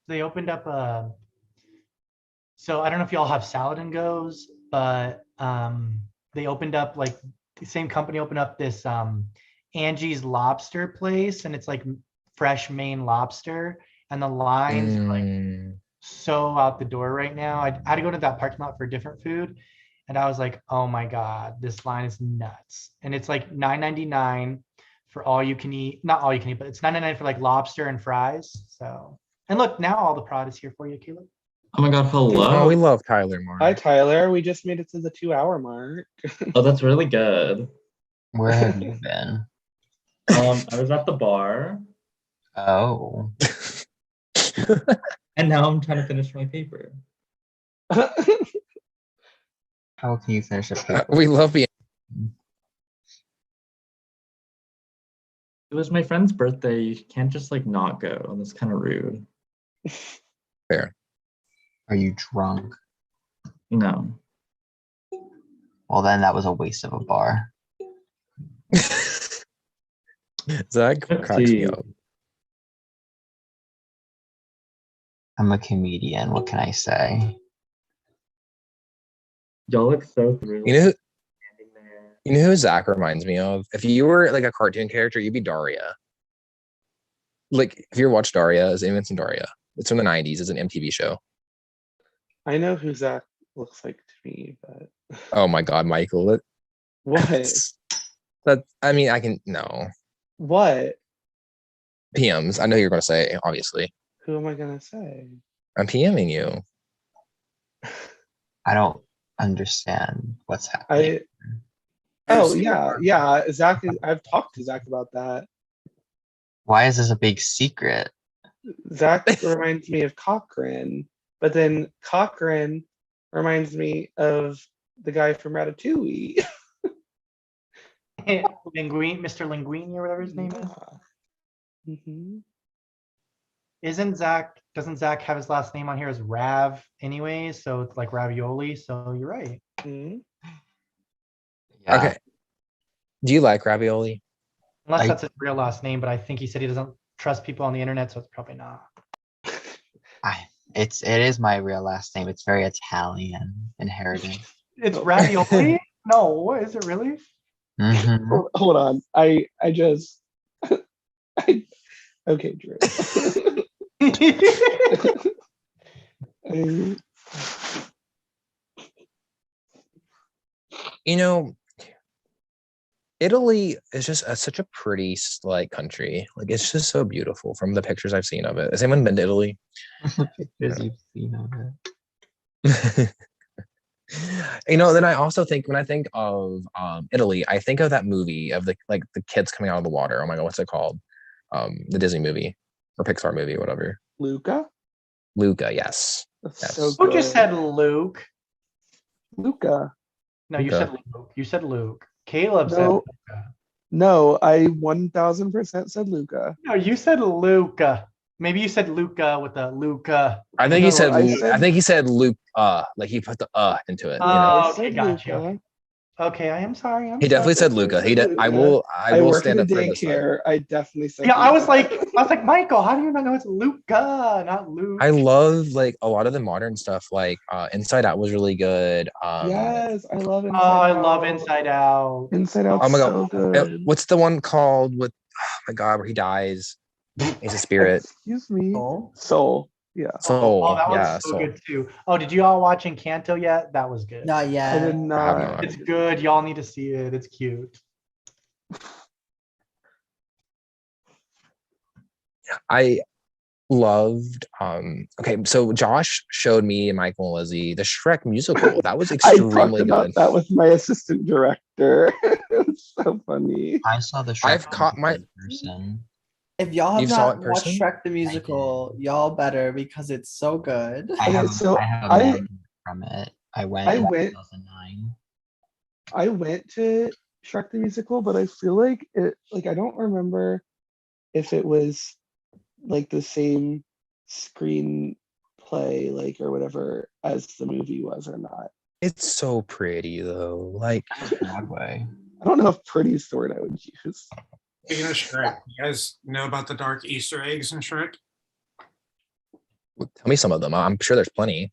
They opened up a. So I don't know if y'all have Salad and Goes, but they opened up like the same company opened up this Angie's Lobster place, and it's like fresh Maine lobster, and the lines are like Mm. so out the door right now. I had to go to that parking lot for different food, and I was like, oh my god, this line is nuts. And it's like $9.99 for all you can eat, not all you can eat, but it's $9.99 for like lobster and fries. So, and look, now all the prod is here for you, Caleb. Oh my God, Oh, hello. we love Tyler Moore. Hi, Tyler. We just made it to the 2-hour mark. Oh, that's really good. Where have you been? I was at the bar, Oh, and now I'm trying to finish my paper. how can you finish a paper? We love being. It was my friend's birthday. You can't just like not go. That's kind of rude. Fair. Are you drunk? No. Well, then that was a waste of a bar. Zach Let's cracks me see. up. I'm a comedian. What can I say? Y'all look so thrilled. You know, Standing there. you know who Zach reminds me of? If you were like a cartoon character, you'd be Daria. Like, if you ever watched Daria, is anyone seen Daria? It's from the 90s. It's an MTV show. I know who Zach looks like to me, but Oh my God, Michael. what? I mean, I can, no. What? PMs. I know you're going to say, obviously. Who am I gonna say? I'm PMing you. I don't understand what's happening. Oh yeah. Zach I've talked to Zach about that. Why is this a big secret? Zach reminds me of Cochrane, but then Cochrane reminds me of the guy from Ratatouille. Linguine, Mr. Linguini or whatever his name is. Mhm. Doesn't Zach have his last name on here as Rav anyway? So it's like ravioli. So you're right. Mhm. Yeah. Okay. Do you like ravioli? Unless that's his real last name, but I think he said he doesn't trust people on the internet, so it's probably not. It is my real last name. It's very Italian inherited. It's ravioli? No, is it really? Mhm. Hold on. I just okay, Drew. I- You know, Italy is just such a pretty like country. Like, it's just so beautiful from the pictures I've seen of it. Has anyone been to Italy? Pictures you've seen of it. You know, then I also think when I think of Italy, I think of that movie of the kids coming out of the water. Oh my God, what's it called? The Disney movie or Pixar movie, whatever. Luca? Luca, yes. That's Yes. so Who good. just said Luke? Luca. No, you said Luke. You said Luke. Caleb said No. Luca. No, I 1000% said Luca. No, you said Luca. Maybe you said Luca with a Luca. I think No, he said I I said- think he said Luke like he put the into it, you know. Oh, I okay, said gotcha. Luca. Okay, I am sorry. He definitely said Luca. Luca. I will I work stand in a up for this time. daycare. I definitely said Yeah, I was Luca. like, Michael, how do you not know it's Luca, not Luke? I love like a lot of the modern stuff. Like Inside Out was really good. Yes, I love Inside I Out. love Inside Out. Inside Out's Oh my so God. good. What's the one called with oh my God where he dies? He's a spirit. Excuse me. Soul? Soul. Yeah. Soul. Oh, that Yeah, was so Soul. good too. Oh, did you all watch Encanto yet? That was good. Not I yet. did I have not. not. It's good. Y'all need to see it. It's cute. I loved okay, so Josh showed me and Michael and Lizzie the Shrek musical. That was I talked extremely about good. that with my assistant director. It's so funny. I saw the Shrek I've caught my- in person. If y'all have You saw it not in watched person? Shrek the musical, y'all better because it's so good. I Okay, have so I have a I- memory from it. I went in 2009. I went to Shrek the Musical, but I feel like I don't remember if it was like the same screenplay or whatever as the movie was or not. It's so pretty though. Like, Broadway. I don't know if pretty is the word I would use. Speaking of Shrek, you guys know about the dark Easter eggs in Shrek? tell me some of them. I'm sure there's plenty.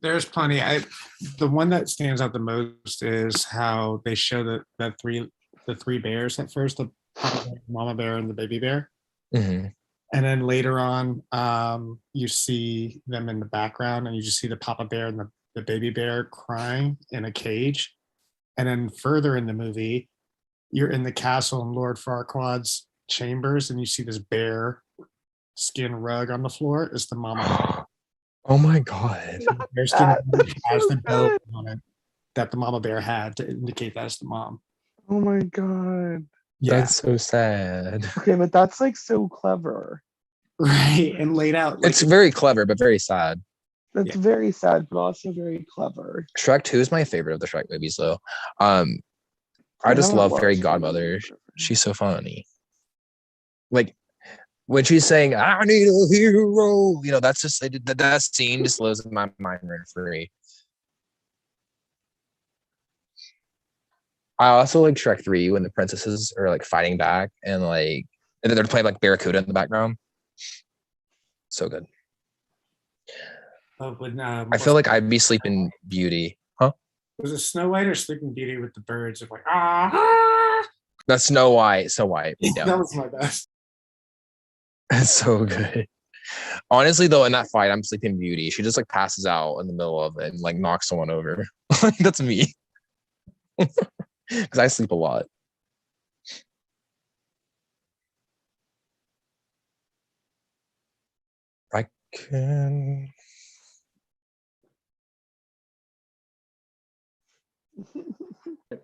There's plenty. The one that stands out the most is how they show the three bears at first, the papa bear, mama bear, and the baby bear. Mhm. And then later on, you see them in the background, and you just see the papa bear and the baby bear crying in a cage. And then further in the movie, you're in the castle in Lord Farquaad's chambers, and you see this bear skin rug on the floor. It's the mama bear. Oh my god. Bear skin That- rug that's has so the bell good. on it that the mama bear had to indicate that's the mom. Oh my god. Yeah, That's so sad. Okay, but that's like so clever. right. And laid out. Like, It's very clever, but very sad. That's Yeah. very sad, but also very clever. Shrek 2 is my favorite of the Shrek movies, though. I just haven't love Fairy watched Godmother. it. She's so funny. Like when she's saying, "I need a hero," that's just that scene just lives in my mind rent free. I also like Shrek 3 when the princesses are like fighting back and like they're playing like Barracuda in the background. So good. when I feel like I'd be Sleeping Beauty. Huh? was it Snow White or Sleeping Beauty with the birds of like ah? That's Snow White. Snow White. Yeah. That was my best. It's so good. Honestly, though, in that fight, I'm Sleeping Beauty. She just like passes out in the middle of it and like knocks someone over. Like that's me. Because I sleep a lot. I can.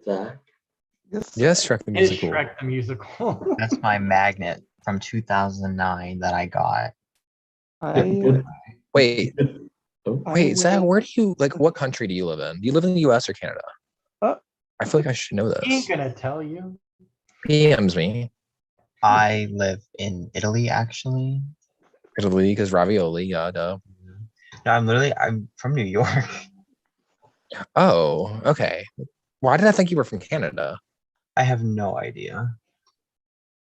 Zach. Yes, Shrek the Is musical. Shrek the musical? That's my magnet from 2009 that I got. I Wait, Oh, I wait, Zach, will- where do you like? What country do you live in? Do you live in the U.S. or Canada? Uh, I feel like I should know He ain't this. gonna tell you. PMs me. I live in Italy, actually. Italy, because ravioli. Yeah, duh. No, I'm from New York. Oh, okay. Why did I think you were from Canada? I have no idea.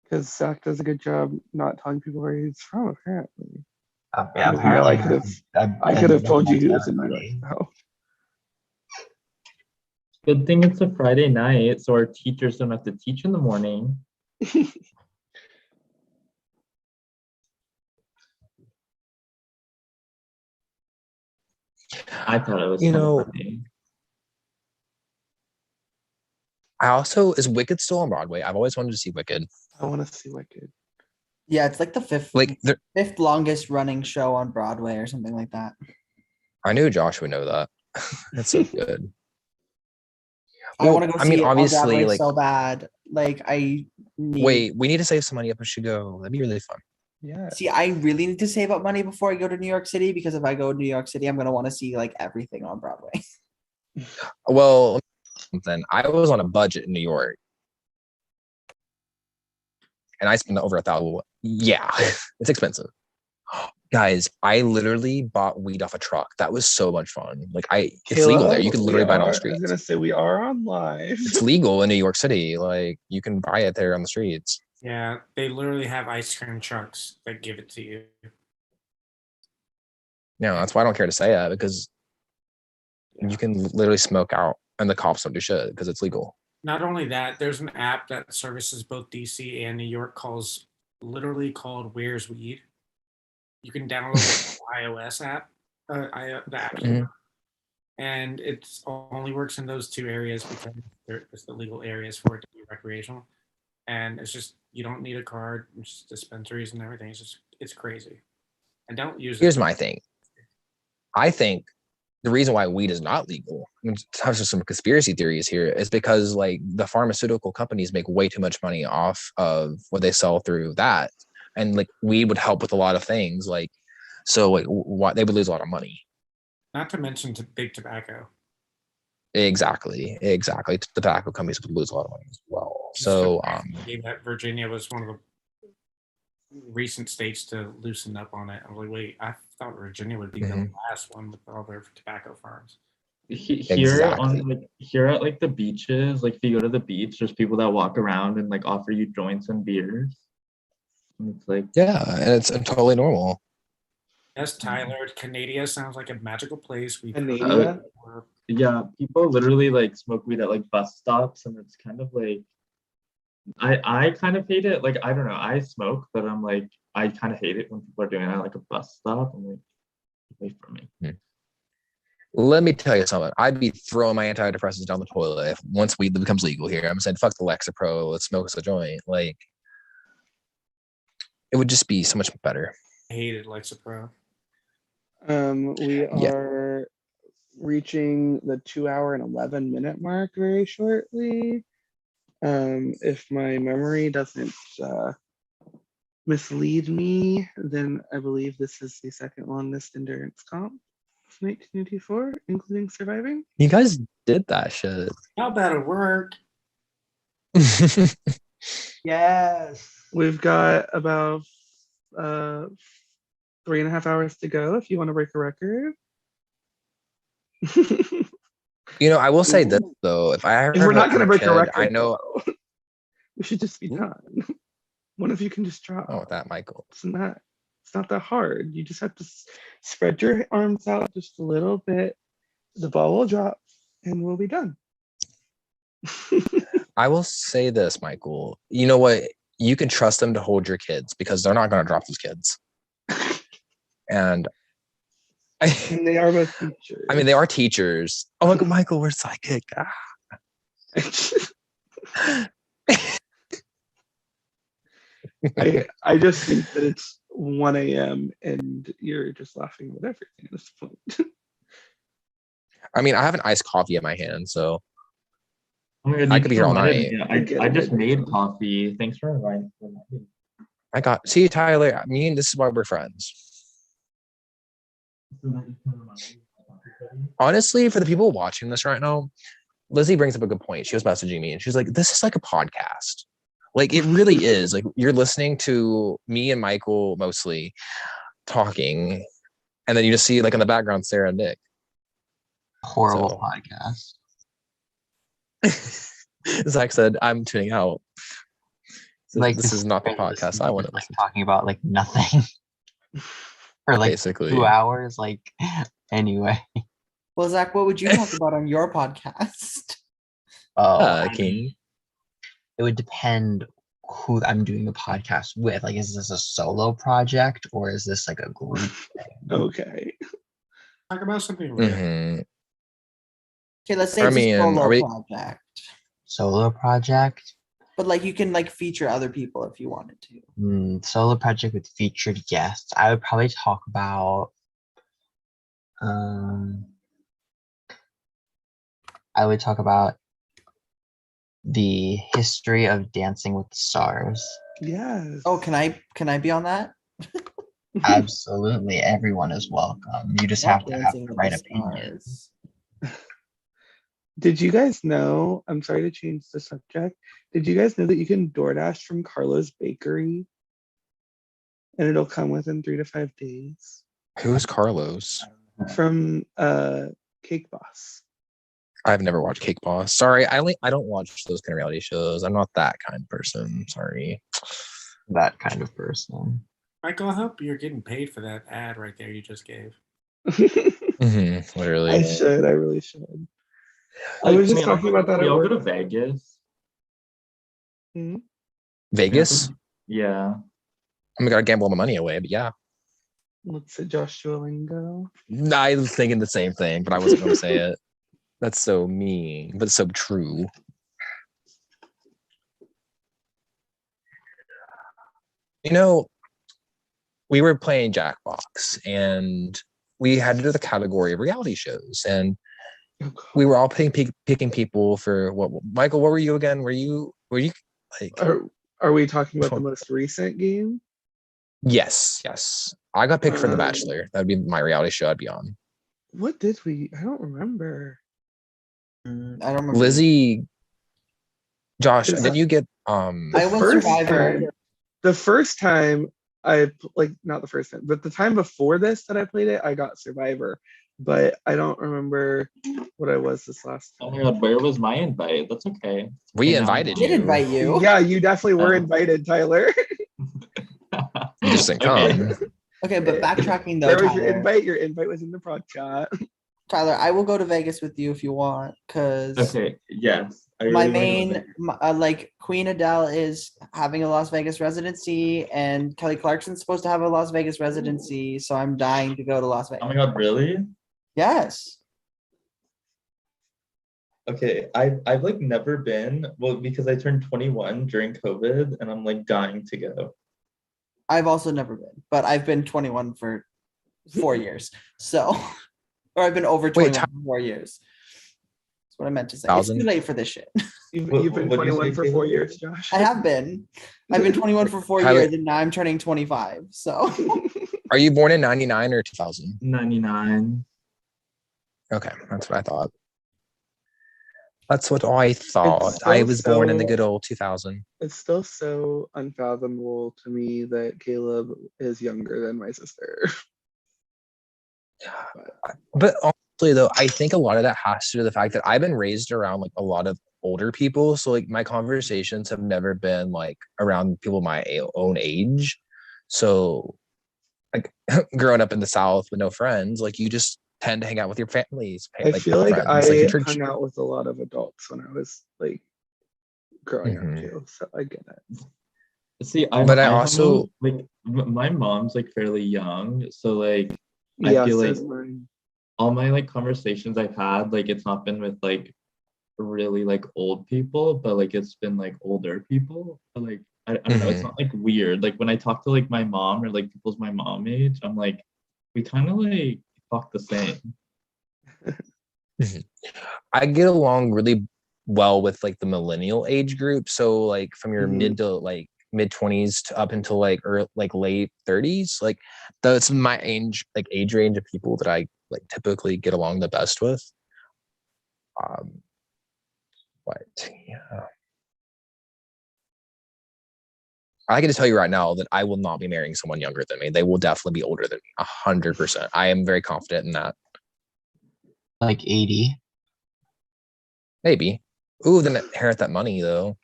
because Zach does a good job not telling people where he's from, apparently. Yeah, No, apparently I could have told you he was in New York. Oh. good thing it's a Friday night, so our teachers don't have to teach in the morning. I thought it was You kind know, of funny. I also is Wicked still on Broadway? I've always wanted to see Wicked. I want to see Wicked. Yeah, it's like the Like, fifth longest running show on Broadway or something like that. I knew Josh would know that. That's so good. I want to go I see mean, it on obviously, Broadway like, so bad. Like I need. wait, we need to save some money up. We should go. That'd be really fun. Yeah. See, I really need to save up money before I go to New York City because if I go to New York City, I'm gonna want to see like everything on Broadway. Well, then I was on a budget in New York, and I spent over $1,000. Yeah, it's expensive. Guys, I literally bought weed off a truck. That was so much fun. Like it's legal there. You can literally buy it on the I was streets. gonna say we are on live. It's legal in New York City. Like you can buy it there on the streets. Yeah, they literally have ice cream trucks that give it to you. Yeah, that's why I don't care to say that because you can literally smoke out and the cops don't do shit because it's legal. Not only that, there's an app that services both DC and New York literally called Where's Weed. You can download the iOS app, the app store, Mhm. and it only works in those two areas because it's the legal areas for it to be recreational. And it's just you don't need a card, it's just dispensaries and everything. It's crazy. And don't use it. Here's my thing. I think the reason why weed is not legal, and there's just some conspiracy theories here, is because like the pharmaceutical companies make way too much money off of what they sell through that, and like weed would help with a lot of things. Like, so like what they would lose a lot of money. Not to mention big tobacco. Exactly. Tobacco companies would lose a lot of money as well. So that Virginia was one of the recent states to loosen up on it. I was like, wait, I thought Virginia would be the last one with all their tobacco farms. Here Exactly. on like here at like the beaches, like if you go to the beach, there's people that walk around and like offer you joints and beers. And it's like Yeah, and it's totally normal. Yes, Tyler, Canada sounds like a magical place. We've Canada? yeah, people literally like smoke weed at like bus stops, and it's kind of like I kind of hate it. Like I don't know, I smoke, but I'm like I kind of hate it when people are doing it at like a bus stop. I'm like, away from me. Let me tell you something. I'd be throwing my antidepressants down the toilet if once weed becomes legal here. I'm saying, fuck the Lexapro, let's smoke us a joint. Like, it would just be so much better. I hated Lexapro. We Yeah. are reaching the 2 hour and 11 minute mark very shortly. If my memory doesn't mislead me, then I believe this is the second longest endurance comp of 1984, including surviving. You guys did that shit. How about it work? Yes. We've got about 3.5 hours to go if you want to break a record. You know, I will say this though. If I ever And we're not have going to break a kid, record. I know. though. We should just be Ooh. done. One of you can just drop. Oh, that Michael. It's not that hard. You just have to spread your arms out just a little bit. The ball will drop and we'll be done. I will say this, Michael. You know what? You can trust them to hold your kids because they're not going to drop those kids. And And they are both teachers. I mean, they are teachers. Oh my God, Michael, we're psychic. I just think that it's 1 a.m. and you're just laughing at everything at this point. I mean, I have an iced coffee in my hand, so Oh my God, I you could be here all reminded night. me. I just made coffee. Thanks for reminding me. See, Tyler, I mean, this is why we're friends. Honestly, for the people watching this right now, Lizzie brings up a good point. She was messaging me and she's like, this is like a podcast. Like, it really is. Like, you're listening to me and Michael mostly talking, and then you just see, like, in the background, Sarah and Nick. Horrible So- podcast. Zach said, I'm tuning out. So Like this is not the thing podcast I want to like listen talking about like nothing for to. like Basically. 2 hours. Like anyway. Well, Zach, what would you talk about on your podcast? Oh, I King. mean, it would depend who I'm doing the podcast with. Like, is this a solo project or is this like a group thing? Okay. Talk about something real. Mhm. Okay, let's say I it's mean, a solo are we- project. Solo project? But like you can like feature other people if you wanted to. Solo project with featured guests. I would probably talk about I would talk about the history of Dancing with the Stars. Yes. Oh, can I be on that? Absolutely, everyone is welcome. You just Love have to have Dancing the with right the opinion. Stars. Did you guys know? I'm sorry to change the subject. Did you guys know that you can DoorDash from Carlo's Bakery? And it'll come within 3 to 5 days. Who's Carlos? From Cake Boss. I've never watched Cake Boss. Sorry, I don't watch those kind of reality shows. I'm not that kind of person. Sorry. That kind of person. Michael, I hope you're getting paid for that ad right there you just gave. Literally. I should. I really should. I was just talking about that We at all work. go to Vegas. Vegas? Yeah. I'm gonna gamble my money away, but yeah. What's it, Joshua Lingo? I was thinking the same thing, but I wasn't gonna say it. That's so mean, but so true. You know, we were playing Jackbox and we had to do the category of reality shows, and we were all picking people for what. Michael, what were you again? Were you like? Are we talking about the most recent game? Yes. I got picked for The Um, Bachelor. That'd be my reality show I'd be on. What did we? I don't remember. I don't remember. Lizzie, Josh, Is did that- you get I went Survivor. The first time not the first time, but the time before this that I played it, I got Survivor, but I don't remember what I was this last Oh time. my god, where was my invite? That's okay. We Okay, now invited I did you. invite you. Yeah, you definitely were Oh. invited, Tyler. You just didn't Okay. come. Okay, but backtracking though, Where was your Tyler. invite? Your invite was in the prod chat. Tyler, I will go to Vegas with you if you want, because Okay, yes. I my really wanna go main, there. like Queen Adele is having a Las Vegas residency, and Kelly Clarkson's supposed to have a Las Vegas residency, so I'm dying to go to Las Oh Vegas. my god, really? Yes. Okay, I've like never been, well, because I turned 21 during COVID and I'm like dying to go. I've also never been, but I've been 21 for 4 years. So, or I've been over 21 for 4 years. That's what I meant to say. It's too 1,000? late for this shit. You've What- been what did you 21 say, for 4 Caleb? years, Josh. I have been. I've been 21 for 4 Tyler- years, and now I'm turning 25. So, Are you born in 99 or 2000? 99. Okay, that's what I thought. That's what I thought. still I was born in the so- good old 2000. It's still so unfathomable to me that Caleb is younger than my sister. But honestly, though, I think a lot of that has to do with the fact that I've been raised around like a lot of older people. So like my conversations have never been like around people my own age. So like growing up in the South with no friends, like you just tend to hang out with your families. I feel like friends, I your church. hung out with a lot of adults when I was like growing up Mhm. too, so I get it. See, But I hung also- out, like my mom's like fairly young, so like I Yeah, feel so like is mine. all my like conversations I've had, like it's not been with like really like old people, but like it's been like older people. But like I don't know, it's not like weird. Like when I talk to like my mom or like people's my mom age, I'm like, we kind of like talk the same. I get along really well with like the millennial age group. So like from your Mhm. mid to like mid 20s to up until like late 30s. Like that's my age range of people that I like typically get along the best with. But yeah. I can just tell you right now that I will not be marrying someone younger than me. They will definitely be older than me, 100%. I am very confident in that. Like 80. Maybe. Ooh, then inherit that money though.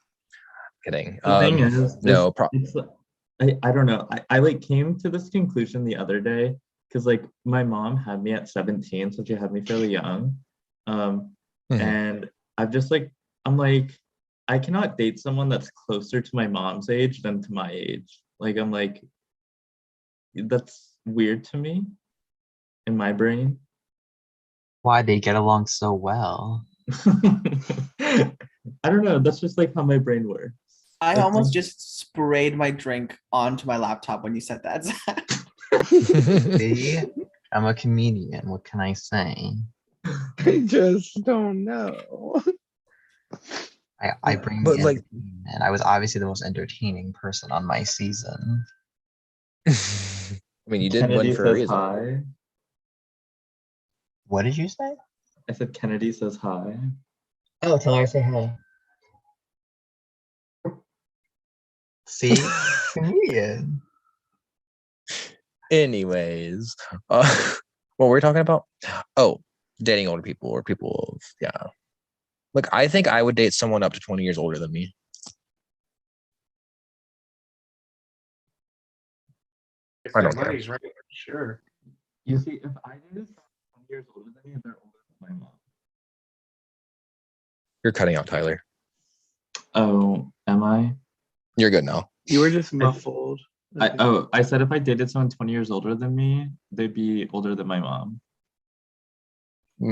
Kidding. The thing is, no, it's I don't know. I like came to this conclusion the other day because like my mom had me at 17, so she had me fairly young. And I've just like I'm like I cannot date someone that's closer to my mom's age than to my age. Like I'm like that's weird to me in my brain. Why they get along so well? I don't know. That's just like how my brain works. I Like, almost just sprayed my drink onto my laptop when you said that, Zach. See? I'm a comedian. What can I say? I just don't know. I bring But, the like- entertainment. I was obviously the most entertaining person on my season. I mean, you did Kennedy win for a says reason. hi. What did you say? I said Kennedy says hi. Oh, tell her I say hi. See? Comedian. Anyways, what were we talking about? Oh, dating older people or people of, yeah. Look, I think I would date someone up to 20 years older than me. If I their don't care. money's right, sure. You see, if I dated someone 20 years older than me, they're older than my mom. You're cutting out, Tyler. Oh, am I? You're good now. You were just muffled. I said if I dated someone 20 years older than me, they'd be older than my mom.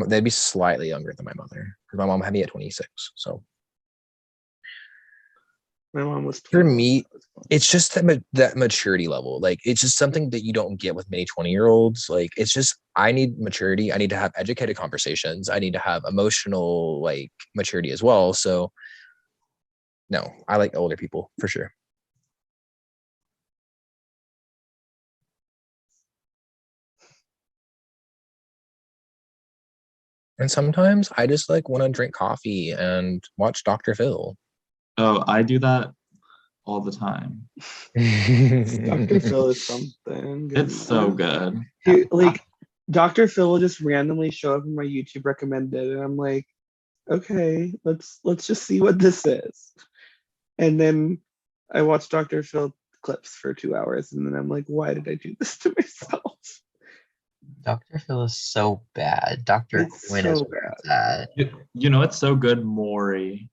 They'd be slightly younger than my mother because my mom had me at 26. So My mom was for 21. me, it's just that maturity level. Like it's just something that you don't get with many 20-year-olds. Like it's just I need maturity. I need to have educated conversations. I need to have emotional like maturity as well. So no, I like older people for sure. And sometimes I just like want to drink coffee and watch Dr. Phil. Oh, I do that all the time. Dr. Phil is something. It's so good. He, like Dr. Phil will just randomly show up in my YouTube recommended, and I'm like, okay, let's just see what this is. And then I watch Dr. Phil clips for 2 hours, and then I'm like, why did I do this to myself? Dr. Phil is so bad. Dr. It's Quinn is so where it's at. You know, it's so good, Maury.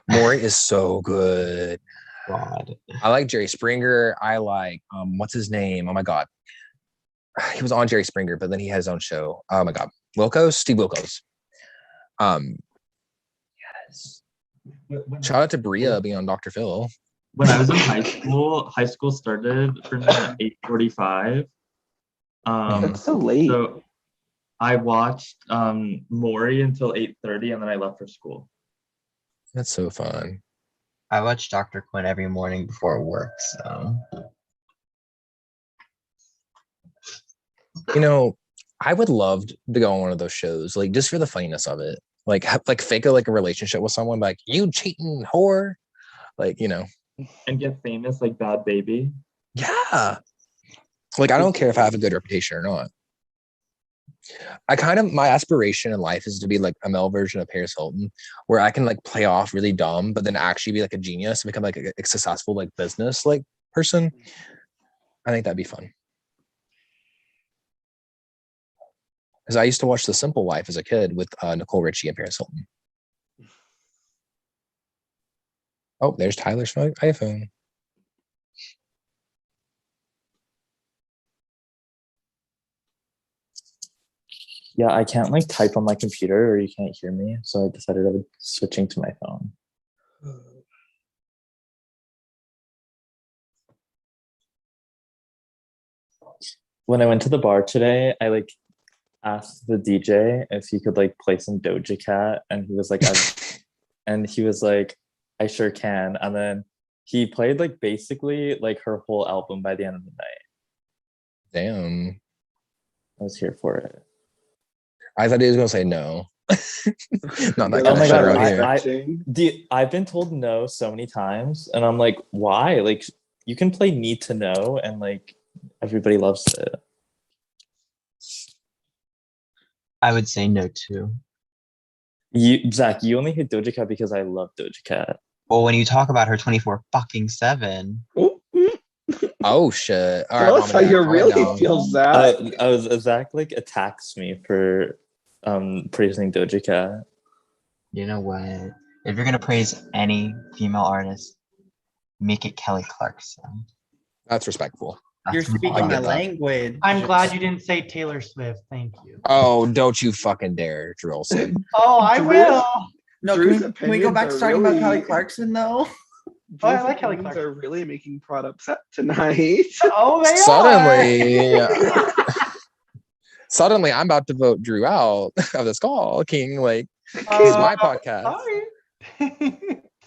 Maury is so good. God. I like Jerry Springer. I like what's his name? Oh my god. He was on Jerry Springer, but then he had his own show. Oh my god. Wilkos? Steve Wilkos. Yes. Shout out to Bria being on Dr. Phil. When I was in high school started for me at 8:45. That's so late. So I watched Maury until 8:30, and then I left for school. That's so fun. I watch Dr. Quinn every morning before work, so. You know, I would love to go on one of those shows, like just for the funniness of it. Like fake a relationship with someone, like you cheating whore, like And get famous like Bad Baby. Yeah. Like I don't care if I have a good reputation or not. My aspiration in life is to be like a male version of Paris Hilton, where I can like play off really dumb, but then actually be like a genius and become like a successful like business like person. I think that'd be fun. Because I used to watch The Simple Life as a kid with Nicole Richie and Paris Hilton. Oh, there's Tyler's iPhone. Yeah, I can't like type on my computer or you can't hear me. So I decided I would switching to my phone. When I went to the bar today, I like asked the DJ if he could like play some Doja Cat, and he was like, I sure can. And then he played like basically like her whole album by the end of the night. Damn. I was here for it. I thought he was gonna say no. Not that kind Oh of my shit god, around here. I've been told no so many times, and I'm like, why? Like, you can play Need to Know, and like everybody loves it. I would say no too. Zach, you only hate Doja Cat because I love Doja Cat. Well, when you talk about her 24/7. Oh shit! All right, Tell us how you really feel, Zach. Zach like attacks me for praising Doja Cat. You know what? If you're gonna praise any female artist, make it Kelly Clarkson. That's respectful. You're speaking my language. I'm glad you didn't say Taylor Swift. Thank you. Oh, don't you fucking dare, Drilson. Oh, I will. No, can we go back to talking about Kelly Clarkson though? Oh, I like Kelly Clarkson. Clarkson. Are really making products up tonight. Oh, they Suddenly, suddenly, I'm about to vote Drew out of this call. King, like, this is my podcast.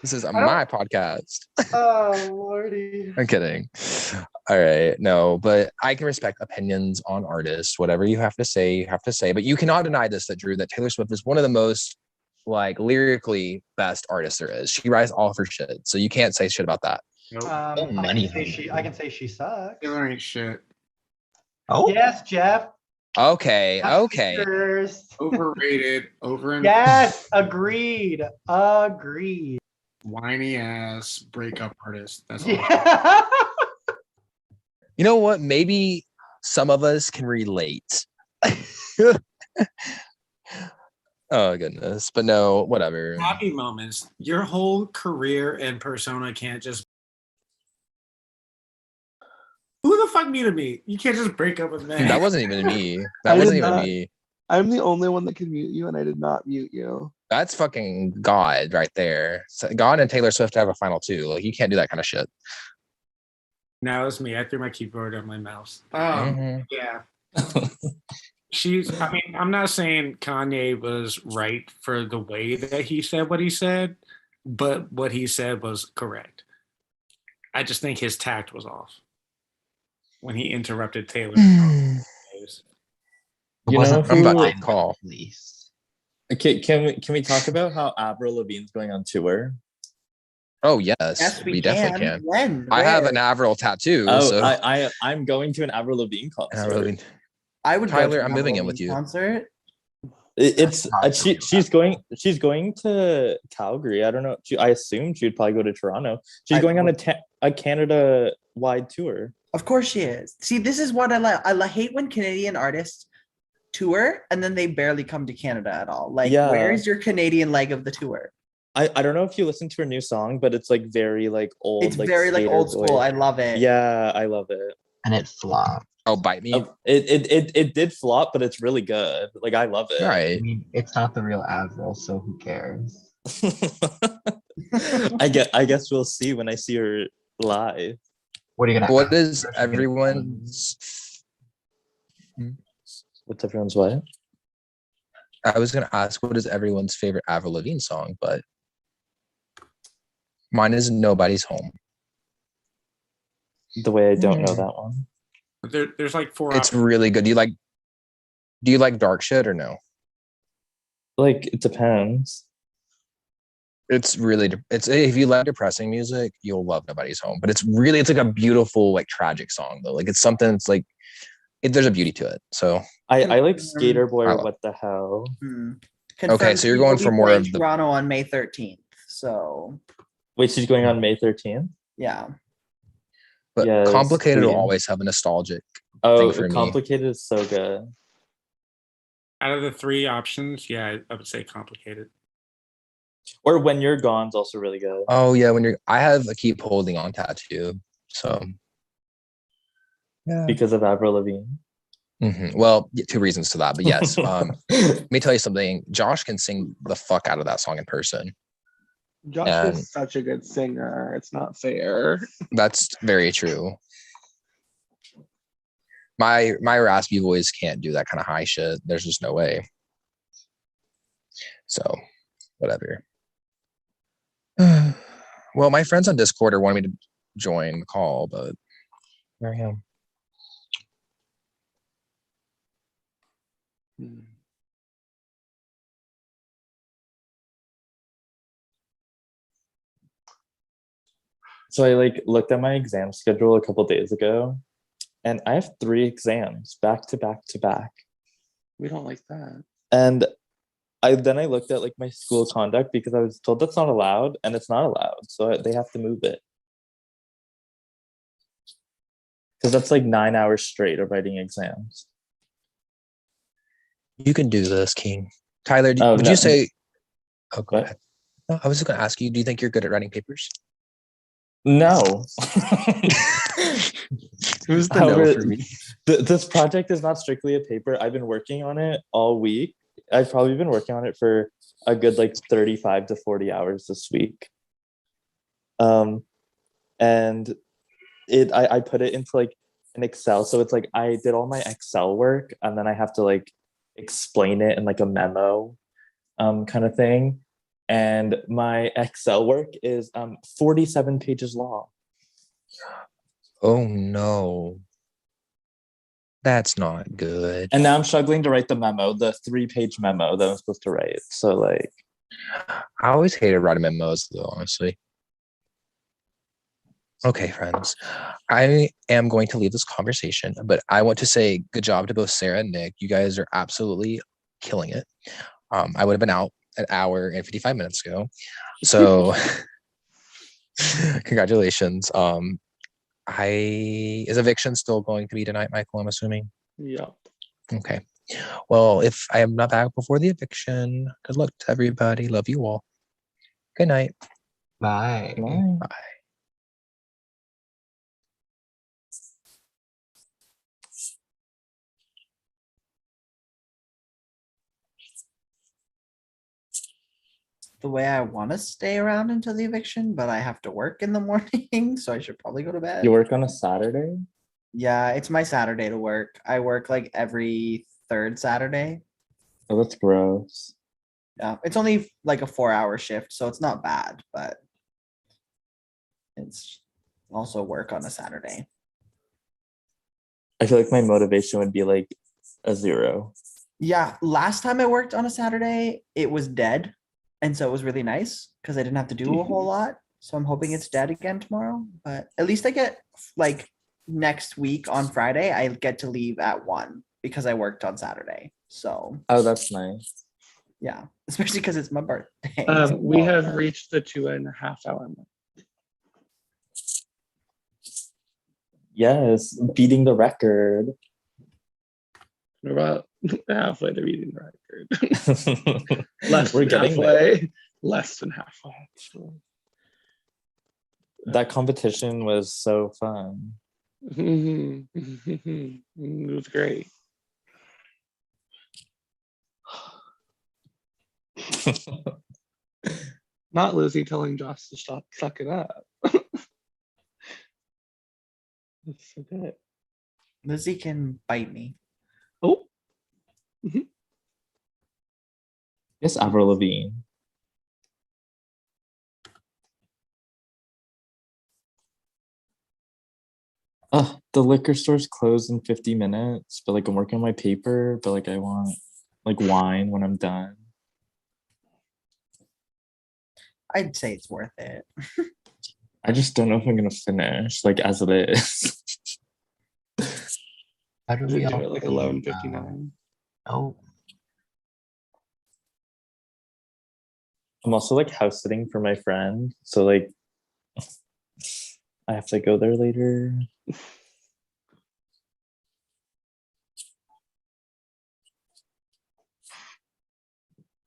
This is my podcast. Oh, Lordy. I'm kidding. All right, no, but I can respect opinions on artists. Whatever you have to say, you have to say. But you cannot deny this, that Drew, that Taylor Swift is one of the most like lyrically best artists there is. She writes all of her shit, so you can't say shit about that. I can say she sucks. Taylor ain't shit. Oh yes, Jeff. Okay. Overrated. Yes, agreed. Whiny ass breakup artist. That's all. Yeah. You know what? Maybe some of us can relate. Oh goodness, but no, whatever. Happy moments. Your whole career and persona can't just. Who the fuck muted me? You can't just break up with me. That wasn't even me. That wasn't even me. I'm the only one that can mute you, and I did not mute you. That's fucking God right there. So God and Taylor Swift have a final two. Like you can't do that kind of shit. No, it's me. I threw my keyboard on my mouse. Yeah. I'm not saying Kanye was right for the way that he said what he said, but what he said was correct. I just think his tact was off when he interrupted Taylor. You know I'm about to call. Okay, can we talk about how Avril Lavigne's going on tour? Oh yes, we definitely can. When? I have an Avril tattoo. Oh, so I'm going to an Avril Lavigne concert. I would go Tyler, to an I'm moving in Avril with Lavigne you. concert. It's not true. she's going to Calgary. I don't know. I assume she'd probably go to Toronto. She's I going on would- a Canada wide tour. Of course she is. See, this is what I like. Hate when Canadian artists tour and then they barely come to Canada at all. Like, Yeah. where's your Canadian leg of the tour? I don't know if you listen to her new song, but it's like very like old. It's like, very like skater old school. boy. I love it. Yeah, I love it. And it flopped. Oh, bite me. It did flop, but it's really good. Like I love it. I Right. mean, it's not the real Avril, so who cares? I guess we'll see when I see her live. What are you gonna? What ask is her? She's gonna tell you. everyone's? What's everyone's what? I was gonna ask what is everyone's favorite Avril Lavigne song, but mine is "Nobody's Home." The way I don't know that one. There's like four. It's options. really good. Do you like dark shit or no? Like it depends. It's really it's if you like depressing music, you'll love Nobody's Home. But it's like a beautiful, like tragic song though. Like it's something that's like there's a beauty to it. So I like Skater Boy I or love- What the Hell. Okay, so you're Confirmed going she for will be more playing of the- Toronto on May 13th. So Wait, she's going on May 13th? yeah. but Yes, complicated will queen. always have a nostalgic Oh, for me. Complicated is so good. Out of the three options, yeah, I would say complicated. Or When You're Gone's also really good. Oh yeah, I have a keep holding on tattoo. So yeah. Because of Avril Lavigne. Well, two reasons to that, but yes. Let me tell you something. Josh can sing the fuck out of that song in person. Josh And- is such a good singer. It's not fair. That's very true. My raspy voice can't do that kind of high shit. There's just no way. So, whatever. Well, my friends on Discord are wanting me to join the call, but here I am. So I like looked at my exam schedule a couple days ago, and I have 3 exams back to back to back. We don't like that. And I looked at like my school conduct because I was told that's not allowed, and it's not allowed. So they have to move it. Because that's like 9 hours straight of writing exams. You can do this, King. Tyler, Oh, would no. you say? Oh, go What? ahead. No, I was just going to ask you. Do you think you're good at writing papers? No. Who's the However, no for me? This project is not strictly a paper. I've been working on it all week. I've probably been working on it for a good like 35 to 40 hours this week. And I put it into like an Excel. So it's like I did all my Excel work and then I have to like explain it in like a memo kind of thing. And my Excel work is 47 pages long. Oh no. That's not good. And now I'm struggling to write the memo, the 3-page memo that I'm supposed to write. So like, I always hated writing memos though, honestly. Okay, friends. I am going to leave this conversation, but I want to say good job to both Sarah and Nick. You guys are absolutely killing it. I would have been out an hour and 55 minutes ago. So congratulations. Is Eviction still going to be tonight, Michael, I'm assuming? Yep. Okay. Well, if I am not back before the eviction, good luck to everybody. Love you all. Good night. Bye. Bye. The way I want to stay around until the eviction, but I have to work in the morning, so I should probably go to bed. you work on a Saturday? Yeah, it's my Saturday to work. I work like every third Saturday. Oh, that's gross. Yeah, it's only like a 4-hour shift, so it's not bad, but it's also work on a Saturday. I feel like my motivation would be like a 0. Yeah, last time I worked on a Saturday, it was dead. And so it was really nice because I didn't have to do a whole lot. So I'm hoping it's dead again tomorrow. But at least I get like next week on Friday, I get to leave at 1 because I worked on Saturday. So Oh, that's nice. yeah, especially because it's my birthday. We have reached the 2.5 hour mark. Yes, beating the record. We're about halfway to reading the record. Less We're than getting there. halfway. Less than halfway. Actually. That competition was so fun. It was great. Not Lizzie telling Josh to stop, suck it up. That's so good. Lizzie can bite me. Oh, Yes, Avril Lavigne. The liquor store's closed in 50 minutes, but like I'm working on my paper, but like I want like wine when I'm done. I'd say it's worth it. I just don't know if I'm gonna finish like as it is. How do we we do all it like feel 11:59. Oh, I'm also like house sitting for my friend, so like I have to go there later.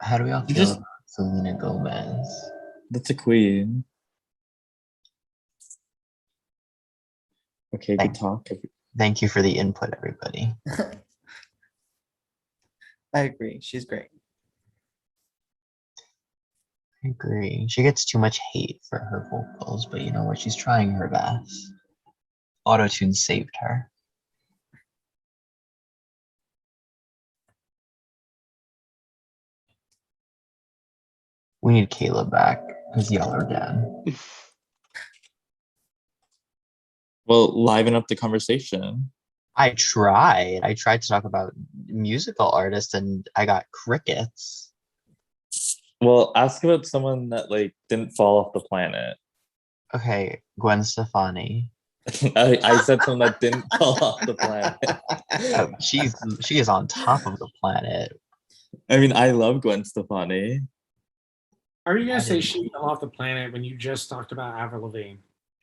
how do we all You feel just- about Selena Gomez? That's a queen. Okay, good Thank- talk. Thank you for the input, everybody. I agree. She's great. I agree. She gets too much hate for her vocals, but you know what? She's trying her best. Autotune saved her. We need Kayla back because y'all are down. Well, liven up the conversation. I tried. I tried to talk about musical artists and I got crickets. Well, ask about someone that like didn't fall off the planet. Okay, Gwen Stefani. I said someone that didn't fall off the planet. She is on top of the planet. I mean, I love Gwen Stefani. How are you gonna say didn't- she fell off the planet when you just talked about Avril Lavigne?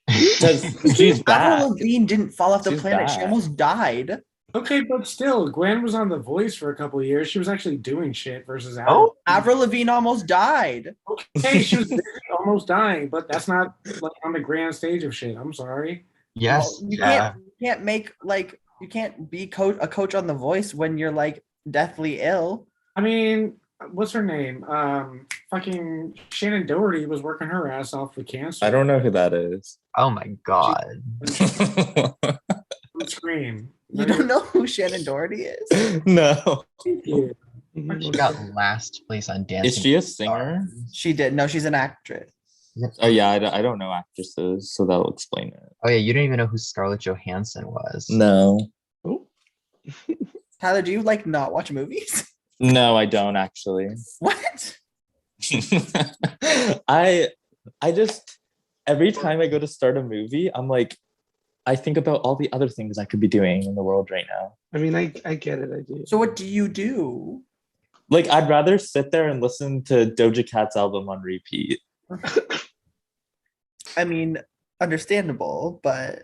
Because she's back. Avril Lavigne didn't fall off the She's planet. She back. almost died. Okay, but still, Gwen was on The Voice for a couple of years. She was actually doing shit versus Oh, Avril Lavigne almost died. Okay, she was almost dying, but that's not like on the grand stage of shit. I'm sorry. yes. You Yeah. can't make like you can't be a coach on The Voice when you're like deathly ill. I mean, what's her name? Fucking Shannon Doherty was working her ass off with cancer. I don't know who that is. Oh my god. Scream. You don't know who Shannon Doherty is? No. Yeah. She got last place on Dancing. Is she a with the singer? Stars. She did. No, she's an actress. Oh yeah, I don't know actresses, so that'll explain it. Oh yeah, you didn't even know who Scarlett Johansson was. No. Oh, Tyler, do you like not watch movies? No, I don't actually. What? I just every time I go to start a movie, I'm like, I think about all the other things I could be doing in the world right now. I mean, I get it. I do. So what do you do? Like, I'd rather sit there and listen to Doja Cat's album on repeat. I mean, understandable, but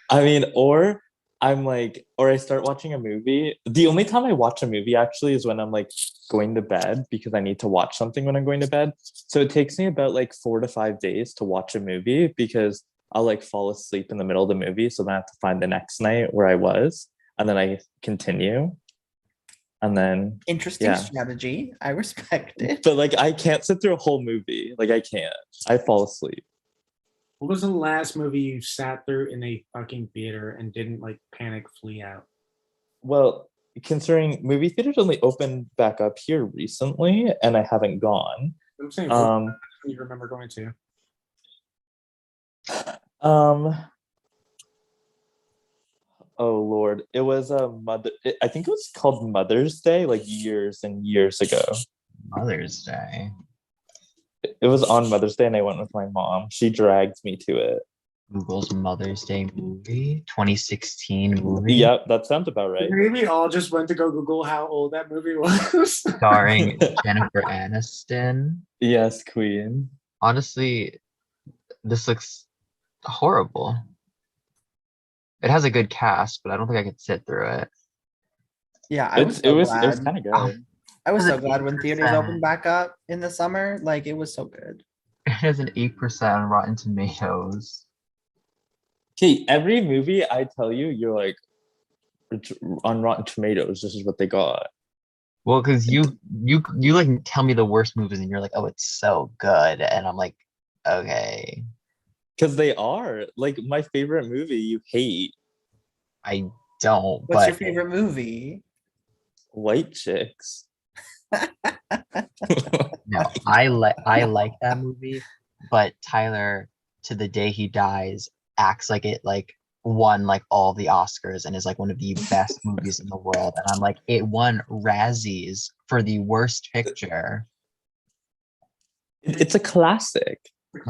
I mean, or I'm like, or I start watching a movie. The only time I watch a movie actually is when I'm like going to bed because I need to watch something when I'm going to bed. So it takes me about like 4 to 5 days to watch a movie because I'll like fall asleep in the middle of the movie. So then I have to find the next night where I was, and then I continue. And then, interesting yeah. strategy. I respect it. But like, I can't sit through a whole movie. Like, I can't. I fall asleep. What was the last movie you sat through in a fucking theater and didn't like panic flee out? Well, considering movie theaters only opened back up here recently, and I haven't gone. I'm saying, what you remember going to? Oh Lord, it was a I think it was called Mother's Day, like years and years ago. Mother's Day. It was on Mother's Day, and I went with my mom. She dragged me to it. Google's Mother's Day movie, 2016 movie. Yep, that sounds about right. Maybe we all just went to go Google how old that movie was. Starring Jennifer Aniston. Yes, Queen. Honestly, this looks horrible. It has a good cast, but I don't think I could sit through it. Yeah, I was It so was glad. kind of good. Oh. I was Has so an glad when theaters 8%. opened back up in the summer. Like it was so good. It has an 8% on Rotten Tomatoes. Okay, every movie I tell you, you're like on Rotten Tomatoes. This is what they got. Well, because you like tell me the worst movies and you're like, oh, it's so good, and I'm like, okay, Because they are like my favorite movie. You hate I don't. What's your but favorite movie? White Chicks. no, I like that movie, but Tyler, to the day he dies, acts like it like won like all the Oscars and is like one of the best movies in the world, and I'm like, it won Razzies for the worst picture. It's a classic.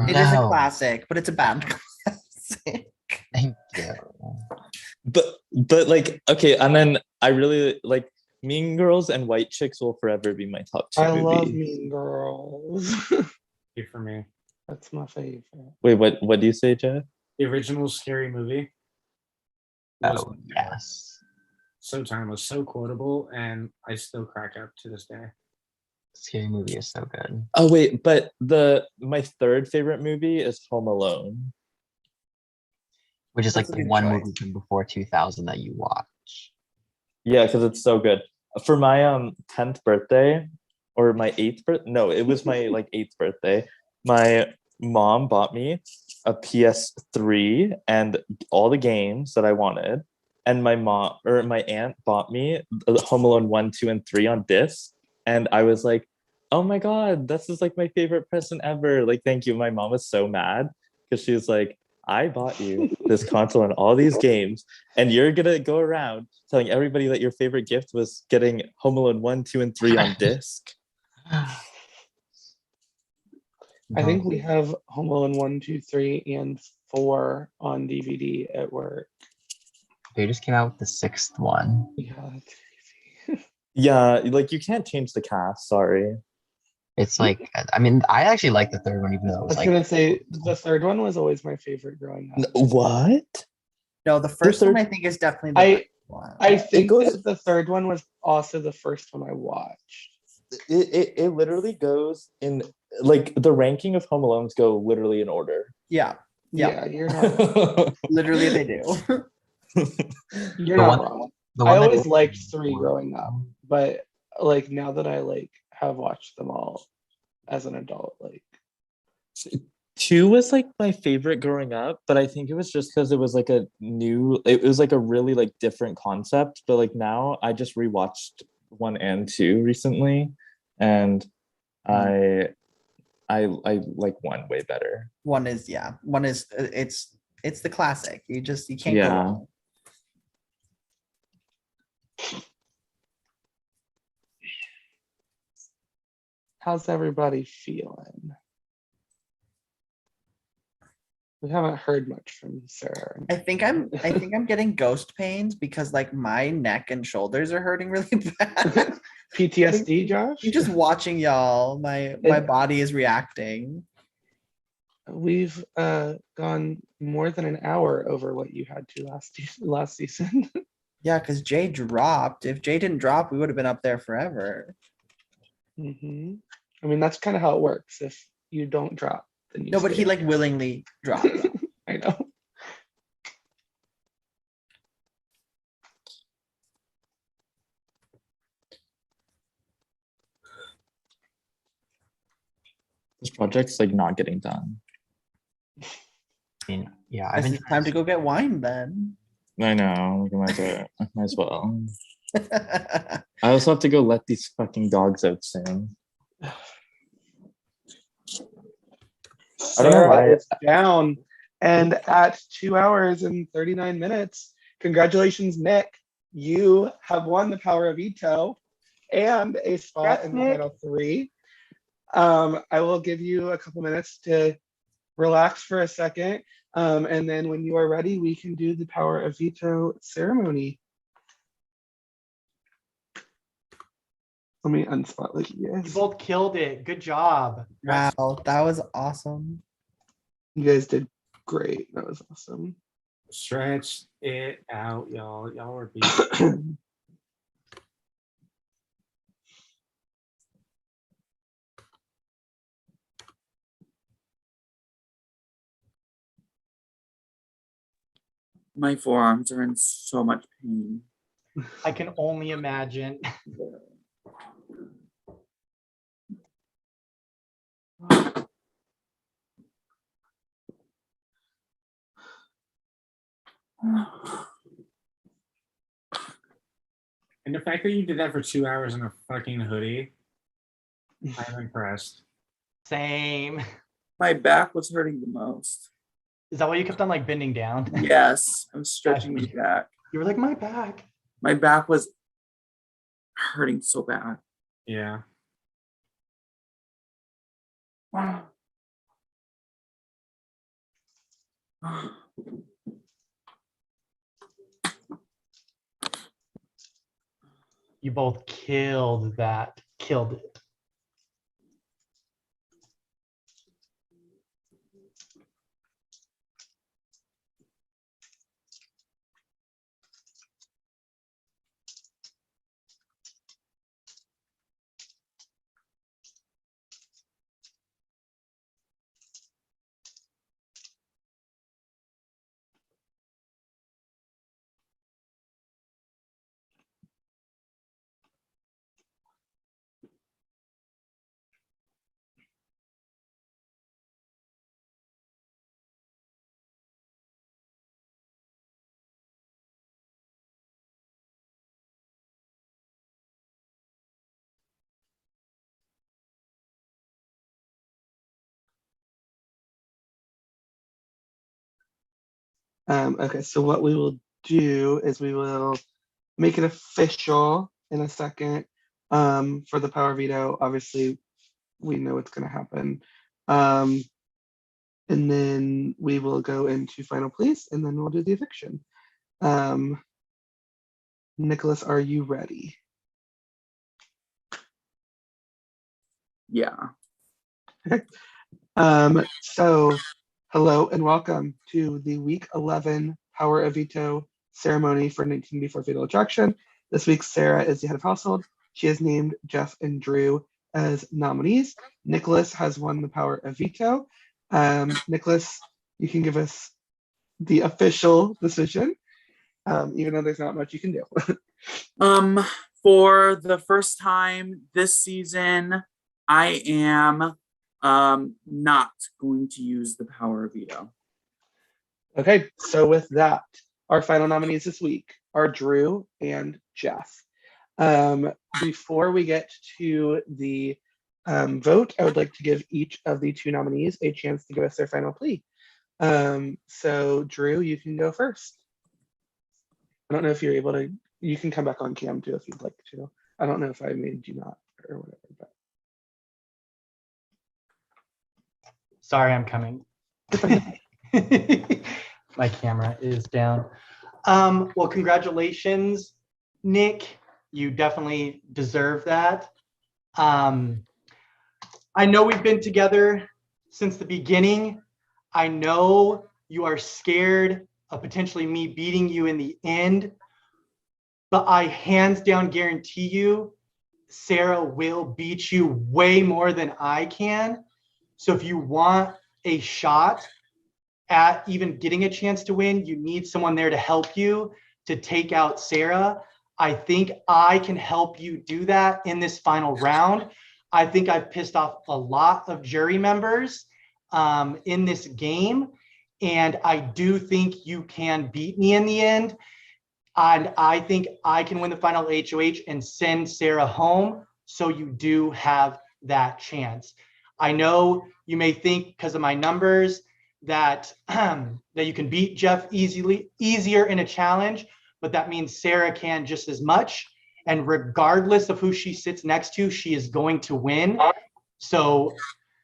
It is a No, classic, but it's a bad classic. thank you. But like okay, and then I really like Mean Girls and White Chicks will forever be my top 2 I movies. love Mean Girls. For me, That's my favorite. Wait, what do you say, Jeff? the original Scary Movie. was Oh yes, so timeless, so quotable, and I still crack up to this day. Scary Movie is so good. Oh wait, but my third favorite movie is Home Alone. Which is That's like a the good one choice. movie from before 2000 that you watch. Yeah, because it's so good. For my 10th birthday, or my 8th birthday, no, it was my like 8th birthday. My mom bought me a PS3 and all the games that I wanted. And my aunt bought me Home Alone 1, 2, and 3 on disc. And I was like, oh my God, this is like my favorite present ever. Like, thank you. My mom was so mad because she was like, I bought you this console and all these games, and you're gonna go around telling everybody that your favorite gift was getting Home Alone 1, 2, and 3 on disc. I think we have Home Alone 1, 2, 3, and 4 on DVD at work. They just came out with the 6th one. Yeah, that's crazy. Yeah, like you can't change the cast. Sorry. It's like, I mean, I actually like the 3rd one, even though it I was was like, gonna say the 3rd one was always my favorite growing up. What? No, the first one third- I think is definitely the I best one. I think goes- that the 3rd one was also the first one I watched. It literally goes in like the ranking of Home Alones go literally in order. Yeah, Yeah, you're not wrong. literally they do. You're The not one- wrong. the I one that- always liked 3 growing up, but like now that I like have watched them all as an adult, like 2 was like my favorite growing up, but I think it was just because it was like it was like a really like different concept. But like now I just rewatched 1 and 2 recently, and I like 1 way better. One is it's the classic. You can't go Yeah. wrong. how's everybody feeling? We haven't heard much from Sarah. I think I'm getting ghost pains because like my neck and shoulders are hurting really bad. PTSD, Josh? I'm just watching y'all. My body is reacting. We've gone more than an hour over what you had to last season. Yeah, because Jay dropped. If Jay didn't drop, we would have been up there forever. I mean, that's kind of how it works. If you don't drop, then you No, but he stay. like willingly dropped. I know. This project's like not getting done. I mean, yeah, I've Guess been it's time to go get wine then. I know. Like, I might as well. I also have to go let these fucking dogs out soon. I don't know Sarah why. is down and at 2 hours and 39 minutes. Congratulations, Nick. You have won the power of veto and a spot Congrats, in the Nick. final 3. I will give you a couple minutes to relax for a second. And then when you are ready, we can do the power of veto ceremony. Let me unspotlight you You guys. both killed it. Good job. Wow, that was awesome. You guys did great. That was awesome. Stretch it out, y'all. Y'all were beat. My forearms are in so much pain. I can only imagine. And the fact that you did that for 2 hours in a fucking hoodie, I'm impressed. Same. My back was hurting the most. Is that why you kept on like bending down? Yes, I'm stretching my back. You were like, my back. My back was hurting so bad. Yeah. You both killed that. Killed it. Okay, so what we will do is we will make it official in a second. For the power veto, obviously, we know what's going to happen. And then we will go into final pleas, and then we'll do the eviction. Nicholas, are you ready? Yeah. So hello and welcome to the week 11 Power of Veto ceremony for 1984 Fatal Attraction. This week, Sarah is the head of household. She has named Jeff and Drew as nominees. Nicholas has won the Power of Veto. Nicholas, you can give us the official decision, even though there's not much you can do. For the first time this season, I am not going to use the power of veto. Okay, so with that, our final nominees this week are Drew and Jeff. Before we get to the vote, I would like to give each of the two nominees a chance to give us their final plea. So Drew, you can go first. I don't know if you're able to, you can come back on cam too if you'd like to. I don't know if I made you not or whatever, but. Sorry, I'm coming. My camera is down. Well, congratulations, Nick. You definitely deserve that. I know we've been together since the beginning. I know you are scared of potentially me beating you in the end, but I hands down guarantee you, Sarah will beat you way more than I can. So if you want a shot at even getting a chance to win, you need someone there to help you to take out Sarah. I think I can help you do that in this final round. I think I've pissed off a lot of jury members in this game, and I do think you can beat me in the end. And I think I can win the final HOH and send Sarah home. So you do have that chance. I know you may think because of my numbers that that you can beat Jeff easier in a challenge, but that means Sarah can just as much. And regardless of who she sits next to, she is going to win. So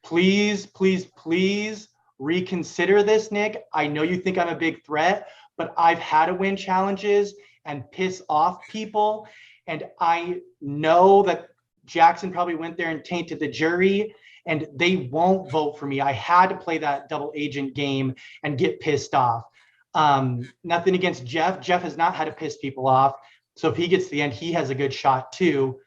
please, please, please reconsider this, Nick. I know you think I'm a big threat, but I've had to win challenges and piss off people. And I know that Jackson probably went there and tainted the jury, and they won't vote for me. I had to play that double agent game and get pissed off. Nothing against Jeff. Jeff has not had to piss people off. So if he gets to the end, he has a good shot too.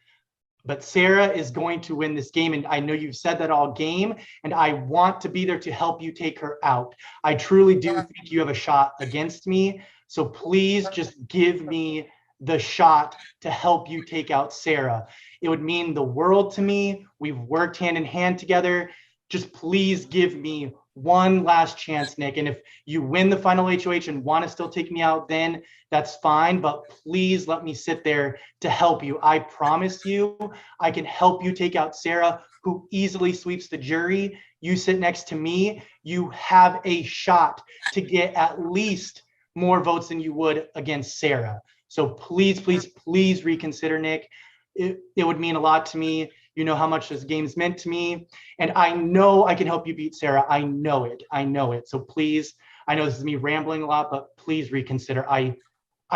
But Sarah is going to win this game. And I know you've said that all game, and I want to be there to help you take her out. I truly do think you have a shot against me. So please just give me the shot to help you take out Sarah. It would mean the world to me. We've worked hand in hand together. Just please give me one last chance, Nick. And if you win the final HOH and want to still take me out, then that's fine. But please let me sit there to help you. I promise you, I can help you take out Sarah, who easily sweeps the jury. You sit next to me. You have a shot to get at least more votes than you would against Sarah. So please, please, please reconsider, Nick. It would mean a lot to me. You know how much this game's meant to me. And I know I can help you beat Sarah. I know it. I know it. So please, I know this is me rambling a lot, but please reconsider. I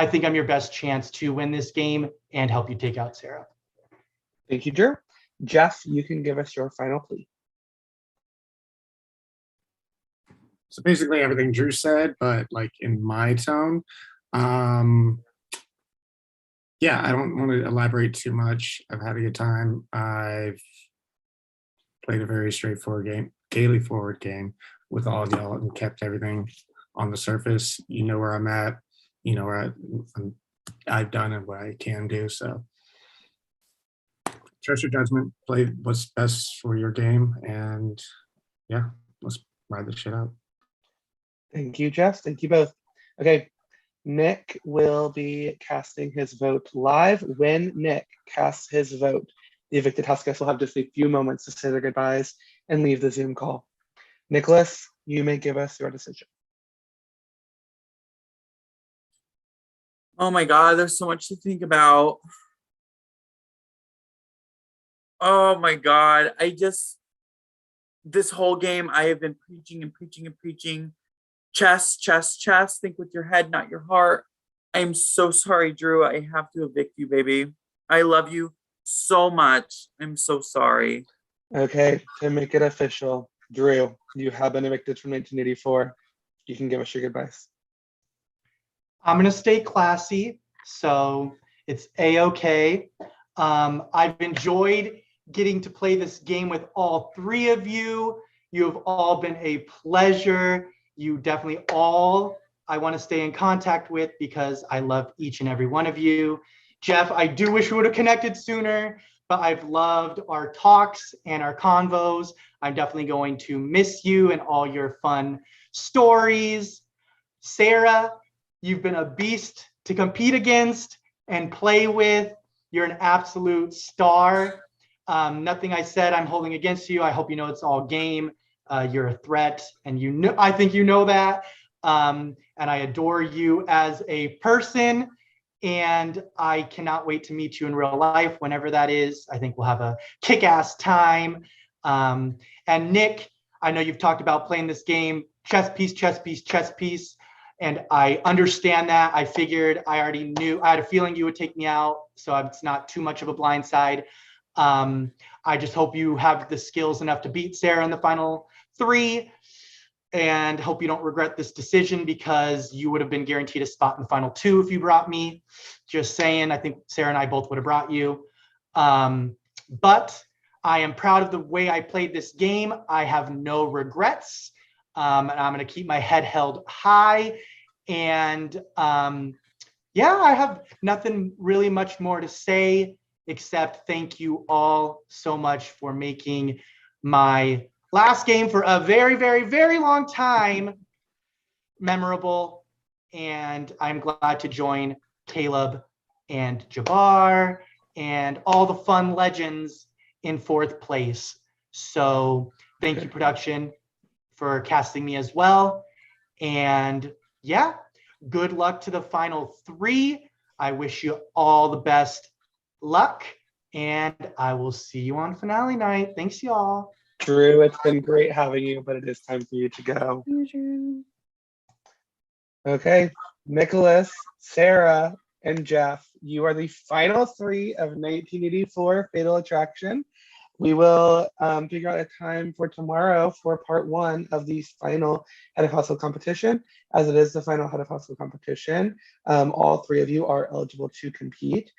think I'm your best chance to win this game and help you take out Sarah. Thank you, Drew. Jeff, you can give us your final plea. So basically everything Drew said, but like in my tone. Yeah, I don't want to elaborate too much. I've had a good time. I've played a very straightforward game, gaily forward game with all of y'all and kept everything on the surface. You know where I'm at, you know where I've done and what I can do. So trust your judgment, play what's best for your game, and yeah, let's ride the shit out. Thank you, Jeff. Thank you both. Okay, Nick will be casting his vote live. When Nick casts his vote, the evicted house guests will have just a few moments to say their goodbyes and leave the Zoom call. Nicholas, you may give us your decision. Oh my God, there's so much to think about. Oh my God, this whole game, I have been preaching and preaching and preaching. Chess, chess, chess. Think with your head, not your heart. I am so sorry, Drew. I have to evict you, baby. I love you so much. I'm so sorry. Okay, to make it official, Drew, you have been evicted from 1984. You can give us your goodbyes. I'm going to stay classy, so it's A-okay. I've enjoyed getting to play this game with all three of you. You have all been a pleasure. You definitely all I want to stay in contact with because I love each and every one of you. Jeff, I do wish we would have connected sooner, but I've loved our talks and our convos. I'm definitely going to miss you and all your fun stories. Sarah, you've been a beast to compete against and play with. You're an absolute star. Nothing I said I'm holding against you. I hope you know it's all game. You're a threat, and you know, I think you know that. And I adore you as a person, and I cannot wait to meet you in real life whenever that is. I think we'll have a kick-ass time. And Nick, I know you've talked about playing this game, chess piece, chess piece, chess piece. And I understand that. I figured I already knew, I had a feeling you would take me out, so it's not too much of a blind side. I just hope you have the skills enough to beat Sarah in the final three, and hope you don't regret this decision because you would have been guaranteed a spot in the final two if you brought me. Just saying, I think Sarah and I both would have brought you. But I am proud of the way I played this game. I have no regrets. And I'm going to keep my head held high. And yeah, I have nothing really much more to say except thank you all so much for making my last game for a very, very, very long time memorable. And I'm glad to join Caleb and Jabbar and all the fun legends in fourth place. So thank you, production, for casting me as well. And yeah, good luck to the final three. I wish you all the best luck, and I will see you on finale night. Thanks, y'all. Drew, it's been great having you, but it is time for you to go. Okay, Nicholas, Sarah, and Jeff, you are the final three of 1984 Fatal Attraction. We will figure out a time for tomorrow for part one of the final head of household competition. As it is the final head of household competition, all three of you are eligible to compete.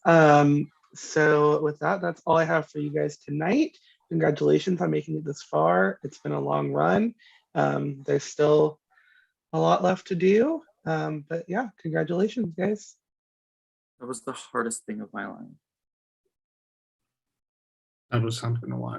So with that, that's all I have for you guys tonight. Congratulations on making it this far. It's been a long run. There's still a lot left to do. But yeah, congratulations, guys. That was the hardest thing of my life. That was something to watch.